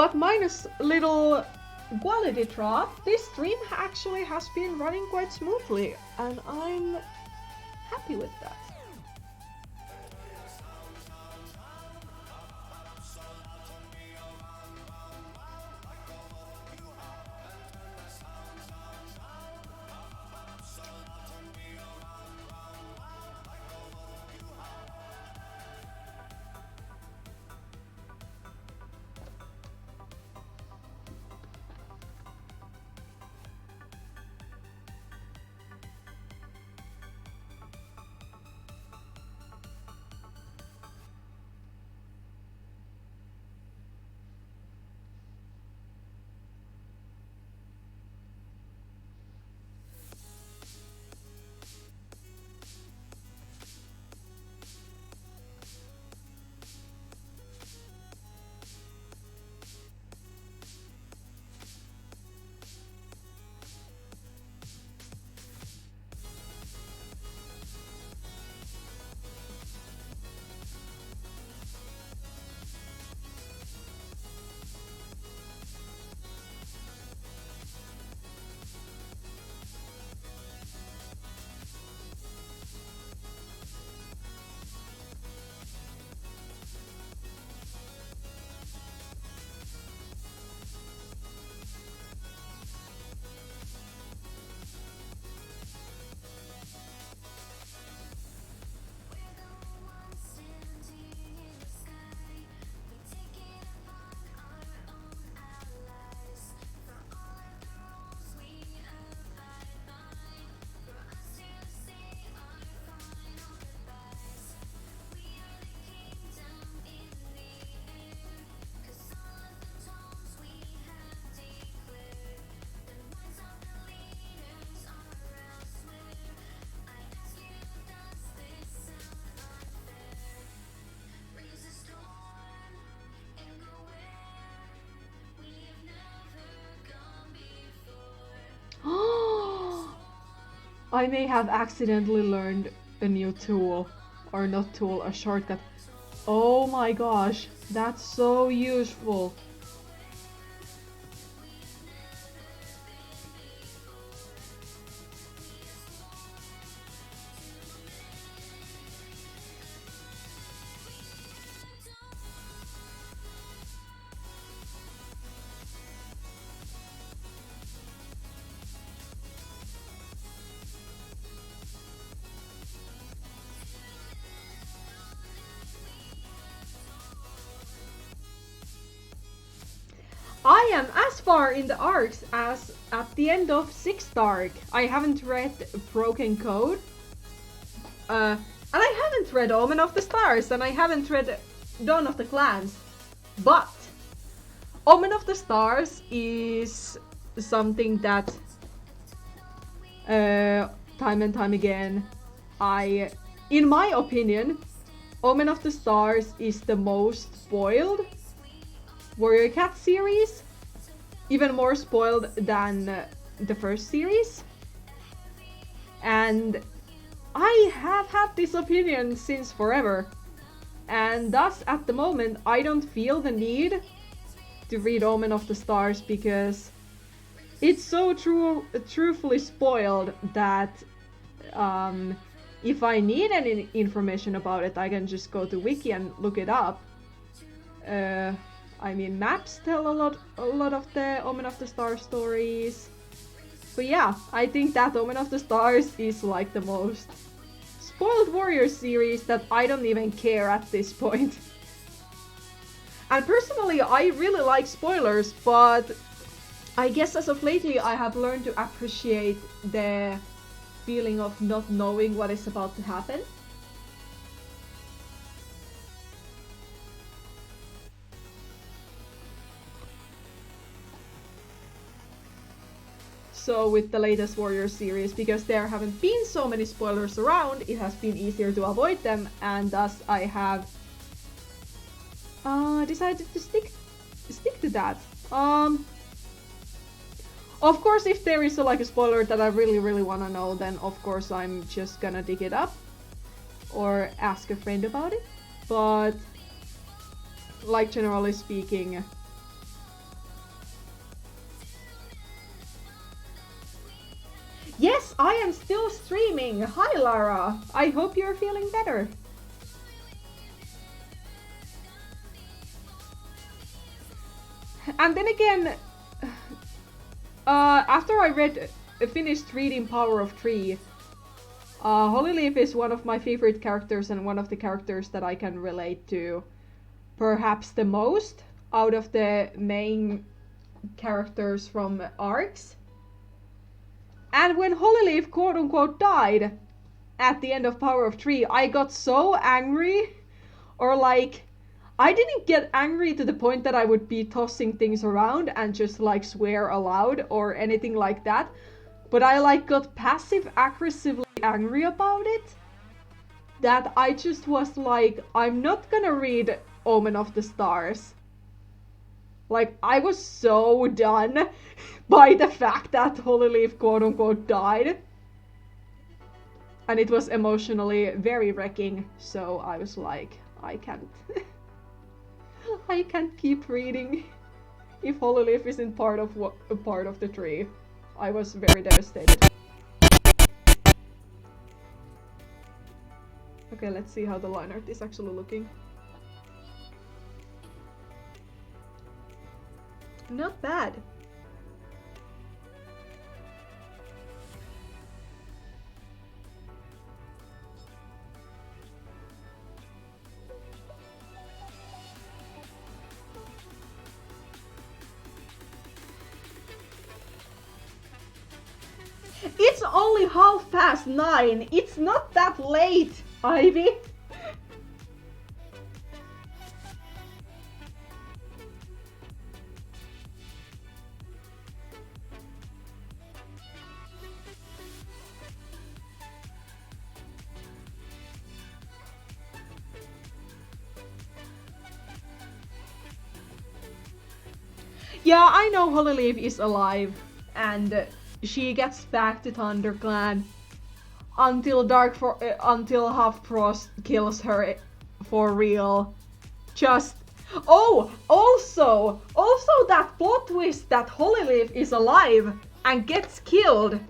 but minus little quality drop, this stream actually has been running quite smoothly, and I'm happy with that. I may have accidentally learned a new tool, or not tool, a shortcut. Oh my gosh, that's so useful. I am as far in the arcs as at the end of 6th arc. I haven't read Broken Code. And I haven't read Omen of the Stars, and I haven't read Dawn of the Clans. But Omen of the Stars is something that time and time again, in my opinion, Omen of the Stars is the most spoiled Warrior Cat series, even more spoiled than the first series. And I have had this opinion since forever, and thus at the moment I don't feel the need to read Omen of the Stars because it's so truthfully spoiled that if I need any information about it, I can just go to Wiki and look it up. I mean, maps tell a lot of the Omen of the Stars stories. But yeah, I think that Omen of the Stars is like the most spoiled warrior series that I don't even care at this point. And personally, I really like spoilers, but I guess as of lately I have learned to appreciate the feeling of not knowing what is about to happen. So with the latest Warrior series, because there haven't been so many spoilers around, it has been easier to avoid them, and thus I have decided to stick to that. Of course, if there is a spoiler that I really wanna know, then of course I'm just gonna dig it up or ask a friend about it. But generally speaking, still streaming. Hi Lara, I hope you're feeling better. And then again, after I finished reading Power of Tree, Holyleaf is one of my favorite characters and one of the characters that I can relate to perhaps the most out of the main characters from arcs. And when Holyleaf quote unquote died at the end of Power of Tree, I got so angry, or like, I didn't get angry to the point that I would be tossing things around and just like swear aloud or anything like that, but I like got passive aggressively angry about it, that I just was like, I'm not gonna read Omen of the Stars. Like, I was so done by the fact that Holyleaf quote unquote died. And it was emotionally very wrecking, so I was like, I can't I can't keep reading if Holyleaf isn't part of the tree. I was very devastated. Okay, let's see how the line art is actually looking. Not bad. It's only 9:30. It's not that late, Ivy. Yeah, I know Holyleaf is alive, and she gets back to ThunderClan until until Half-Frost kills her for real. Just also that plot twist that Holyleaf is alive and gets killed.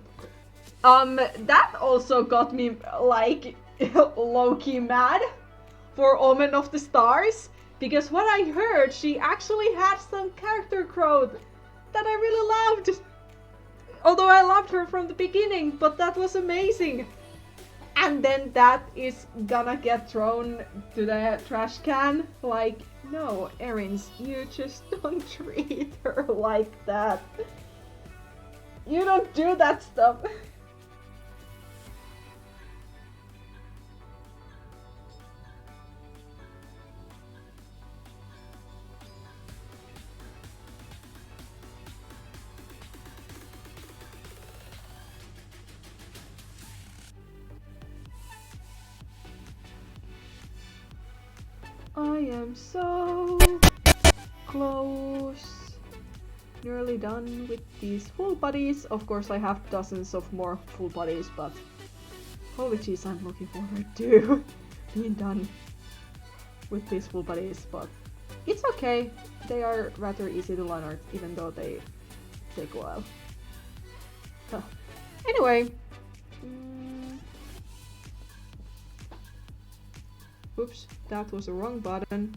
That also got me like low-key mad for Omen of the Stars, because what I heard, she actually had some character growth that I really loved. Although I loved her from the beginning, but that was amazing. And then that is gonna get thrown to the trash can. Like, no, Erins, you just don't treat her like that. You don't do that stuff. I am so close. Nearly done with these full bodies. Of course, I have dozens of more full bodies, but holy jeez, I'm looking forward to being done with these full bodies. But it's okay. They are rather easy to line art, even though they take a while. Anyway. Oops, that was the wrong button.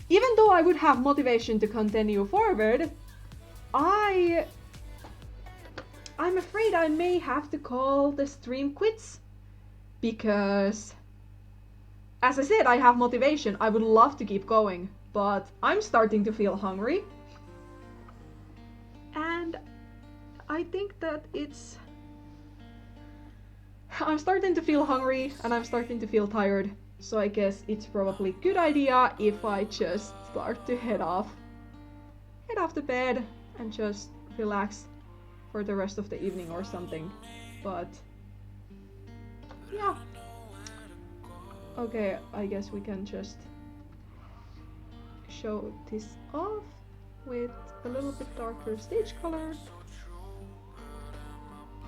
Even though I would have motivation to continue forward, I'm afraid I may have to call the stream quits, because as I said, I have motivation. I would love to keep going, but I'm starting to feel hungry. And I think that I'm starting to feel hungry and I'm starting to feel tired, so I guess it's probably a good idea if I just start to head off the bed and just relax for the rest of the evening or something. But yeah. Okay, I guess we can just show this off with a little bit darker stage color,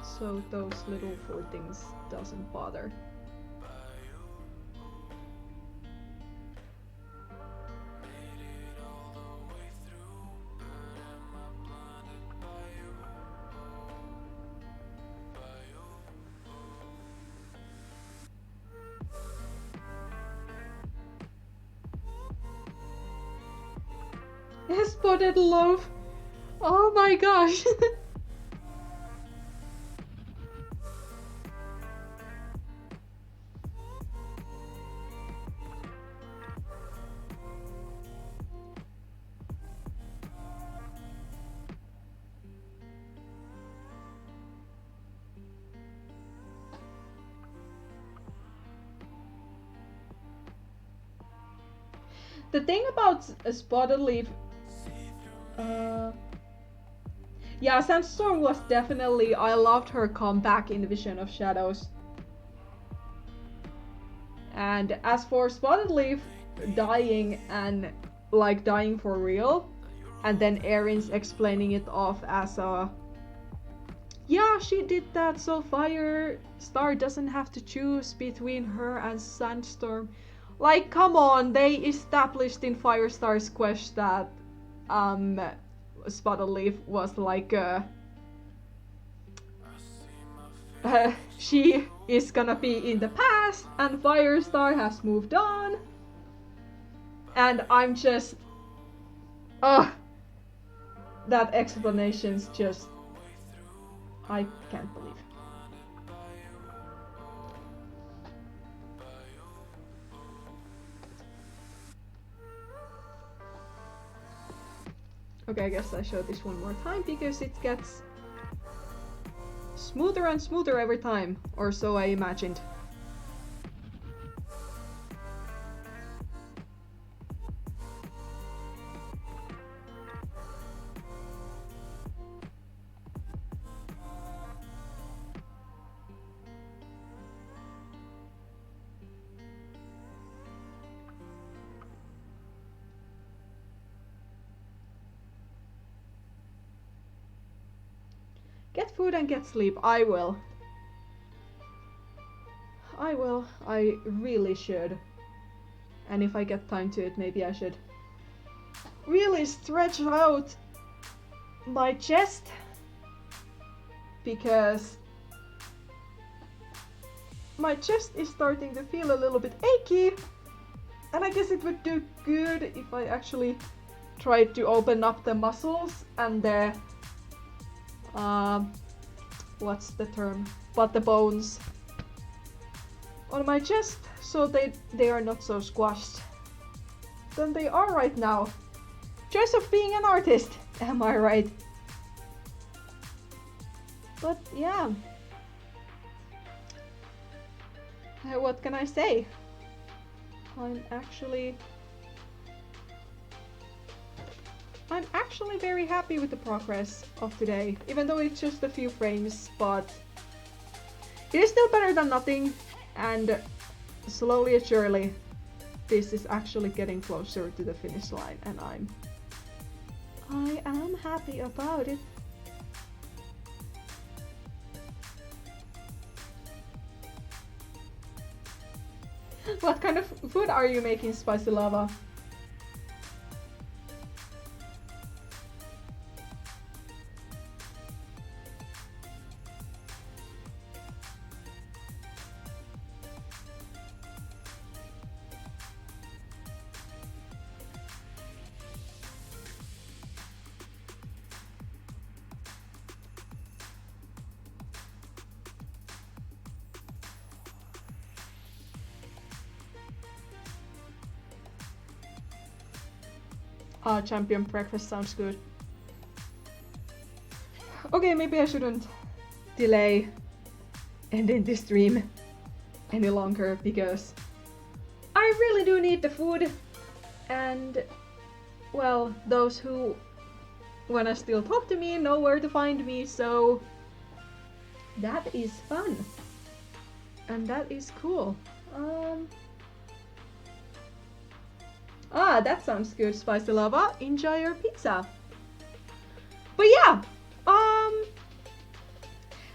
so those little four things doesn't bother. Spotted loaf. Oh my gosh. The thing about a spotted leaf, yeah, Sandstorm was definitely, I loved her comeback in Vision of Shadows. And as for Spotted Leaf dying and like dying for real, and then Erin's explaining it off as a, yeah, she did that so Firestar doesn't have to choose between her and Sandstorm. Like, come on, they established in Firestar's quest that Spotted Leaf was like she is gonna be in the past and Firestar has moved on. And I'm just that explanation's just, I can't believe. Okay, I guess I show this one more time because it gets smoother and smoother every time, or so I imagined. Get food and get sleep. I will. I really should. And if I get time to it, maybe I should really stretch out my chest. Because my chest is starting to feel a little bit achy. And I guess it would do good if I actually tried to open up the muscles and the what's the term? But the bones on my chest, so they are not so squashed than they are right now. Choice of being an artist, am I right? But yeah, what can I say? I'm actually very happy with the progress of today, even though it's just a few frames, but it is still better than nothing, and slowly and surely this is actually getting closer to the finish line, and I am happy about it. What kind of food are you making, Spicy Lava? Champion breakfast sounds good. Okay, maybe I shouldn't delay ending this stream any longer because I really do need the food, and well, those who wanna still talk to me know where to find me, so that is fun and that is cool. That sounds good, Spicy Lava. Enjoy your pizza. But yeah,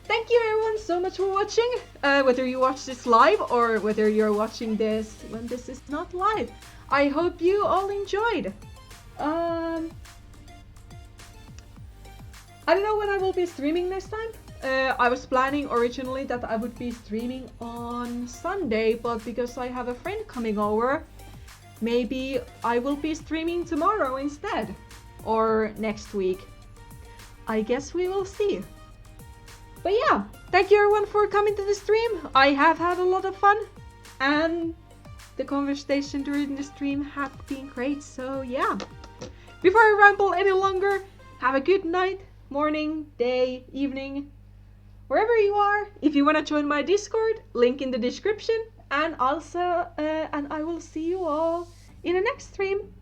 thank you everyone so much for watching. Whether you watch this live or whether you're watching this when this is not live, I hope you all enjoyed. I don't know when I will be streaming next time. I was planning originally that I would be streaming on Sunday, but because I have a friend coming over, maybe I will be streaming tomorrow instead. or next week. I guess we will see. But yeah, thank you everyone for coming to the stream. I have had a lot of fun, and the conversation during the stream have been great, so yeah. Before I ramble any longer, have a good night, morning, day, evening, wherever you are. If you want to join my Discord, link in the description, and also, and I will see you all in the next stream.